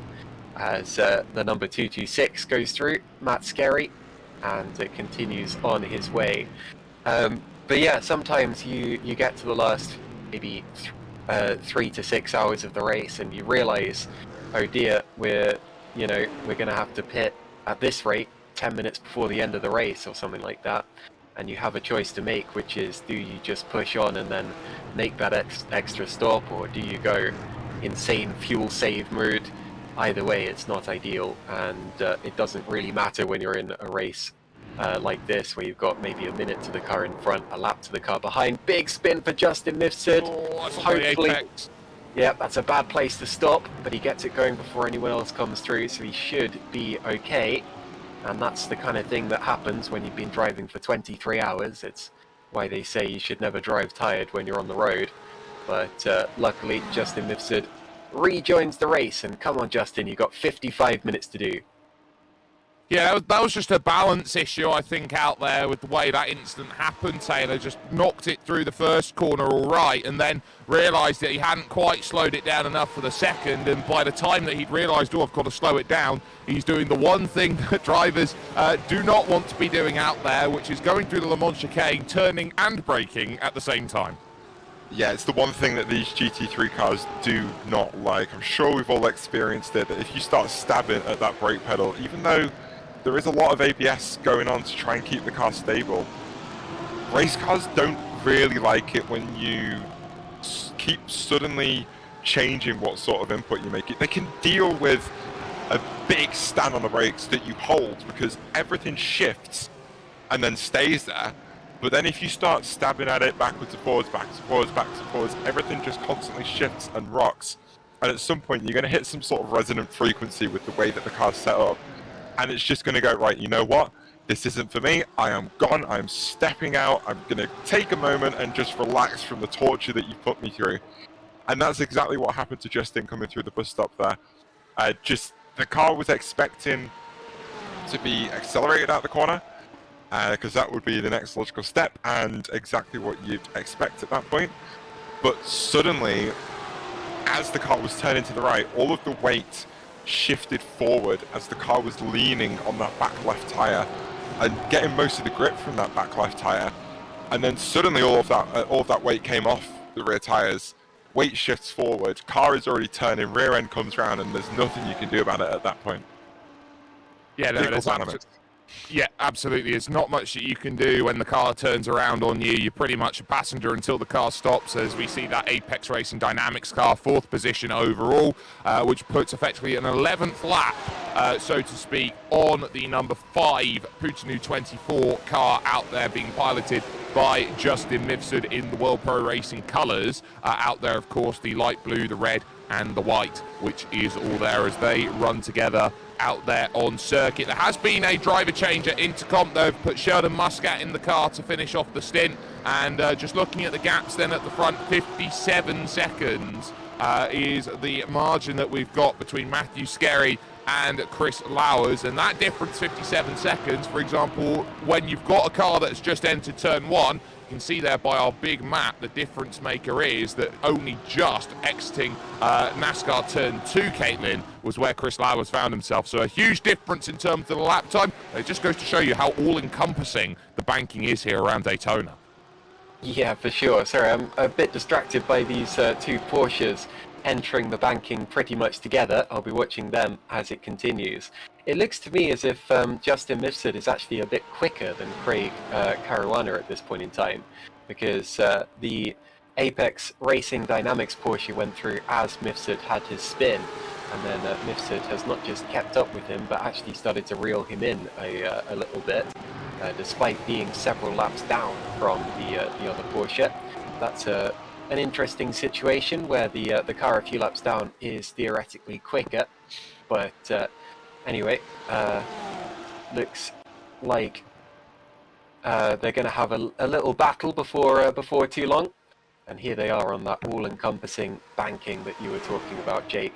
B: as the number 226 goes through, Matt Skerry, and continues on his way. But yeah, sometimes you get to the last maybe 3 to 6 hours of the race, and you realise, oh dear, we're going to have to pit at this rate 10 minutes before the end of the race or something like that. And you have a choice to make, which is, do you just push on and then make that extra stop, or do you go insane fuel save mode? Either way, it's not ideal, and it doesn't really matter when you're in a race like this, where you've got maybe a minute to the car in front, a lap to the car behind. Big spin for Justin Mifsud. Hopefully, yeah, that's a bad place to stop, but he gets it going before anyone else comes through, so he should be okay. And that's the kind of thing that happens when you've been driving for 23 hours. It's why they say you should never drive tired when you're on the road. But luckily, Justin Mifsud rejoins the race. And come on, Justin, you've got 55 minutes to do.
A: Yeah, that was just a balance issue, I think, out there with the way that incident happened. Taylor just knocked it through the first corner all right, and then realised that he hadn't quite slowed it down enough for the second, and by the time that he'd realised, oh, I've got to slow it down, he's doing the one thing that drivers do not want to be doing out there, which is going through the Le Mans chicane, turning and braking at the same time.
C: Yeah, it's the one thing that these GT3 cars do not like. I'm sure we've all experienced it, that if you start stabbing at that brake pedal, even though there is a lot of ABS going on to try and keep the car stable, race cars don't really like it when you keep suddenly changing what sort of input you make. They can deal with a big stand on the brakes that you hold because everything shifts and then stays there. But then if you start stabbing at it backwards and forwards, backwards and forwards, backwards and forwards, everything just constantly shifts and rocks. And at some point you're going to hit some sort of resonant frequency with the way that the car's set up. And it's just going to go, right, you know what? This isn't for me. I am gone. I'm stepping out. I'm going to take a moment and just relax from the torture that you put me through. And that's exactly what happened to Justin coming through the bus stop there. The car was expecting to be accelerated out the corner, because that would be the next logical step and exactly what you'd expect at that point. But suddenly, as the car was turning to the right, all of the weight shifted forward as the car was leaning on that back left tyre and getting most of the grip from that back left tyre. And then suddenly all of that weight came off the rear tyres. Weight shifts forward, car is already turning, rear end comes round, and there's nothing you can do about it at that point.
A: Yeah, no, yeah, absolutely. There's not much that you can do when the car turns around on you. You're pretty much a passenger until the car stops, as we see that Apex Racing Dynamics car, 4th position overall, which puts effectively an 11th lap, so to speak, on the number 5 Puttinu 24 car out there being piloted by Justin Mifsud in the World Pro Racing colours. Out there, of course, the light blue, the red, and the white, which is all there as they run together out there on circuit. There has been a driver change at Intercom. They've put Sheldon Muscat in the car to finish off the stint, and just looking at the gaps then at the front, 57 seconds is the margin that we've got between Matthew Skerry and Chris Lowers, and that difference, 57 seconds, for example, when you've got a car that's just entered turn one, you can see there by our big map, the difference maker is that only just exiting NASCAR turn 2, Caitlin, was where Chris Lowers found himself. So a huge difference in terms of the lap time. It just goes to show you how all-encompassing the banking is here around Daytona.
B: Yeah, for sure. Sorry, I'm a bit distracted by these two Porsches entering the banking pretty much together. I'll be watching them as it continues. It looks to me as if Justin Mifsud is actually a bit quicker than Craig Caruana at this point in time, because the Apex Racing Dynamics Porsche went through as Mifsud had his spin, and then Mifsud has not just kept up with him, but actually started to reel him in a little bit, despite being several laps down from the other Porsche. That's an interesting situation where the car a few laps down is theoretically quicker, but anyway, looks like they're going to have a little battle before too long, and here they are on that all-encompassing banking that you were talking about, Jake.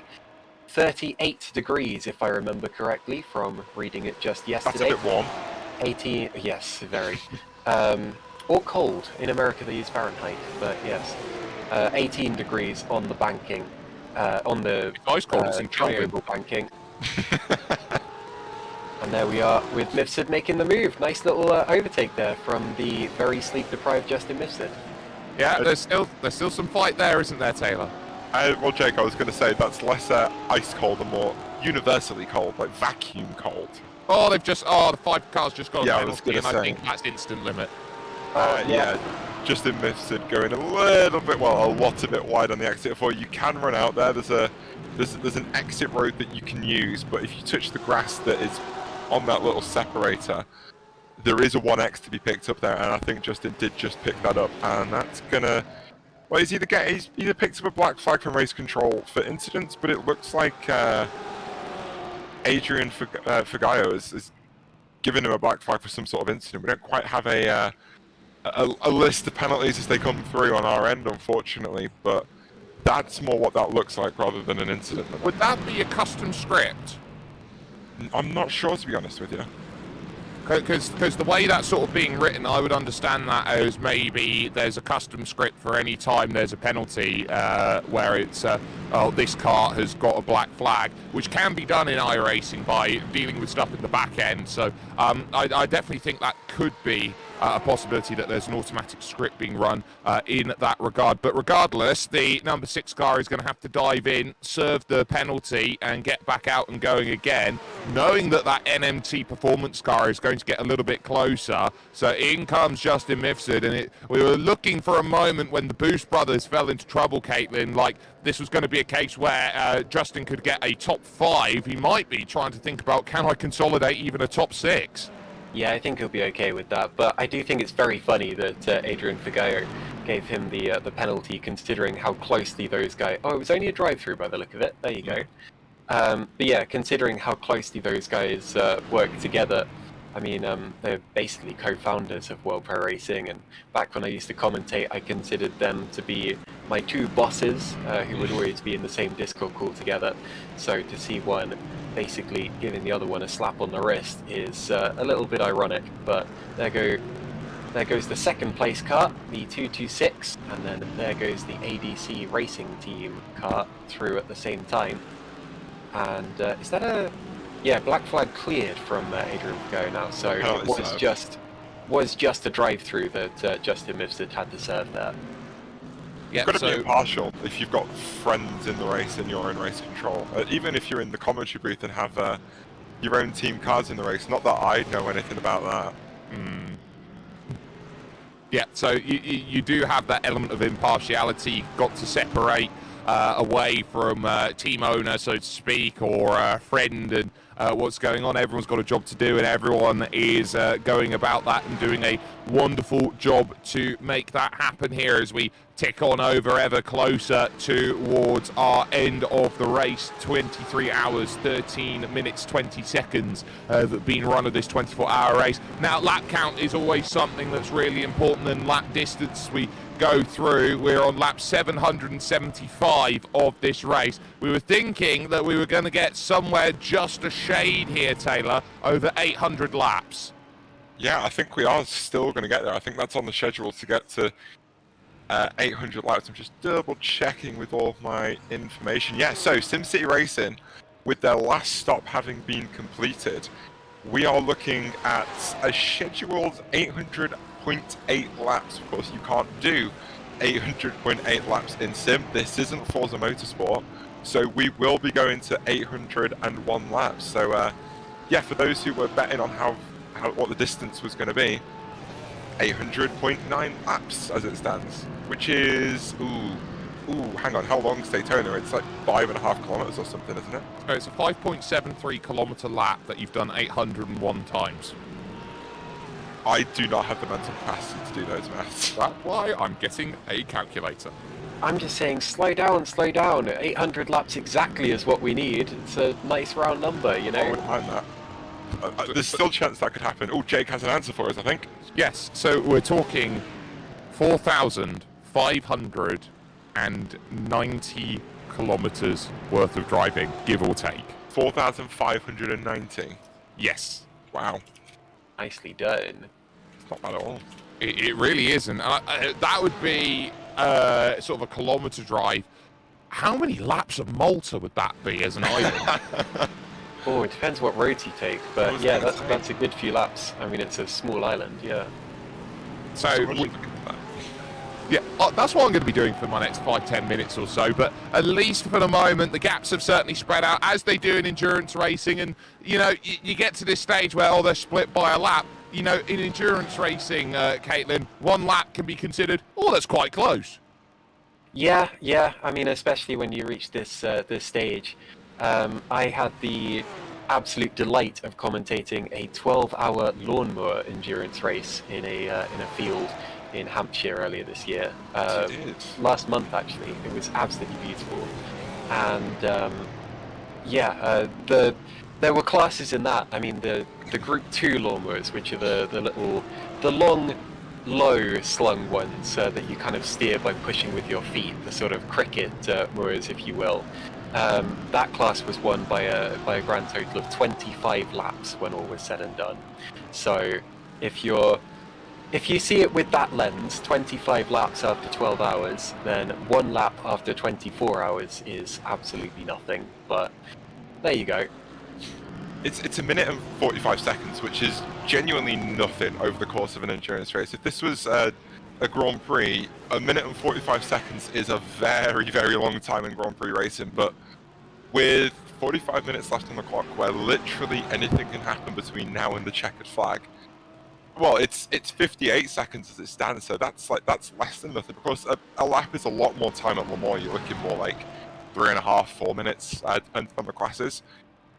B: 38 degrees, if I remember correctly, from reading it just yesterday.
C: That's a bit warm.
B: 18, yes, very. Or cold. In America they use Fahrenheit, but yes. 18 degrees on the banking, on the
A: ice cold, it's
B: triangle banking. And there we are with Mifsud making the move. Nice little overtake there from the very sleep-deprived Justin Mifsud.
A: Yeah, there's still some fight there, isn't there, Taylor?
C: Well, Jake, I was going to say that's less ice cold and more universally cold, like vacuum cold.
A: Oh, the 5 cars just got a penalty, and I think that's instant limit.
C: Yeah, Justin Mifsud going a little bit, well, a lot of it wide on the exit 4. You can run out there. There's an exit road that you can use, but if you touch the grass that is on that little separator, there is a 1X to be picked up there, and I think Justin did just pick that up, and that's gonna. Well, he's either picked up a black flag from race control for incidents, but it looks like Adrian Fugayo is giving him a black flag for some sort of incident. We don't quite have a list of penalties as they come through on our end, unfortunately, but that's more what that looks like rather than an incident.
A: Would that be a custom script?
C: I'm not sure, to be honest with you.
A: Because the way that's sort of being written, I would understand that as maybe there's a custom script for any time there's a penalty where it's, oh, this car has got a black flag, which can be done in iRacing by dealing with stuff in the back end. So I definitely think that could be a possibility that there's an automatic script being run in that regard. But regardless, the number 6 car is going to have to dive in, serve the penalty, and get back out and going again, knowing that that NMT performance car is going to get a little bit closer. So in comes Justin Mifsud, and we were looking for a moment when the Boost brothers fell into trouble, Caitlin, like this was going to be a case where Justin could get a top 5. He might be trying to think about, can I consolidate even a top 6?
B: Yeah, I think he'll be okay with that, but I do think it's very funny that Adrian Fugayo gave him the penalty, considering how closely those guys... Oh, it was only a drive-through by the look of it. There you go. But yeah, considering how closely those guys work together, I mean, they're basically co-founders of World Pro Racing, and back when I used to commentate, I considered them to be my 2 bosses who would always be in the same Discord call together. So to see one basically giving the other one a slap on the wrist is a little bit ironic, but there goes the second place car, the 226, and then there goes the ADC Racing Team car through at the same time. And is that a... Yeah, black flag cleared from Adrian Fugayo now, so it was just a drive-through that Justin Mifsud had to serve there.
A: Yeah,
C: You've got to be impartial if you've got friends in the race and you're in race control. Even if you're in the commentary booth and have your own team cars in the race. Not that I know anything about that.
A: Yeah, so you do have that element of impartiality. You've got to separate away from team owner, so to speak, or friend, and what's going on. Everyone's got a job to do, and everyone is going about that and doing a wonderful job to make that happen here as we tick on over ever closer towards our end of the race. 23 hours, 13 minutes, 20 seconds that been run of this 24-hour race. Now, lap count is always something that's really important, and lap distance we go through. We're on lap 775 of this race. We were thinking that we were going to get somewhere just a shade here, Taylor, over 800 laps.
C: Yeah, I think we are still going to get there. I think that's on the schedule to get to 800 laps. I'm just double checking with all of my information. Yeah, so SimCity Racing, with their last stop having been completed, we are looking at a scheduled 800.8 laps. Of course, you can't do 800.8 laps in Sim. This isn't Forza Motorsport, so we will be going to 801 laps. So, yeah, for those who were betting on what the distance was going to be, 800.9 laps as it stands, which is hang on, how long's Daytona? It's like 5.5 kilometers or something, isn't it?
A: So it's a 5.73 kilometer lap that you've done 801 times.
C: I do not have the mental capacity to do those maths.
A: That's why I'm getting a calculator.
B: I'm just saying, slow down, slow down. 800 laps exactly is what we need. It's a nice round number, you
C: I
B: know.
C: wouldn't mind that. There's still a chance that could happen. Oh, Jake has an answer for us, I think.
A: Yes, so we're talking 4,590 kilometers worth of driving, give or take.
C: 4,590.
A: Yes.
C: Wow.
B: Nicely done.
C: It's not bad at all.
A: It really isn't. That would be sort of a kilometer drive. How many laps of Malta would that be as an island?
B: Oh, it depends what roads you take, but yeah, that's a good few laps. I mean, it's a small island, yeah.
A: So, yeah, that's what I'm going to be doing for my next 5-10 minutes or so, but at least for the moment, the gaps have certainly spread out, as they do in endurance racing, and, you know, you get to this stage where, they're split by a lap. You know, in endurance racing, Caitlin, one lap can be considered, that's quite close.
B: Yeah, I mean, especially when you reach this stage. I had the absolute delight of commentating a 12-hour lawnmower endurance race in a field in Hampshire earlier this year. Last month, actually. It was absolutely beautiful. And there were classes in that. I mean, the Group 2 lawnmowers, which are the long, low slung ones that you kind of steer by pushing with your feet, the sort of cricket mowers, if you will. That class was won by a grand total of 25 laps when all was said and done. So if you see it with that lens, 25 laps after 12 hours, then 1 lap after 24 hours is absolutely nothing. But there you go.
C: It's a minute and 45 seconds, which is genuinely nothing over the course of an endurance race. If this was a Grand Prix, a minute and 45 seconds is a very, very long time in Grand Prix racing, but with 45 minutes left on the clock, where literally anything can happen between now and the checkered flag, well, it's 58 seconds as it stands, so that's less than nothing. Of course, a lap is a lot more time at Le Mans. You're looking more like 3.5, 4 minutes, depending on the classes.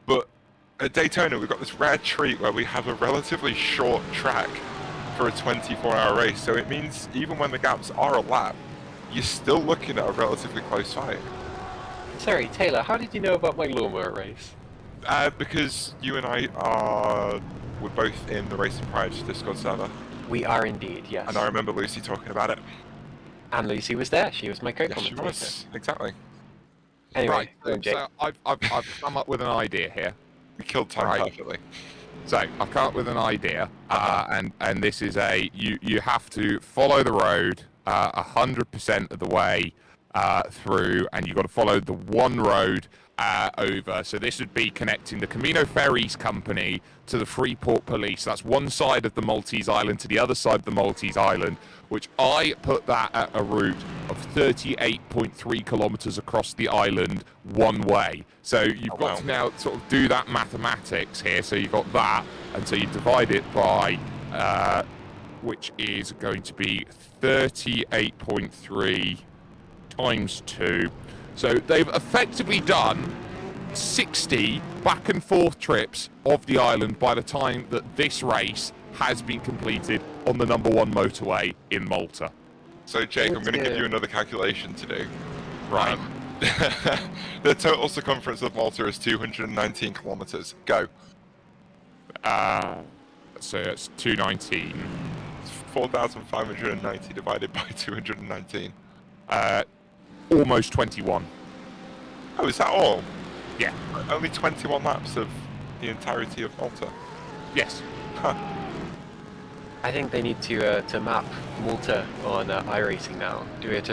C: But at Daytona, we've got this rare treat where we have a relatively short track for a 24-hour race, so it means even when the gaps are a lap, you're still looking at a relatively close fight.
B: Sorry, Taylor, how did you know about my lawnmower race?
C: Because you and I were both in the Racing Pride Discord server.
B: We are indeed, yes.
C: And I remember Lucy talking about it.
B: And Lucy was there. She was my
C: Yes,
B: co-commentator.
C: she was. Exactly.
B: Anyway,
A: Right, so I've come up with an idea here.
C: We killed time perfectly.
A: So I've come up with an idea, and this is you have to follow the road 100% of the way through, and you've got to follow the one road over. So this would be connecting the Camino Ferries Company to the Freeport Police. That's one side of the Maltese Island to the other side of the Maltese Island, which I put that at a route of 38.3 kilometers across the island one way. So you've got to now sort of do that mathematics here. So you've got that, and so you divide it by, which is going to be 38.3 times 2, So they've effectively done 60 back and forth trips of the island by the time that this race has been completed on the #1 motorway in Malta.
C: So Jake, I'm going to give you another calculation to do.
A: Right.
C: The total circumference of Malta is 219 kilometers. Go.
A: So it's 219.
C: 4,590 divided by 219.
A: Almost 21.
C: Oh, is that all?
A: Yeah.
C: Only 21 laps of the entirety of Malta.
A: Yes.
C: Huh.
B: I think they need to map Malta on iRacing now. Do it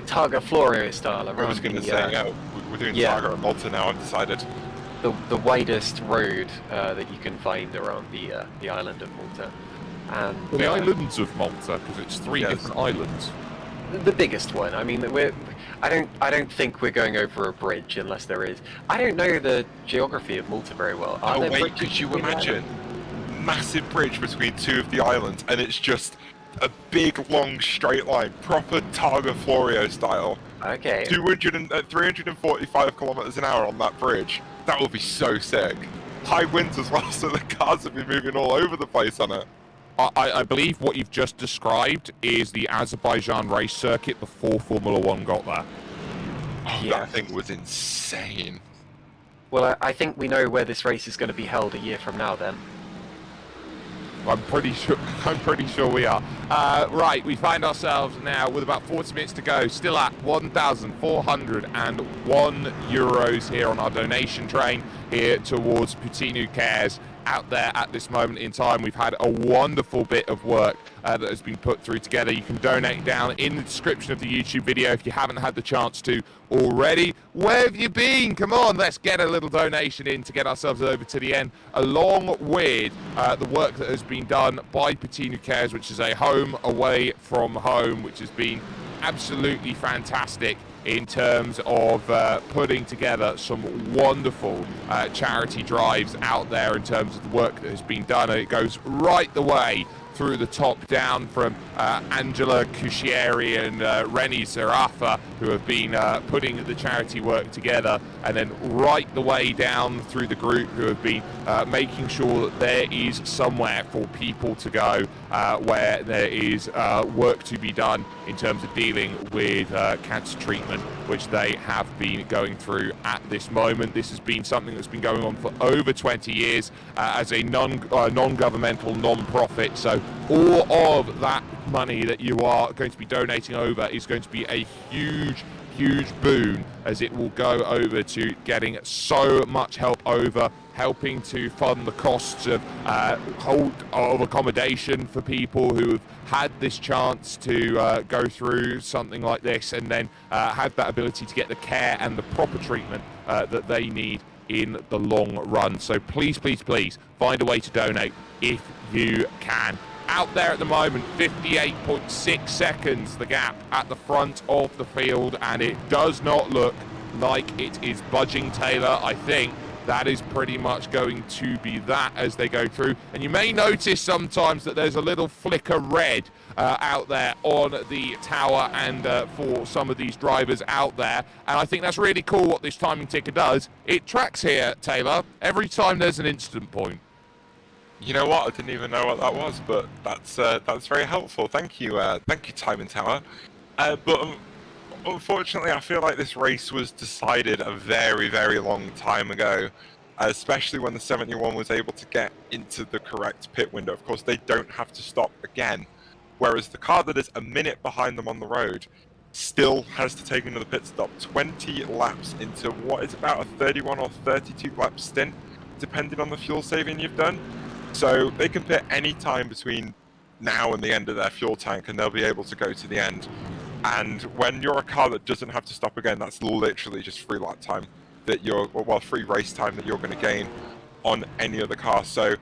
B: Targa Florio style around.
C: I was going to say, yeah, we're doing Targa and Malta now. I've decided.
B: The widest road that you can find around the island of Malta, and
A: the islands of Malta, because it's three different islands.
B: The biggest one. I mean, I don't think we're going over a bridge unless there is. I don't know the geography of Malta very well.
C: Oh wait, could you imagine? Massive bridge between two of the islands, and it's just a big long straight line, proper Targa Florio style.
B: Okay.
C: 345 kilometers an hour on that bridge. That would be so sick. High winds as well, so the cars would be moving all over the place on it.
A: I believe what you've just described is the Azerbaijan race circuit before Formula 1 got there.
C: Oh, yeah. That thing was insane.
B: Well, I think we know where this race is going to be held a year from now then.
A: I'm pretty sure we are. Right, we find ourselves now with about 40 minutes to go, still at 1,401 euros here on our donation train here towards Puttinu Cares. Out there at this moment in time, we've had a wonderful bit of work that has been put through together. You can donate down in the description of the YouTube video if you haven't had the chance to already. Where have you been? Come on, let's get a little donation in to get ourselves over to the end, along with the work that has been done by Puttinu Cares, which is a home away from home, which has been absolutely fantastic in terms of putting together some wonderful charity drives out there in terms of the work that has been done. And it goes right the way through the top down from Angela Cuscieri and Rennie Zarafa, who have been putting the charity work together, and then right the way down through the group who have been making sure that there is somewhere for people to go where there is work to be done in terms of dealing with cancer treatment, which they have been going through at this moment. This has been something that's been going on for over 20 years as a non-governmental, non-profit. So all of that money that you are going to be donating over is going to be a huge boon, as it will go over to getting so much help over, helping to fund the costs of accommodation for people who have had this chance to go through something like this, and then have that ability to get the care and the proper treatment that they need in the long run. So please find a way to donate if you can. Out there at the moment, 58.6 seconds the gap at the front of the field, and it does not look like it is budging, Taylor. I think that is pretty much going to be that as they go through. And you may notice sometimes that there's a little flicker red out there on the tower and for some of these drivers out there. And I think that's really cool what this timing ticker does. It tracks here, Taylor, every time there's an incident point.
C: You know what? I didn't even know what that was, but that's very helpful. Thank you, Timing Tower. But unfortunately, I feel like this race was decided a very, very long time ago, especially when the 71 was able to get into the correct pit window. Of course, they don't have to stop again, whereas the car that is a minute behind them on the road still has to take another pit stop 20 laps into what is about a 31 or 32 lap stint, depending on the fuel saving you've done. So they can pit any time between now and the end of their fuel tank, and they'll be able to go to the end. And when you're a car that doesn't have to stop again, that's literally just free lap time that free race time that you're going to gain on any other car. So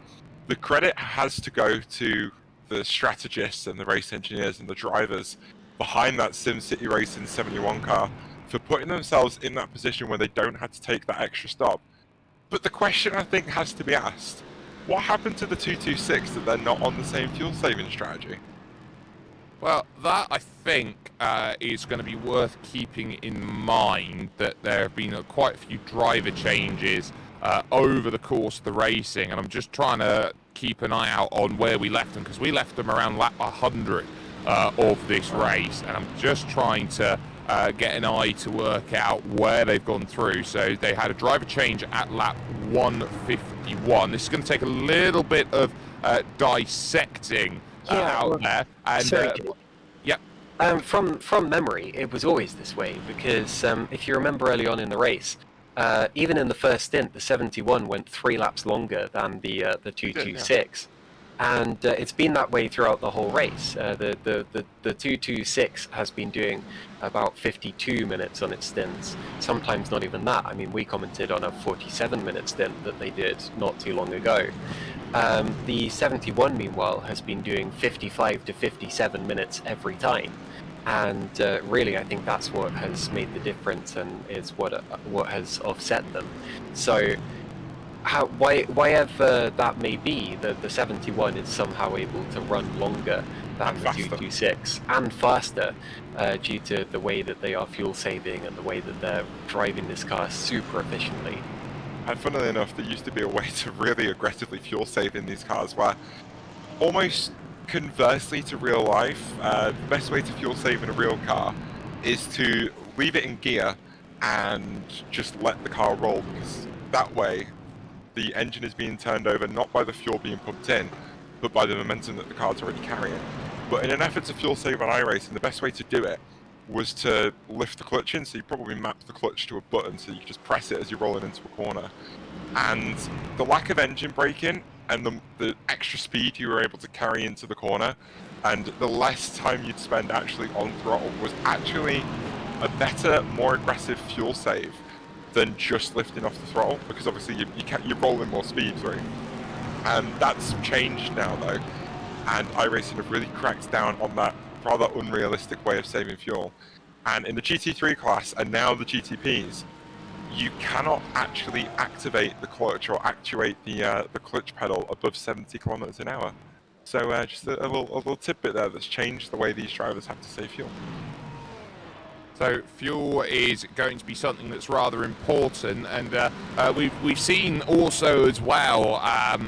C: the credit has to go to the strategists and the race engineers and the drivers behind that SimCity Racing 71 car for putting themselves in that position where they don't have to take that extra stop. But the question I think has to be asked: what happened to the 226 that they're not on the same fuel saving strategy?
A: Well, that I think is going to be worth keeping in mind, that there have been quite a few driver changes over the course of the racing, and I'm just trying to keep an eye out on where we left them, because we left them around lap 100 of this race, and I'm just trying to get an eye to work out where they've gone through. So they had a driver change at lap 151. This is going to take a little bit of dissecting out there. And
B: sorry,
A: yep.
B: From memory, it was always this way, because if you remember early on in the race, even in the first stint, the 71 went 3 laps longer than the 226. And it's been that way throughout the whole race. The 226 has been doing about 52 minutes on its stints, sometimes not even that. I mean, we commented on a 47-minute stint that they did not too long ago. The 71, meanwhile, has been doing 55 to 57 minutes every time. And really, I think that's what has made the difference, and is what has offset them. So, whyever that may be, the 71 is somehow able to run longer than the 226 and faster, due to the way that they are fuel saving and the way that they're driving this car super efficiently.
C: And funnily enough, there used to be a way to really aggressively fuel save in these cars, where almost conversely to real life, the best way to fuel save in a real car is to leave it in gear and just let the car roll, because that way the engine is being turned over not by the fuel being pumped in, but by the momentum that the car's already carrying. But in an effort to fuel save on iRacing, the best way to do it was to lift the clutch in, so you probably map the clutch to a button so you can just press it as you're rolling into a corner. And the lack of engine braking and the extra speed you were able to carry into the corner, and the less time you'd spend actually on throttle, was actually a better, more aggressive fuel save than just lifting off the throttle, because obviously you're rolling more speed through. And that's changed now though, and iRacing have really cracked down on that rather unrealistic way of saving fuel. And in the GT3 class, and now the GTPs, you cannot actually activate the clutch or actuate the clutch pedal above 70 kilometers an hour. So just a little tidbit there that's changed the way these drivers have to save fuel.
A: So fuel is going to be something that's rather important, and we've seen also as well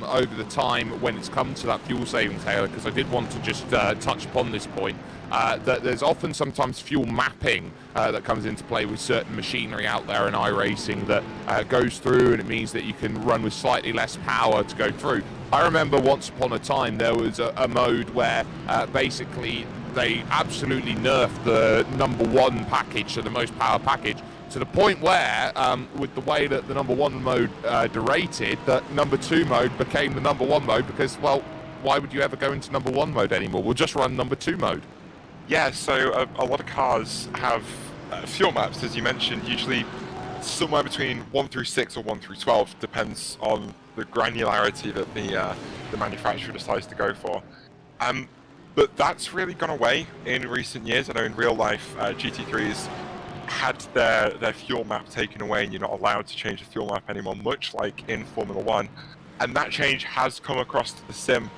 A: over the time when it's come to that fuel saving, Taylor, because I did want to just touch upon this point, that there's often sometimes fuel mapping that comes into play with certain machinery out there in iRacing that goes through, and it means that you can run with slightly less power to go through. I remember once upon a time there was a mode where basically they absolutely nerfed the number 1 package, so the most power package, to the point where, with the way that the number 1 mode derated, that number 2 mode became the number 1 mode, because, well, why would you ever go into number 1 mode anymore? We'll just run number 2 mode.
C: Yeah, so a lot of cars have fuel maps, as you mentioned, usually somewhere between 1 through 6 or 1 through 12, depends on the granularity that the manufacturer decides to go for. But that's really gone away in recent years. I know in real life, GT3s had their fuel map taken away, and you're not allowed to change the fuel map anymore, much like in Formula 1. And that change has come across to the sim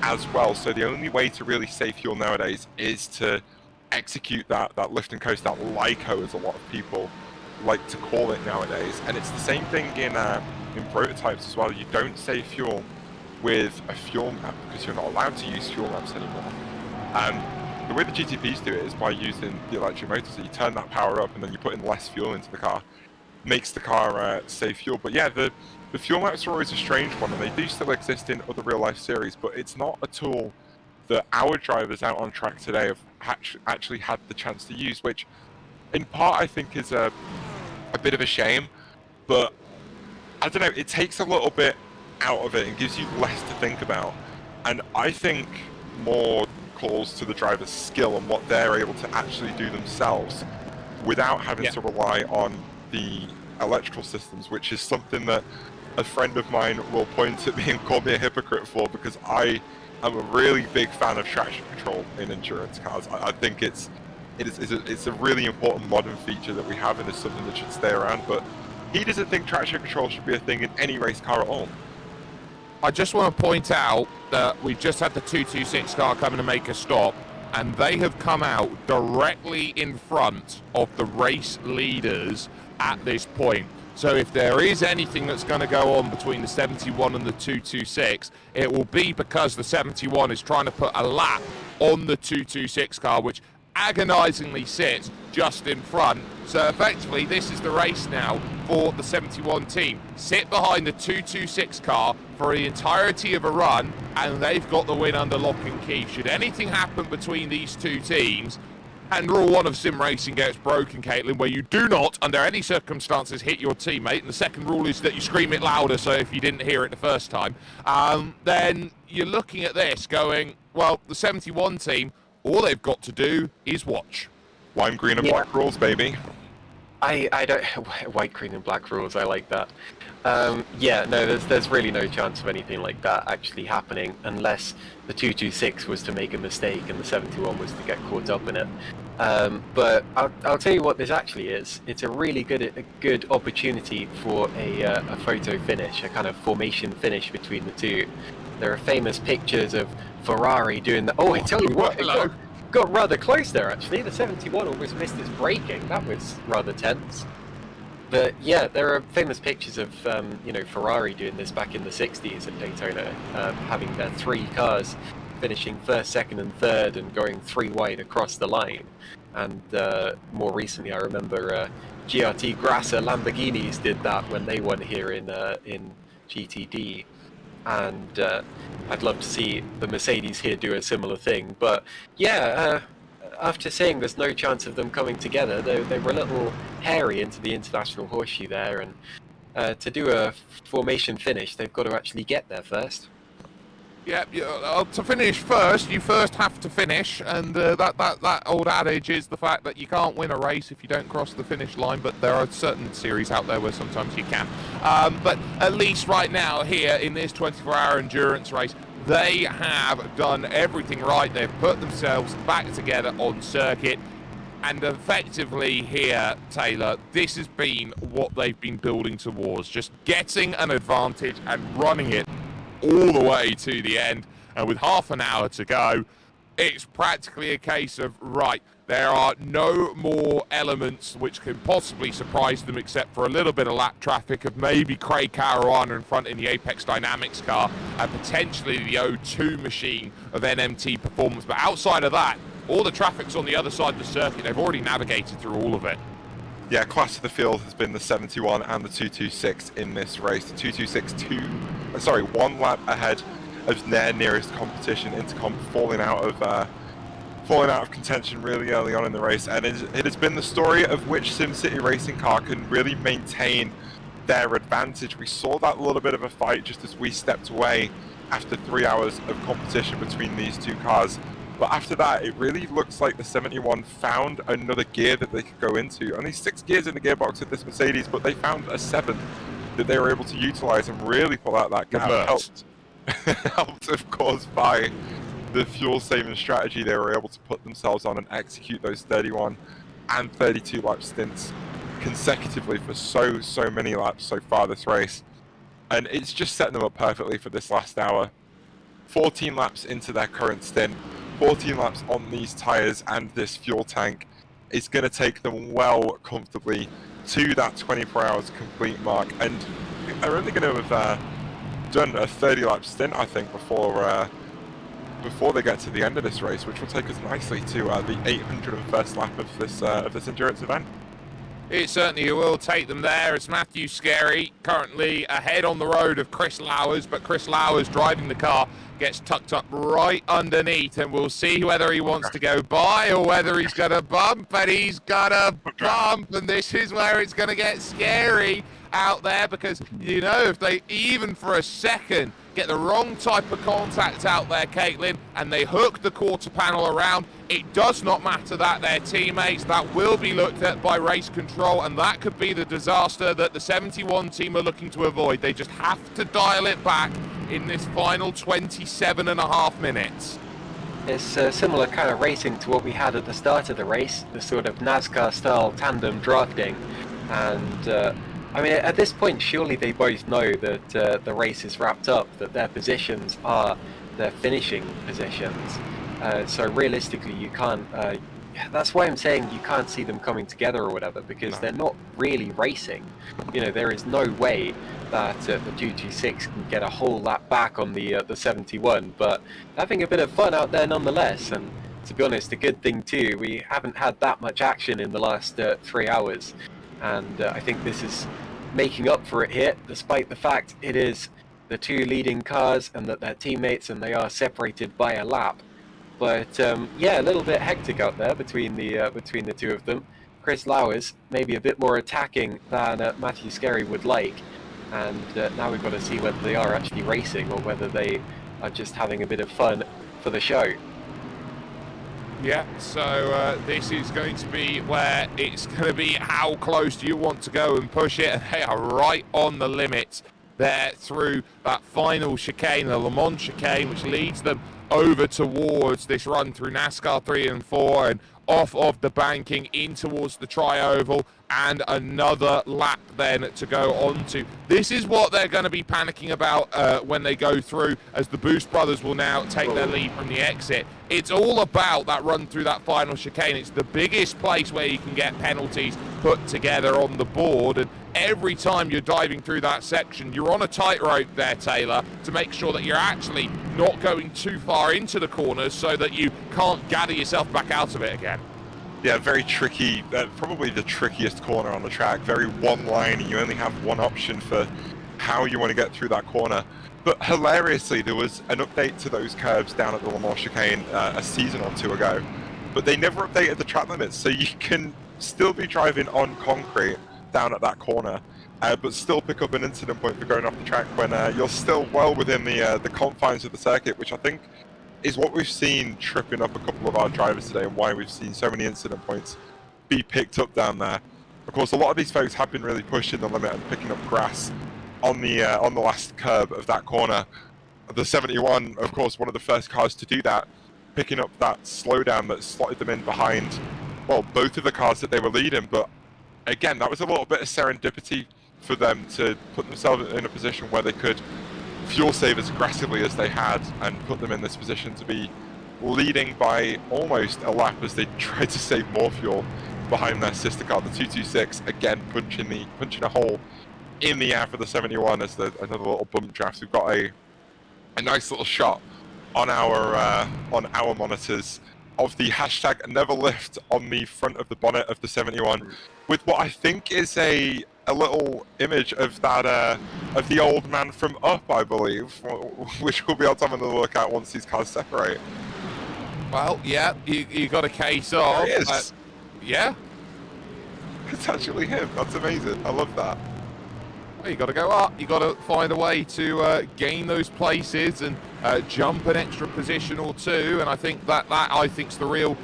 C: as well. So the only way to really save fuel nowadays is to execute that lift and coast, that LICO, as a lot of people like to call it nowadays. And it's the same thing in prototypes as well. You don't save fuel with a fuel map because you're not allowed to use fuel maps anymore. The way the GTPs do it is by using the electric motor, so you turn that power up and then you put in less fuel into the car. Makes the car save fuel. But yeah, the fuel maps are always a strange one, and they do still exist in other real life series, but it's not a tool that our drivers out on track today have actually had the chance to use, which in part I think is a bit of a shame, but I don't know, it takes a little bit out of it and gives you less to think about. And I think more calls to the driver's skill and what they're able to actually do themselves without having to rely on the electrical systems, which is something that a friend of mine will point at me and call me a hypocrite for, because I am a really big fan of traction control in endurance cars. I think it's a really important modern feature that we have, and it's something that should stay around, but he doesn't think traction control should be a thing in any race car at all.
A: I just want to point out that we've just had the 226 car coming to make a stop. and they have come out directly in front of the race leaders at this point. So if there is anything that's going to go on between the 71 and the 226, it will be because the 71 is trying to put a lap on the 226 car, which agonizingly sits just in front. So effectively, this is the race now for the 71 team. Sit behind the 226 car for the entirety of a run, and they've got the win under lock and key. Should anything happen between these two teams, and rule one of sim racing gets broken, Caitlin, where you do not, under any circumstances, hit your teammate, and the second rule is that you scream it louder, so if you didn't hear it the first time, then you're looking at this going, well, the 71 team, all they've got to do is watch.
C: Lime, green, and black rules, baby.
B: I don't... White, green, and black rules, I like that. Yeah, no, there's really no chance of anything like that actually happening unless the 226 was to make a mistake and the 71 was to get caught up in it. But I'll tell you what this actually is. It's a really good opportunity for a photo finish, a kind of formation finish between the two. There are famous pictures of Ferrari doing the... Oh, I tell you what, it got rather close there actually. The 71 almost missed its braking. That was rather tense. But yeah, there are famous pictures of Ferrari doing this back in the 60s at Daytona, having their three cars finishing first, second, and third, and going three wide across the line. And more recently, I remember GRT Grasser Lamborghinis did that when they won here in GTD. And I'd love to see the Mercedes here do a similar thing. But yeah. After saying there's no chance of them coming together, they were a little hairy into the international horseshoe there, and to do a formation finish, they've got to actually get there first.
A: Yeah, to finish first, you first have to finish, and that old adage is the fact that you can't win a race if you don't cross the finish line, but there are certain series out there where sometimes you can. But at least right now, here in this 24-hour endurance race, they have done everything right. They've put themselves back together on circuit. And effectively here, Taylor, this has been what they've been building towards. Just getting an advantage and running it all the way to the end. And with half an hour to go, it's practically a case of, right, there are no more elements which can possibly surprise them except for a little bit of lap traffic of maybe Craig Caruana in front in the Apex Dynamics car and potentially the O2 machine of NMT Performance. But outside of that, all the traffic's on the other side of the circuit. They've already navigated through all of it.
C: Yeah, class of the field has been the 71 and the 226 in this race. The 226 one lap ahead of their nearest competition, Intercom, falling out of contention really early on in the race, and it has been the story of which SimCity racing car can really maintain their advantage. We saw that little bit of a fight just as we stepped away after 3 hours of competition between these two cars. But after that, it really looks like the 71 found another gear that they could go into. Only 6 gears in the gearbox of this Mercedes, but they found a 7th that they were able to utilize and really pull out that gap. Helped, of course, by the fuel-saving strategy they were able to put themselves on and execute those 31 and 32 lap stints consecutively for so many laps so far this race. And it's just setting them up perfectly for this last hour. 14 laps into their current stint, 14 laps on these tyres and this fuel tank is going to take them well comfortably to that 24 hours complete mark. And they're only going to have done a 30 lap stint, I think, before they get to the end of this race, which will take us nicely to the 801st lap of this endurance event.
A: It certainly will take them there. It's Matthew Scarey currently ahead on the road of Chris Lowers, but Chris Lowers driving the car gets tucked up right underneath, and we'll see whether he wants to go by or whether he's going to bump, and he's going to bump, and this is where it's going to get scary out there, because, you know, if they even for a second get the wrong type of contact out there, Caitlin, and they hook the quarter panel around, it does not matter that they're teammates. That will be looked at by race control, and that could be the disaster that the 71 team are looking to avoid. They just have to dial it back in this final 27.5 minutes.
B: It's a similar kind of racing to what we had at the start of the race, the sort of NASCAR-style tandem drafting. And I mean, at this point, surely they both know that the race is wrapped up, that their positions are their finishing positions. So realistically, you can't. That's why I'm saying you can't see them coming together or whatever, because they're not really racing. There is no way that the 226 can get a whole lap back on the 71, but having a bit of fun out there nonetheless. And to be honest, a good thing too, we haven't had that much action in the last 3 hours, and I think this is making up for it here, despite the fact it is the two leading cars and that they're teammates and they are separated by a lap. But yeah, a little bit hectic out there between the two of them. Chris Lowers maybe a bit more attacking than Matthew Scarry would like, and now we've got to see whether they are actually racing or whether they are just having a bit of fun for the show.
A: Yeah, so this is going to be where it's going to be how close do you want to go and push it, and they are right on the limit there through that final chicane, the Le Mans chicane, which leads them over towards this run through NASCAR 3 and 4 and off of the banking in towards the tri-oval, and another lap then to go on to. This is what they're going to be panicking about when they go through, as the Boost brothers will now take their lead from the exit. It's all about that run through that final chicane. It's the biggest place where you can get penalties put together on the board, and every time you're diving through that section, you're on a tightrope there, Taylor, to make sure that you're actually not going too far into the corners so that you can't gather yourself back out of it again.
C: Yeah, very tricky, probably the trickiest corner on the track. Very one line, and you only have one option for how you want to get through that corner. But hilariously, there was an update to those curves down at the Le Mans chicane a season or two ago, but they never updated the track limits, so you can still be driving on concrete down at that corner, but still pick up an incident point for going off the track when you're still well within the confines of the circuit, which I think is what we've seen tripping up a couple of our drivers today, and why we've seen so many incident points be picked up down there. Of course, a lot of these folks have been really pushing the limit and picking up grass on the last curb of that corner. The 71, of course, one of the first cars to do that, picking up that slowdown that slotted them in behind, well, both of the cars that they were leading. But again, that was a little bit of serendipity for them to put themselves in a position where they could fuel save as aggressively as they had and put them in this position to be leading by almost a lap as they tried to save more fuel behind their sister car, the 226, again punching a hole in the air for the 71 as another little bump draft. We've got a nice little shot on our monitors of the hashtag never lift on the front of the bonnet of the 71, with what I think is a little image of that of the old man from Up, I believe, which we'll be able to have another look at once these cars separate.
A: Well, yeah, you got a case of.
C: There he is.
A: Yeah.
C: It's actually him. That's amazing. I love that.
A: Well, you got to go up. You got to find a way to gain those places and jump an extra position or two. And I think that I think's the real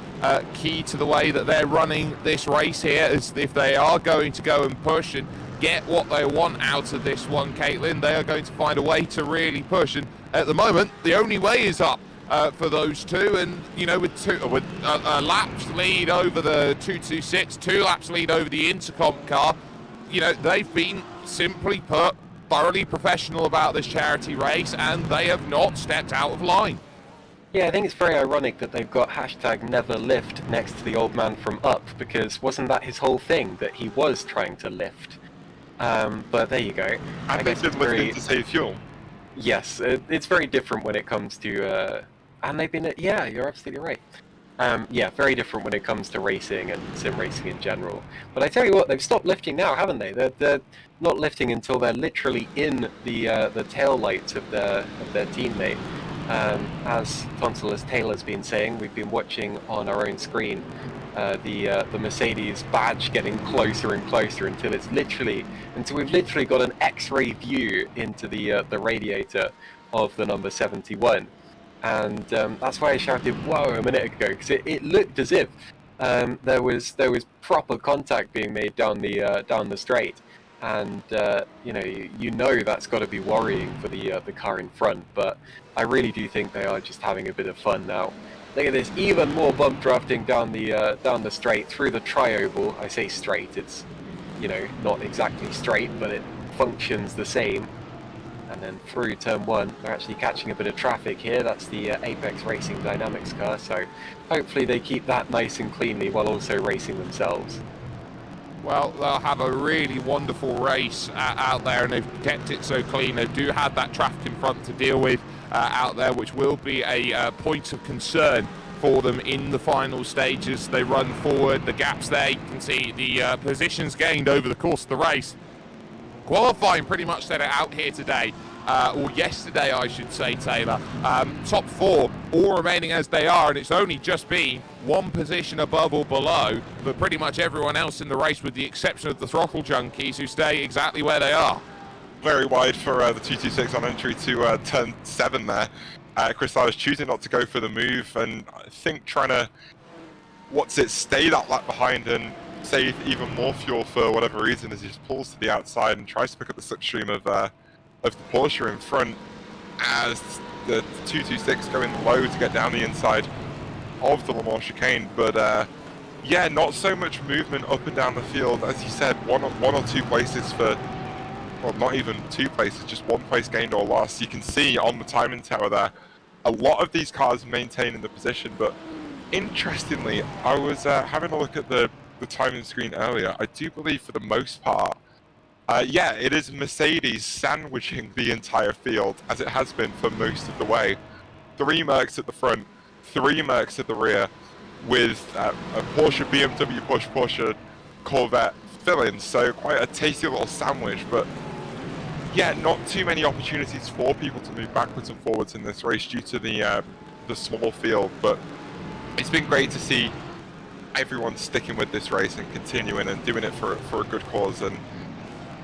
A: key to the way that they're running this race here. Is if they are going to go and push and get what they want out of this one, Caitlin, they are going to find a way to really push. And at the moment, the only way is up for those two. And with a laps lead over the 226, 2 laps lead over the Intercom car, they've been, simply put, thoroughly professional about this charity race, and they have not stepped out of line.
B: Yeah, I think it's very ironic that they've got hashtag never lift next to the old man from Up, because wasn't that his whole thing, that he was trying to lift? But there you go.
C: And they've been lifting to save fuel.
B: Yes, it's very different when it comes to... and they've been... Yeah, you're absolutely right. Yeah, very different when it comes to racing and sim racing in general. But I tell you what, they've stopped lifting now, haven't they? They're not lifting until they're literally in the tail lights of their teammate. As Tonsilus Taylor's been saying, we've been watching on our own screen the Mercedes badge getting closer and closer until we've literally got an X-ray view into the radiator of the number 71. And that's why I shouted "whoa" a minute ago, because it looked as if there was proper contact being made down the straight, and you know that's got to be worrying for the car in front. But I really do think they are just having a bit of fun now. Look at this, even more bump drafting down the straight through the tri-oval. I say straight, it's not exactly straight, but it functions the same. and then through turn 1. They're actually catching a bit of traffic here. That's the Apex Racing Dynamics car, so hopefully they keep that nice and cleanly while also racing themselves.
A: Well, they'll have a really wonderful race out there, and they've kept it so clean. They do have that traffic in front to deal with out there, which will be a point of concern for them in the final stages. They run forward, the gaps there, you can see the positions gained over the course of the race. Qualifying pretty much set it out here today, or yesterday I should say, Taylor. Top 4 all remaining as they are, and it's only just been one position above or below for pretty much everyone else in the race, with the exception of the throttle junkies, who stay exactly where they are.
C: Very wide for the 226 on entry to turn 7 there. Chris Lowers choosing not to go for the move, and I think trying to, stay that lap behind and save even more fuel for whatever reason, as he just pulls to the outside and tries to pick up the slipstream of the Porsche in front, as the 226 going low to get down the inside of the Le Mans chicane. But yeah, not so much movement up and down the field. As you said, one or two places for, well, not even 2 places, just 1 place gained or lost. You can see on the timing tower there, a lot of these cars maintaining the position. But interestingly, I was having a look at the timing screen earlier. I do believe for the most part, yeah, it is Mercedes sandwiching the entire field, as it has been for most of the way. 3 Mercs at the front, 3 Mercs at the rear, with a Porsche, BMW, Porsche, Corvette fill-in. So quite a tasty little sandwich. But yeah, not too many opportunities for people to move backwards and forwards in this race due to the small field. But it's been great to see everyone sticking with this race and continuing and doing it for a good cause, and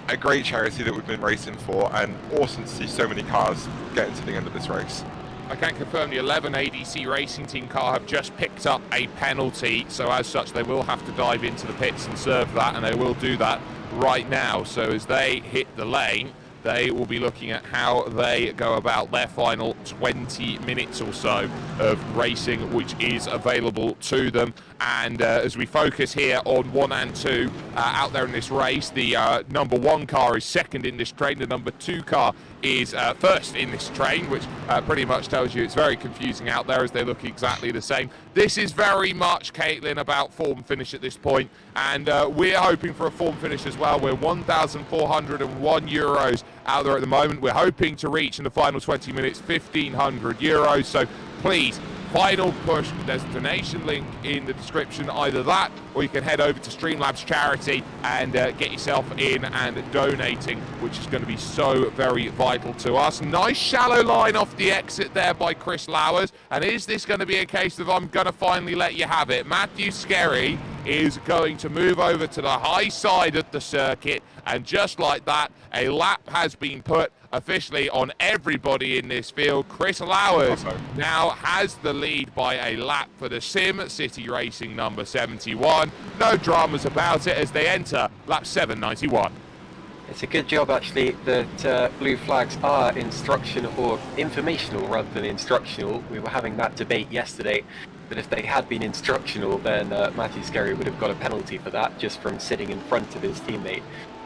C: a great charity that we've been racing for, and awesome to see so many cars getting to the end of this race.
A: I can confirm the 11 ADC Racing Team car have just picked up a penalty, so as such they will have to dive into the pits and serve that, and they will do that right now. So as they hit the lane, they will be looking at how they go about their final 20 minutes or so of racing, which is available to them. And as we focus here on 1 and 2 out there in this race, the number 1 car is second in this train, the number 2 car is first in this train, which pretty much tells you it's very confusing out there as they look exactly the same. This is very much, Caitlin, about form finish at this point, and we're hoping for a form finish as well. We're 1,401 euros out there at the moment. We're hoping to reach in the final 20 minutes 1,500 euros. So please, final push. There's a donation link in the description, either that or you can head over to Streamlabs charity and get yourself in and donating, which is going to be so very vital to us. Nice shallow line off the exit there by Chris Lowers, and is this going to be a case of I'm going to finally let you have it? Matthew Skerry is going to move over to the high side of the circuit, and just like that, a lap has been put officially on everybody in this field. Chris Lowers now has the lead by a lap for the Sim City Racing number 71. No dramas about it as they enter lap 791.
B: It's a good job actually that blue flags are instructional, or informational rather than instructional. We were having that debate yesterday, but if they had been instructional, then Matthew Skerry would have got a penalty for that, just from sitting in front of his teammate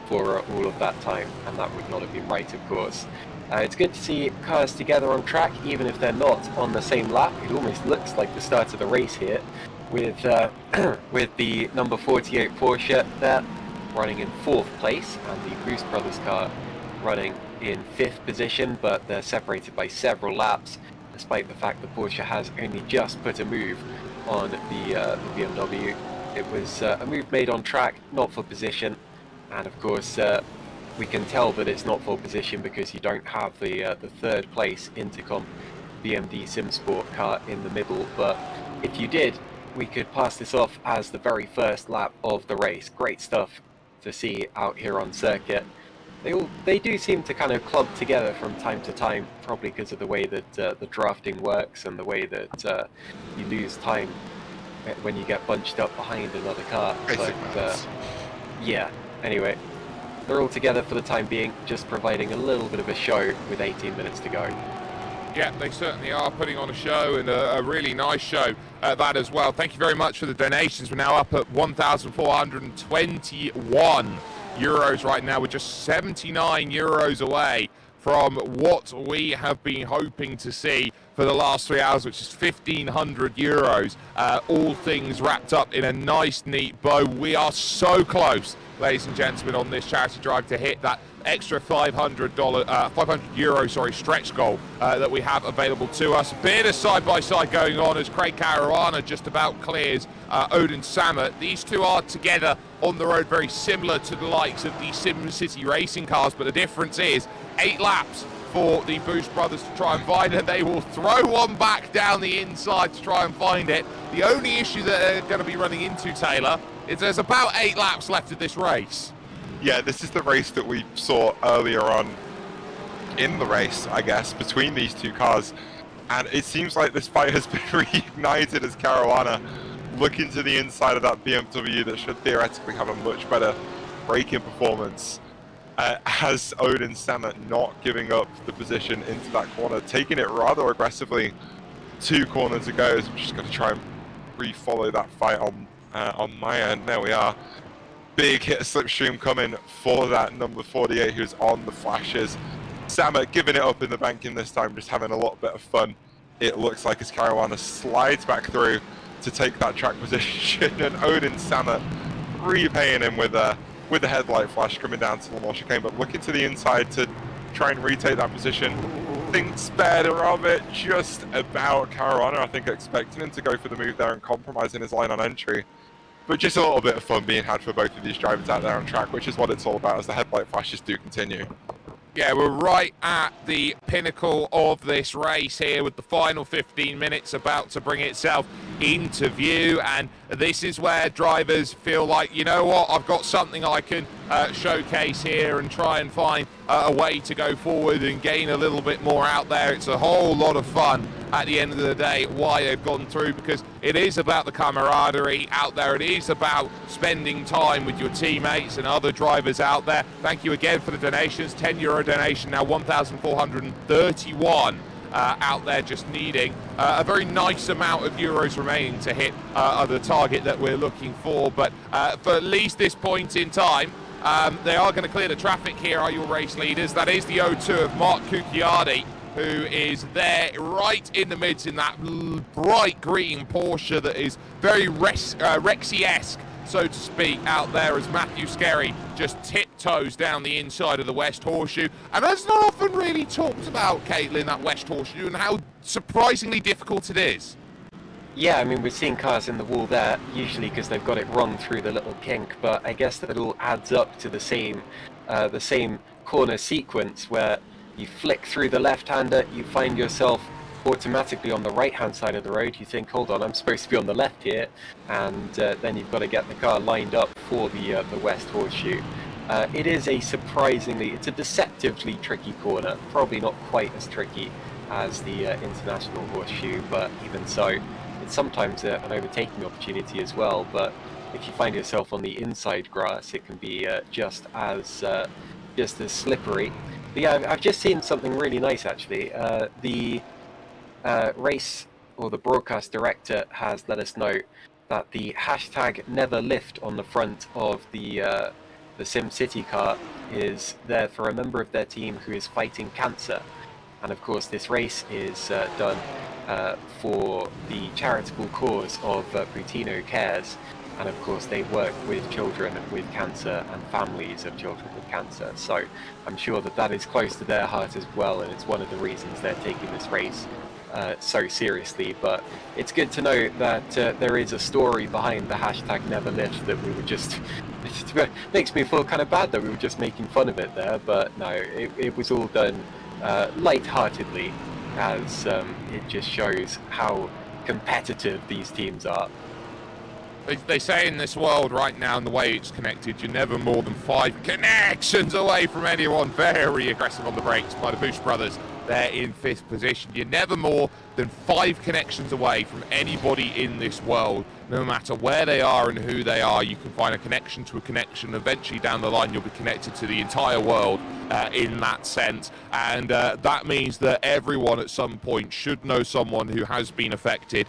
B: for all of that time, and that would not have been right, of course. It's good to see cars together on track, even if they're not on the same lap. It almost looks like the start of the race here, with with the number 48 Porsche there running in 4th place, and the Boost Brothers car running in 5th position, but they're separated by several laps, despite the fact the Porsche has only just put a move on the BMW. It was a move made on track, not for position. And of course, we can tell that it's not for position because you don't have the 3rd place Intercom BMD SimSport car in the middle. But if you did, we could pass this off as the very first lap of the race. Great stuff to see out here on circuit. They do seem to kind of clump together from time to time, probably because of the way that the drafting works and the way that you lose time when you get bunched up behind another car. But yeah. Anyway, they're all together for the time being, just providing a little bit of a show with 18 minutes to go.
A: Yeah, they certainly are putting on a show, and a really nice show at that as well. Thank you very much for the donations. We're now up at 1,421 euros right now. We're just 79 euros away from what we have been hoping to see for the last 3 hours, which is €1,500. All things wrapped up in a nice, neat bow. We are so close, ladies and gentlemen, on this charity drive to hit that extra €500 stretch goal that we have available to us. Bit of side-by-side going on as Craig Caruana just about clears Odin Sammer. These two are together on the road, very similar to the likes of the Sim City racing cars, but the difference is 8 laps for the Boost brothers to try and find it. They will throw one back down the inside to try and find it. The only issue that they're going to be running into, Taylor, is there's about 8 laps left of this race.
C: Yeah, this is the race that we saw earlier on in the race, I guess, between these two cars. And it seems like this fight has been reignited as Caruana looking to the inside of that BMW that should theoretically have a much better braking performance. Has Odin Sammer not giving up the position into that corner, taking it rather aggressively. 2 corners to go. I'm just going to try and re-follow that fight on my end. There we are. Big hit slipstream coming for that number 48 who's on the flashes. Sammer giving it up in the banking this time, just having a little bit of fun. It looks like as Caruana slides back through to take that track position, and Odin Sammer repaying him with a headlight flash coming down to the more chicane, but looking to the inside to try and retake that position. Thinks better of it, just about. Caruana, I think, expecting him to go for the move there and compromising his line on entry. But just a little bit of fun being had for both of these drivers out there on track, which is what it's all about as the headlight flashes do continue.
A: Yeah, we're right at the pinnacle of this race here with the final 15 minutes about to bring itself into view, and this is where drivers feel like, you know what, I've got something I can showcase here and try and find a way to go forward and gain a little bit more out there. It's a whole lot of fun at the end of the day why they've gone through, because it is about the camaraderie out there. It is about spending time with your teammates and other drivers out there. Thank you again for the donations. €10 donation, now 1,431 out there, just needing a very nice amount of euros remaining to hit the target that we're looking for. But for at least this point in time, they are going to clear the traffic here, are your race leaders. That is the O2 of Mark Cucchiardi, who is there right in the midst in that bright green Porsche that is very Rexy-esque, so to speak, out there as Matthew Skerry just tiptoes down the inside of the West Horseshoe. And that's not often really talked about, Caitlin, that West Horseshoe, and how surprisingly difficult it is.
B: Yeah, I mean, we're seeing cars in the wall there, usually because they've got it run through the little kink, but I guess that it all adds up to the same corner sequence where you flick through the left-hander, you find yourself automatically on the right-hand side of the road. You think, hold on, I'm supposed to be on the left here, and then you've got to get the car lined up for the West Horseshoe. It's a deceptively tricky corner, probably not quite as tricky as the International Horseshoe, but even so, it's sometimes an overtaking opportunity as well. But if you find yourself on the inside grass, it can be just as slippery. But yeah, I've just seen something really nice actually. The race, or the broadcast director, has let us know that the hashtag never lift on the front of the Sim City car is there for a member of their team who is fighting cancer. And of course this race is done for the charitable cause of Puttinu Cares. And of course they work with children with cancer and families of children with cancer. So I'm sure that is close to their heart as well, and it's one of the reasons they're taking this race so seriously. But it's good to know that there is a story behind the hashtag never lift, that we were just it makes me feel kind of bad that we were just making fun of it there, but no, it was all done light-heartedly, as it just shows how competitive these teams are.
A: They say in this world right now, and the way it's connected, you're never more than 5 connections away from anyone. Very aggressive on the brakes by the Bush brothers there in 5th position. You're never more than 5 connections away from anybody in this world. No matter where they are and who they are, you can find a connection to a connection. Eventually down the line, you'll be connected to the entire world in that sense. And that means that everyone at some point should know someone who has been affected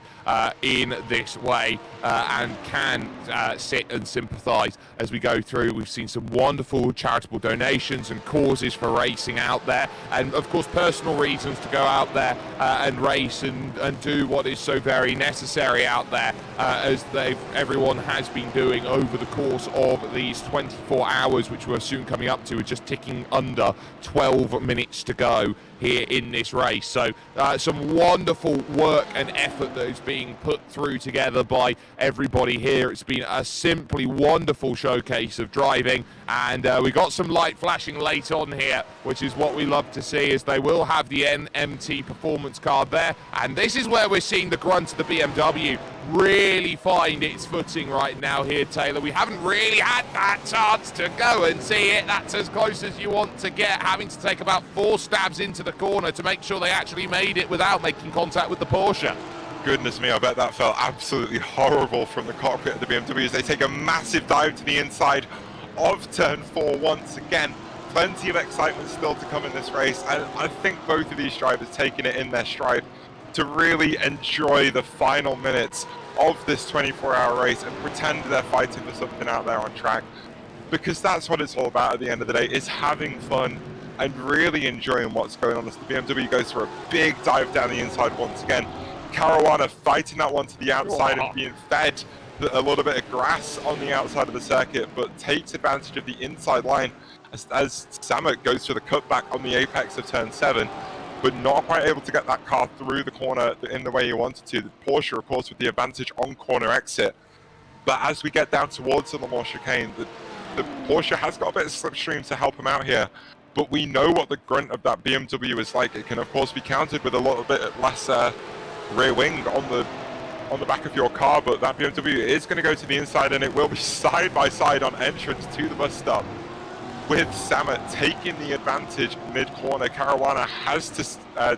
A: in this way and can sit and sympathise as we go through. We've seen some wonderful charitable donations and causes for racing out there. And of course, personal reasons to go out there and race and do what is so very necessary out there, as everyone has been doing over the course of these 24 hours, which we're soon coming up to. We're just ticking under 12 minutes to go here in this race. So some wonderful work and effort that is being put through together by everybody here. It's been a simply wonderful showcase of driving, and we got some light flashing late on here, which is what we love to see, as they will have the NMT performance card there. And this is where we're seeing the grunt of the BMW really find its footing right now here, Taylor. We haven't really had that chance to go and see it. That's as close as you want to get, having to take about 4 stabs into the corner to make sure they actually made it without making contact with the Porsche.
C: Goodness me, I bet that felt absolutely horrible from the cockpit of the BMW as they take a massive dive to the inside of turn 4 once again. Plenty of excitement still to come in this race, and I think both of these drivers taking it in their stride to really enjoy the final minutes of this 24-hour race and pretend they're fighting for something out there on track, because that's what it's all about at the end of the day, is having fun and really enjoying what's going on as the BMW goes for a big dive down the inside once again. Caruana fighting that one to the outside and being fed a little bit of grass on the outside of the circuit, but takes advantage of the inside line as Samet goes for the cutback on the apex of turn 7, but not quite able to get that car through the corner in the way he wanted to. The Porsche, of course, with the advantage on corner exit. But as we get down towards the Le Mans chicane, the Porsche has got a bit of slipstream to help him out here. But we know what the grunt of that BMW is like. It can, of course, be countered with a little bit less rear wing on the back of your car, but that BMW is going to go to the inside, and it will be side by side on entrance to the bus stop, with Samet taking the advantage mid-corner. Caruana has to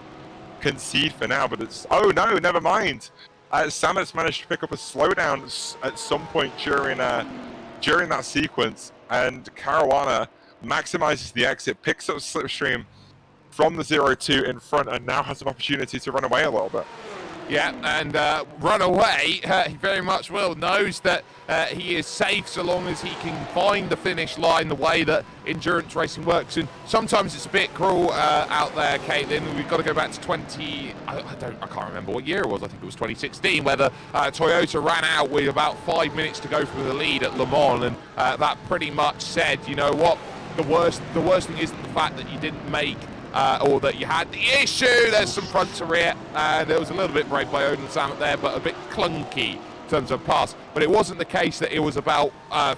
C: concede for now, but it's... Oh no, never mind! Samet's managed to pick up a slowdown at some point during that sequence, and Caruana maximizes the exit, picks up slipstream from the 0-2 in front, and now has an opportunity to run away a little bit.
A: Yeah, and run away, he very much will. Knows that he is safe so long as he can find the finish line the way that endurance racing works. And sometimes it's a bit cruel out there, Caitlin. We've got to go back to I can't remember what year it was. I think it was 2016, where the Toyota ran out with about 5 minutes to go for the lead at Le Mans, and that pretty much said, you know what, the worst thing isn't the fact that you didn't make or that you had the issue. There's some front to rear, and there was a little bit brave by Odin Samet there, but a bit clunky in terms of pass. But it wasn't the case that it was about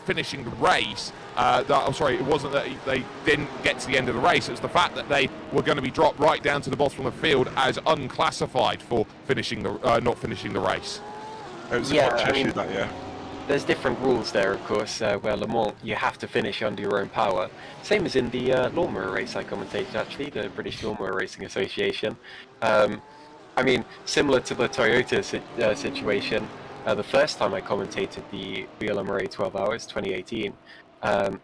A: finishing the race. It wasn't that they didn't get to the end of the race. It was the fact that they were going to be dropped right down to the bottom of the field as unclassified for finishing the not finishing the race.
C: It was a hot issue that year.
B: There's different rules there, of course, where Le Mans, you have to finish under your own power. Same as in the lawnmower race I commentated, actually, the British Lawnmower Racing Association. I mean, similar to the Toyota situation, the first time I commentated the VLMRA 12 Hours, 2018,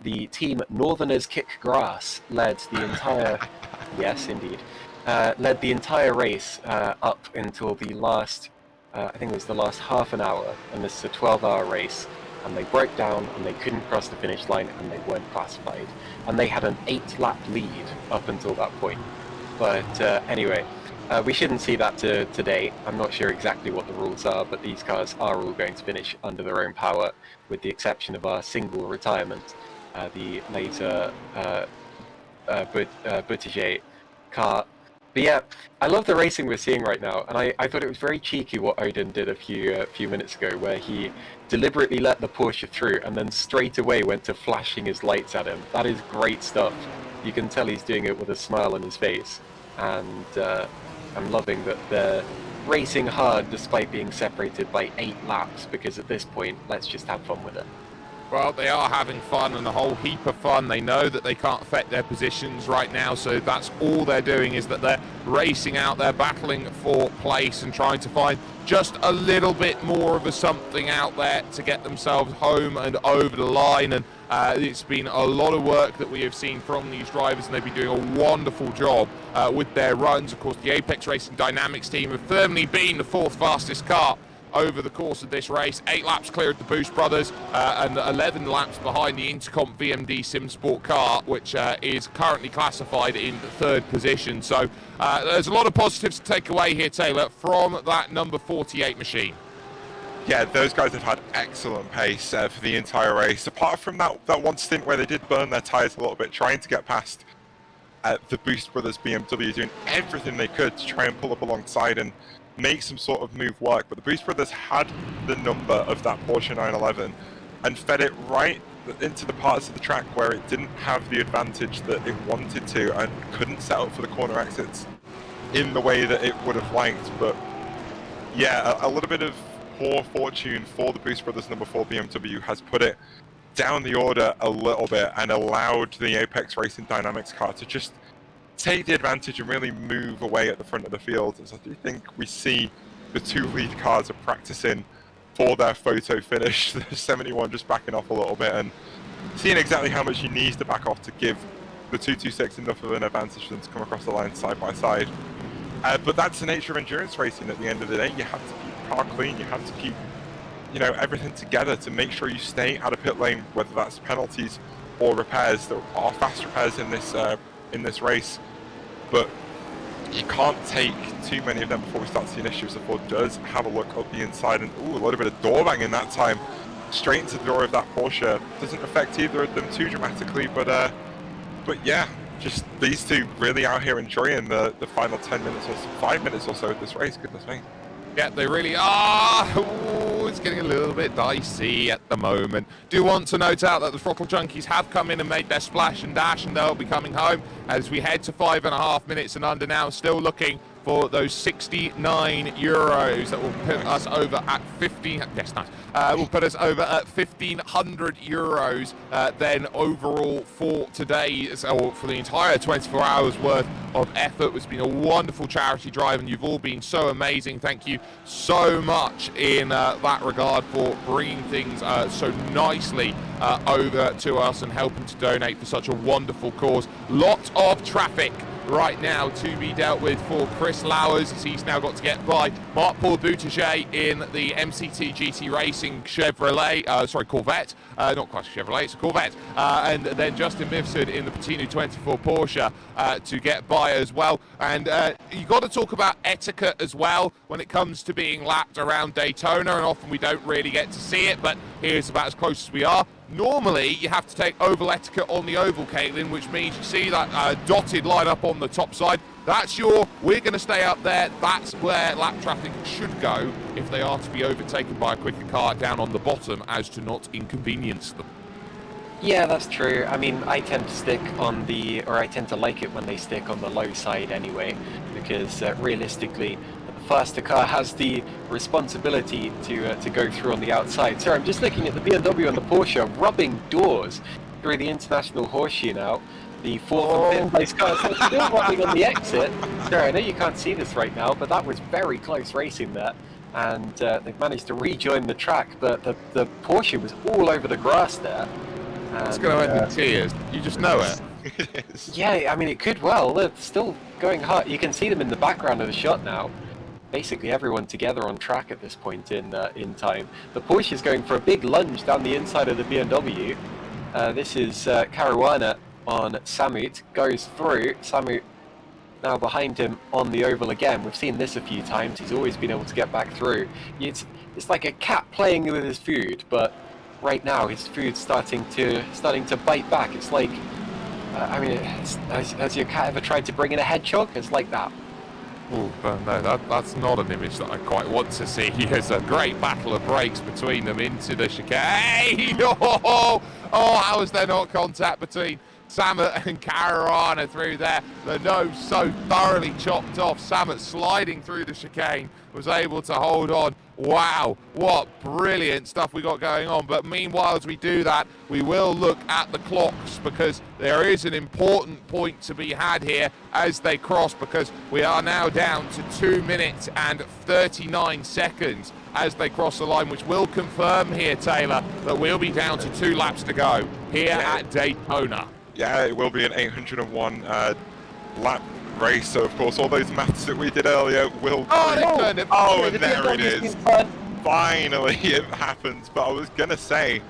B: the team Northerners Kick Grass led the entire, yes, indeed, led the entire race up until the last, I think it was the last half an hour, and this is a 12-hour race, and they broke down and they couldn't cross the finish line and they weren't classified, and they had an 8-lap lead up until that point. But anyway, we shouldn't see that today. I'm not sure exactly what the rules are, but these cars are all going to finish under their own power, with the exception of our single retirement, the later Buttigieg car. But yeah, I love the racing we're seeing right now, and I thought it was very cheeky what Odin did a few minutes ago, where he deliberately let the Porsche through and then straight away went to flashing his lights at him. That is great stuff. You can tell he's doing it with a smile on his face, and I'm loving that they're racing hard despite being separated by 8 laps, because at this point, let's just have fun with it.
A: Well, they are having fun, and a whole heap of fun. They know that they can't affect their positions right now, so that's all they're doing, is that they're racing out there, battling for place and trying to find just a little bit more of a something out there to get themselves home and over the line. And it's been a lot of work that we have seen from these drivers, and they've been doing a wonderful job with their runs. Of course, the Apex Racing Dynamics team have firmly been the fourth fastest car over the course of this race. 8 laps clear of the Boost Brothers and 11 laps behind the Intercom VMD Sim Sport car, which is currently classified in 3rd position. So there's a lot of positives to take away here, Taylor, from that number 48 machine.
C: Yeah, those guys have had excellent pace for the entire race. Apart from that one stint where they did burn their tyres a little bit, trying to get past the Boost Brothers BMW, doing everything they could to try and pull up alongside and make some sort of move work. But the Boost Brothers had the number of that Porsche 911 and fed it right into the parts of the track where it didn't have the advantage that it wanted to, and couldn't set up for the corner exits in the way that it would have liked. But yeah, a little bit of poor fortune for the Boost Brothers number 4 BMW has put it down the order a little bit and allowed the Apex Racing Dynamics car to just take the advantage and really move away at the front of the field. As I do think we see the 2 lead cars are practicing for their photo finish. The 71 just backing off a little bit and seeing exactly how much he needs to back off to give the 226 enough of an advantage for them to come across the line side by side. But that's the nature of endurance racing at the end of the day. You have to keep the car clean, you have to keep, you know, everything together to make sure you stay out of pit lane, whether that's penalties or repairs. There are fast repairs in this race, but you can't take too many of them before we start seeing issues. The Ford does have a look up the inside, and a little bit of door banging that time, straight into the door of that Porsche. Doesn't affect either of them too dramatically, but yeah, just these two really out here enjoying the final 10 minutes or 5 minutes or so of this race. Goodness me.
A: Yeah, they really are. Ooh, it's getting a little bit dicey at the moment. Do want to note out that the Throttle Junkies have come in and made their splash and dash, and they'll be coming home as we head to 5.5 minutes and under now, still looking for those 69 euros that will put us over at 15. Yes, nice. Will put us over at 1,500 euros. Then overall for today, or for the entire 24 hours worth of effort, it's been a wonderful charity drive, and you've all been so amazing. Thank you so much in that regard for bringing things so nicely over to us and helping to donate for such a wonderful cause. Lot of traffic right now to be dealt with for Chris Lowers, as he's now got to get by Marc-Paul Bouteger in the MCT GT Racing Chevrolet, Corvette, not quite a Chevrolet, it's a Corvette, and then Justin Mifsud in the Puttinu 24 Porsche to get by as well. And you got to talk about etiquette as well when it comes to being lapped around Daytona, and often we don't really get to see it, but here's about as close as we are. Normally, you have to take oval etiquette on the oval, Caitlin, which means you see that dotted line up on the top side. That's we're going to stay up there. That's where lap traffic should go if they are to be overtaken by a quicker car down on the bottom, as to not inconvenience them.
B: Yeah, that's true. I mean, I tend to like it when they stick on the low side anyway, because realistically, the faster car has the responsibility to go through on the outside. So I'm just looking at the BMW and the Porsche rubbing doors through the International Horseshoe now. The fourth and fifth place cars are still rubbing on the exit. Sorry, I know you can't see this right now, but that was very close racing there. And they've managed to rejoin the track, but the Porsche was all over the grass there.
A: It's going to end in tears. You just know it.
B: Yeah, I mean, it could well. They're still going hard. You can see them in the background of the shot now. Basically everyone together on track at this point in time. The Porsche is going for a big lunge down the inside of the BMW. This is Caruana on Samut, goes through. Samut now behind him on the oval again. We've seen this a few times. He's always been able to get back through. It's like a cat playing with his food, but right now his food's starting to bite back. It's like, I mean, has your cat ever tried to bring in a hedgehog? It's like that.
A: Ooh, no, that's not an image that I quite want to see. There's a great battle of brakes between them into the chicane. Oh, how is there not contact between Samet and Caruana through there. The nose so thoroughly chopped off. Samet sliding through the chicane, was able to hold on. Wow, what brilliant stuff we got going on. But meanwhile, as we do that, we will look at the clocks, because there is an important point to be had here as they cross, because we are now down to 2 minutes and 39 seconds as they cross the line, which will confirm here, Taylor, that we'll be down to 2 laps to go here at Daytona.
C: Yeah, it will be an 801 lap race. So, of course, all those maths that we did earlier will... and there it is. Finally, it happens. But I was going to say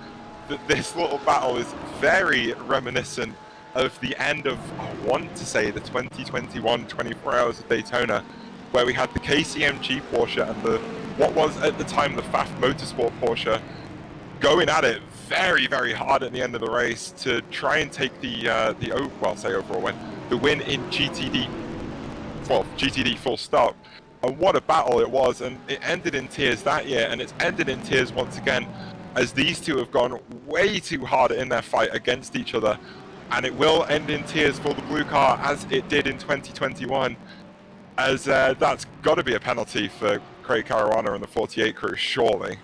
C: that this little battle is very reminiscent of the end of, I want to say, the 2021 24 Hours of Daytona, where we had the KCMG Porsche and what was at the time the FAF Motorsport Porsche going at it very, very hard at the end of the race to try and take overall win, the win in GTD full stop. And what a battle it was, and it ended in tears that year, and it's ended in tears once again, as these two have gone way too hard in their fight against each other, and it will end in tears for the blue car, as it did in 2021, as that's got to be a penalty for Craig Caruana and the 48 crew, surely.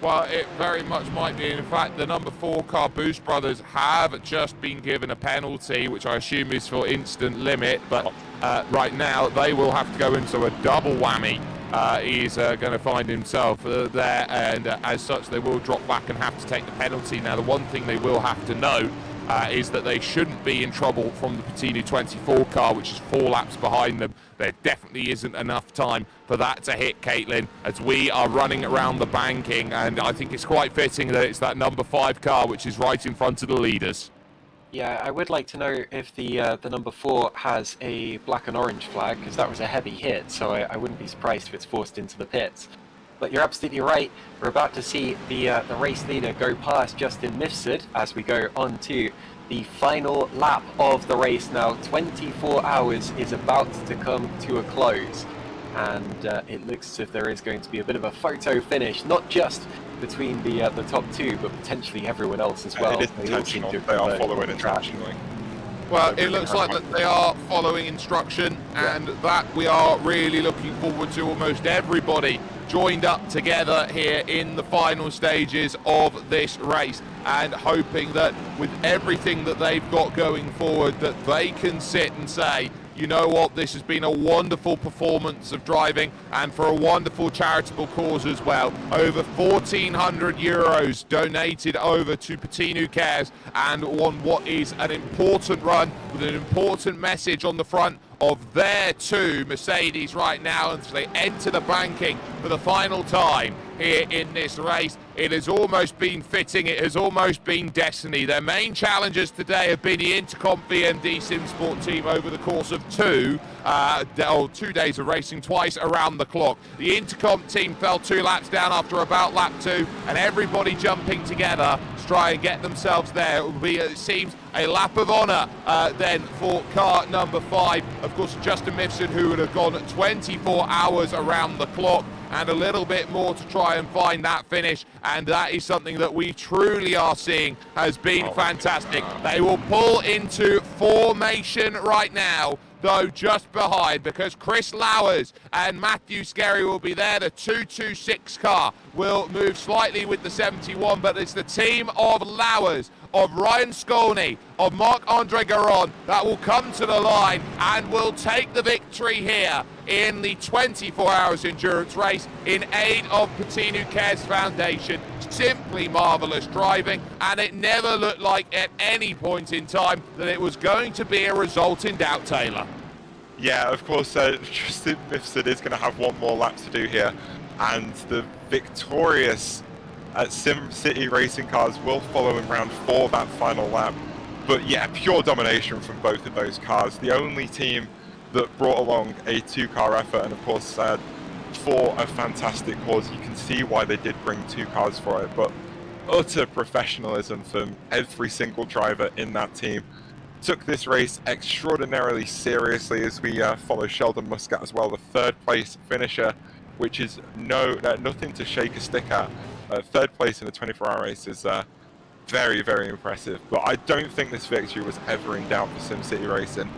A: Well, it very much might be. In fact, the number 4 car, Boost Brothers, have just been given a penalty, which I assume is for instant limit. But right now, they will have to go into a double whammy. He's going to find himself there, and as such, they will drop back and have to take the penalty. Now, the one thing they will have to note is that they shouldn't be in trouble from the Puttinu 24 car, which is 4 laps behind them. There definitely isn't enough time for that to hit, Caitlin, as we are running around the banking, and I think it's quite fitting that it's that number 5 car which is right in front of the leaders.
B: Yeah, I would like to know if the number 4 has a black and orange flag, because that was a heavy hit, so I wouldn't be surprised if it's forced into the pits. But you're absolutely right. We're about to see the race leader go past Justin Mifsud as we go on to the final lap of the race now. 24 hours is about to come to a close, and it looks as if there is going to be a bit of a photo finish, not just between the top 2, but potentially everyone else as well.
C: It is intentional. They are following intentionally.
A: Well, it looks like that they are following instruction, and that we are really looking forward to. Almost everybody joined up together here in the final stages of this race, and hoping that with everything that they've got going forward, that they can sit and say, you know what, this has been a wonderful performance of driving, and for a wonderful charitable cause as well. Over 1,400 euros donated over to Puttinu Cares, and on what is an important run with an important message on the front of their 2 Mercedes right now, as they enter the banking for the final time here in this race. It has almost been fitting, it has almost been destiny. Their main challengers today have been the Intercom BMD SimSport team over the course of 2 days of racing, twice around the clock. The Intercom team fell 2 laps down after about lap 2, and everybody jumping together to try and get themselves there. It will be, it seems, a lap of honour then for car number 5. Of course, Justin Mifsud, who would have gone 24 hours around the clock, and a little bit more to try and find that finish, and that is something that we truly are seeing has been fantastic. They will pull into formation right now, though just behind, because Chris Lowers and Matthew Skerry will be there. The 226 car will move slightly with the 71, but it's the team of Lowers, of Ryan Skolny, of Marc-Andre Garon that will come to the line and will take the victory here in the 24 Hours Endurance race in aid of Puttinu Cares Foundation. Simply marvellous driving, and it never looked like at any point in time that it was going to be a result in doubt, Taylor.
C: Yeah, of course, Justin Mifsud is going to have one more lap to do here, and the victorious Sim City racing cars will follow in round 4 that final lap. But yeah, pure domination from both of those cars. The only team that brought along a 2-car effort, and of course for a fantastic cause. You can see why they did bring 2 cars for it, but utter professionalism from every single driver in that team. Took this race extraordinarily seriously, as we follow Sheldon Muscat as well, the 3rd place finisher, which is nothing to shake a stick at. 3rd place in a 24-hour race is very, very impressive. But I don't think this victory was ever in doubt for SimCity Racing.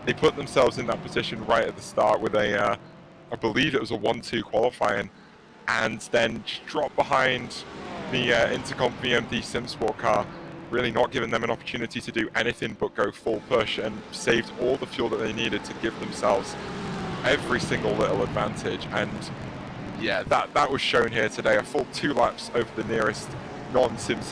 C: They put themselves in that position right at the start with a, I believe it was a 1-2 qualifying, and then just dropped behind the Intercom VMD SimSport car, really not giving them an opportunity to do anything but go full push, and saved all the fuel that they needed to give themselves every single little advantage. And yeah, that was shown here today. A full 2 laps over the nearest non-SimCity